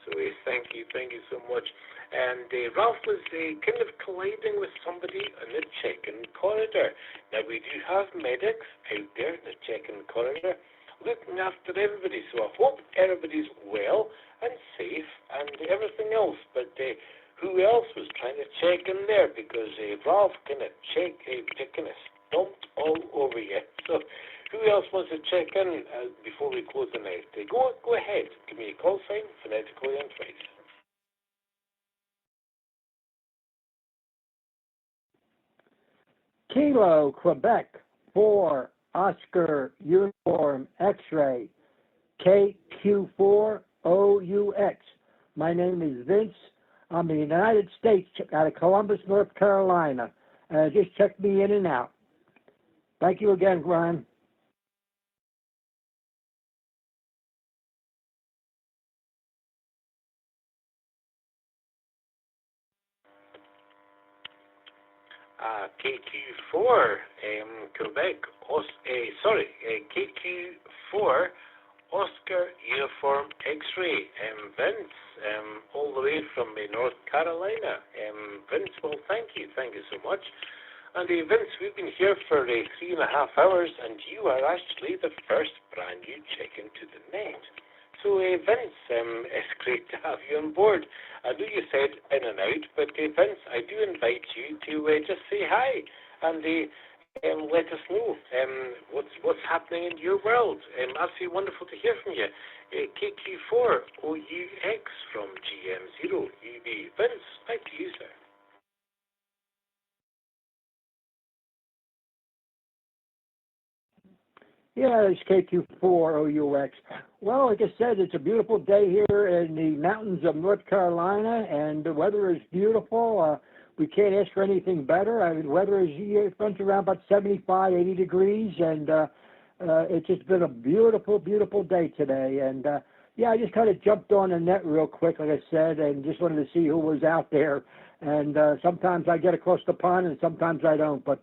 So, thank you so much. And Ralph was kind of colliding with somebody in the check-in corridor. Now, we do have medics out there in the check-in corridor, looking after everybody, so I hope everybody's well and safe and everything else. But Who else was trying to check in there? Because Ralph kind of stomped all over you. So who else wants to check in before we close the night? Go ahead. Give me a call sign, phonetically and twice. Kilo, Quebec, 4, Oscar, Uniform, X-Ray, KQ4OUX. My name is Vince. I'm in the United States, out of Columbus, North Carolina. Just check me in and out. Thank you again, Graham. KQ4, Quebec, KQ4, Oscar, Uniform, X-Ray, Vince, all the way from North Carolina. Vince, well, thank you so much. And Vince, we've been here for 3.5 hours, and you are actually the first brand new check into the net. So, Vince, it's great to have you on board. I know you said in and out, but Vince, I do invite you to just say hi and let us know what's happening in your world. Absolutely wonderful to hear from you. KQ4OUX from GM0UUB. Vince, back to you, sir. Yeah, it's KQ4OUX. Well, like I said, it's a beautiful day here in the mountains of North Carolina, and the weather is beautiful. We can't ask for anything better. I mean, the weather is runs around about 75, 80 degrees, and it's just been a beautiful, beautiful day today. And yeah, I just kind of jumped on the net real quick, like I said, and just wanted to see who was out there. And sometimes I get across the pond, and sometimes I don't. But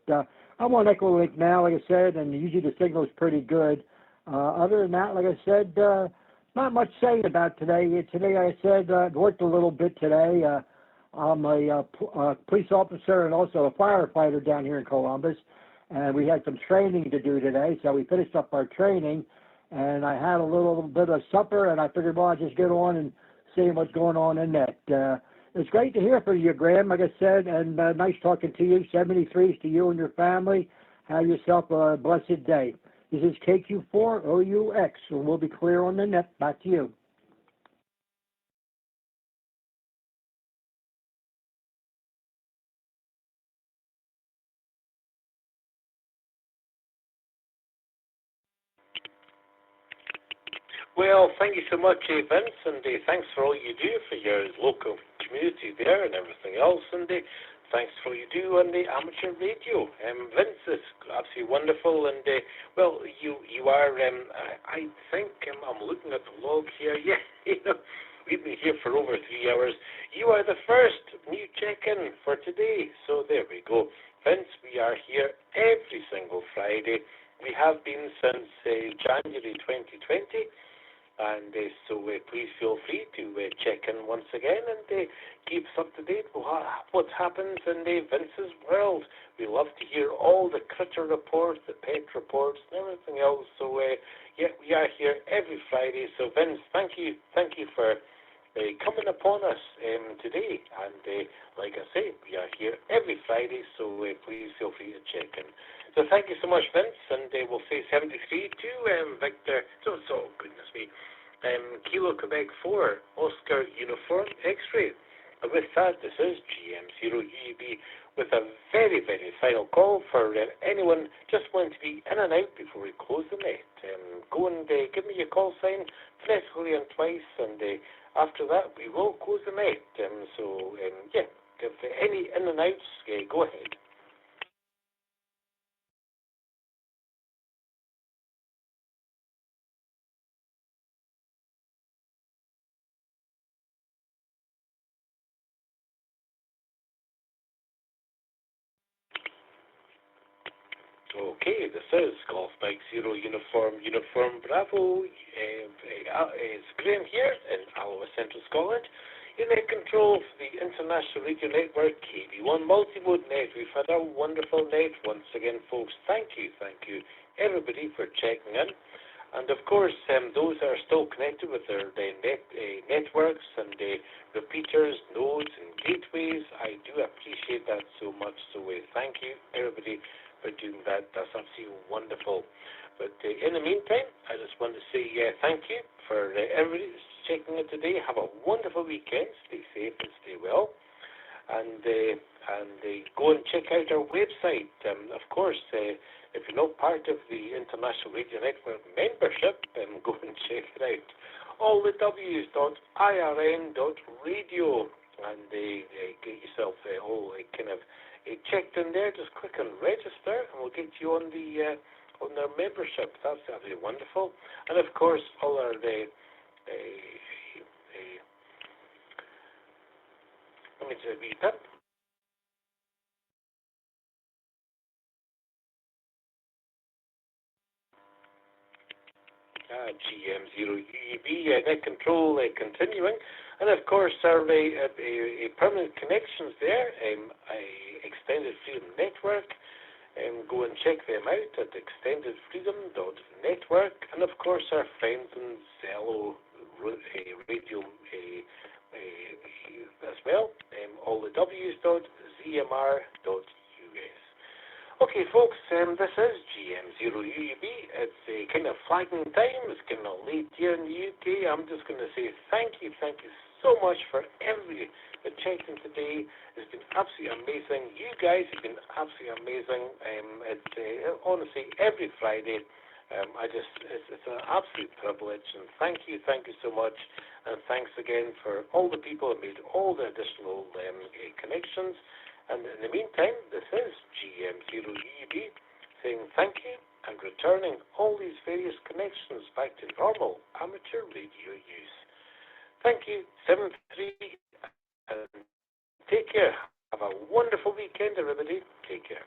I'm on Echolink now, like I said, and usually the signal is pretty good. Other than that, like I said, not much saying about today. Today, like I said, worked a little bit today. I'm a police officer and also a firefighter down here in Columbus, and we had some training to do today, so we finished up our training, and I had a little bit of supper, and I figured, well, I'll just get on and see what's going on in that. It's great to hear from you, Graham, like I said, and nice talking to you. 73s to you and your family. Have yourself a blessed day. This is KQ4OUX, and we'll be clear on the net. Back to you. Well, thank you so much, Vince, and thanks for all you do for your local community there and everything else, and thanks for all you do on the amateur radio. Vince is absolutely wonderful, and well, you are. I think I'm looking at the log here. Yeah, we've been here for over 3 hours. You are the first new check-in for today, so there we go, Vince. We are here every single Friday. We have been since January 2020. And so please feel free to check in once again and keep us up to date with what happens in Vince's world. We love to hear all the critter reports, the pet reports, and everything else. So yeah, we are here every Friday. So Vince, thank you for coming upon us today. And like I say, we are here every Friday. So please feel free to check in. So thank you so much, Vince, and we'll say 73 to Victor. So goodness me. Kilo Quebec 4, Oscar Uniform X-Ray. And with that, this is GM0UUB with a very, very final call for anyone just wanting to be in and out before we close the net. Go and give me your call sign phonetically and twice, and after that, we will close the net. Yeah, if any in and outs, go ahead. Okay, this is Golf Mike 0 Uniform Bravo. It's Graham here in Alloa, Central Scotland. In control for the International Radio Network, KB1 Multimode Net. We've had a wonderful net once again, folks. Thank you, everybody, for checking in. And of course, those that are still connected with their networks and repeaters, nodes, and gateways, I do appreciate that so much. So thank you, everybody, for doing that. That's absolutely wonderful. But in the meantime, I just want to say thank you for everybody checking in today. Have a wonderful weekend. Stay safe and stay well. And go and check out our website. Of course, if you're not part of the International Radio Network membership, go and check it out. All the W's.irn.radio, and get yourself all kind of checked in there. Just click on register, and we'll get you on the on their membership. That's absolutely wonderful. And of course, all our let me just read that. GM0UUB net control continuing, and of course our permanent connections there, Extended Freedom Network. Go and check them out at extendedfreedom.network, and of course our friends in Zello radio as well. All the W's.ZMR.US. Okay, folks, this is GM0UUB. It's a kind of flagging time. It's kind of late here in the UK. I'm just going to say thank you so much for everybody that checked in today. It's been absolutely amazing. You guys have been absolutely amazing. Honestly, every Friday, it's an absolute privilege. And thank you so much. And thanks again for all the people that made all the additional connections. And in the meantime, this is GM0UUB saying thank you and returning all these various connections back to normal amateur radio use. Thank you, 7-3, and take care. Have a wonderful weekend, everybody. Take care.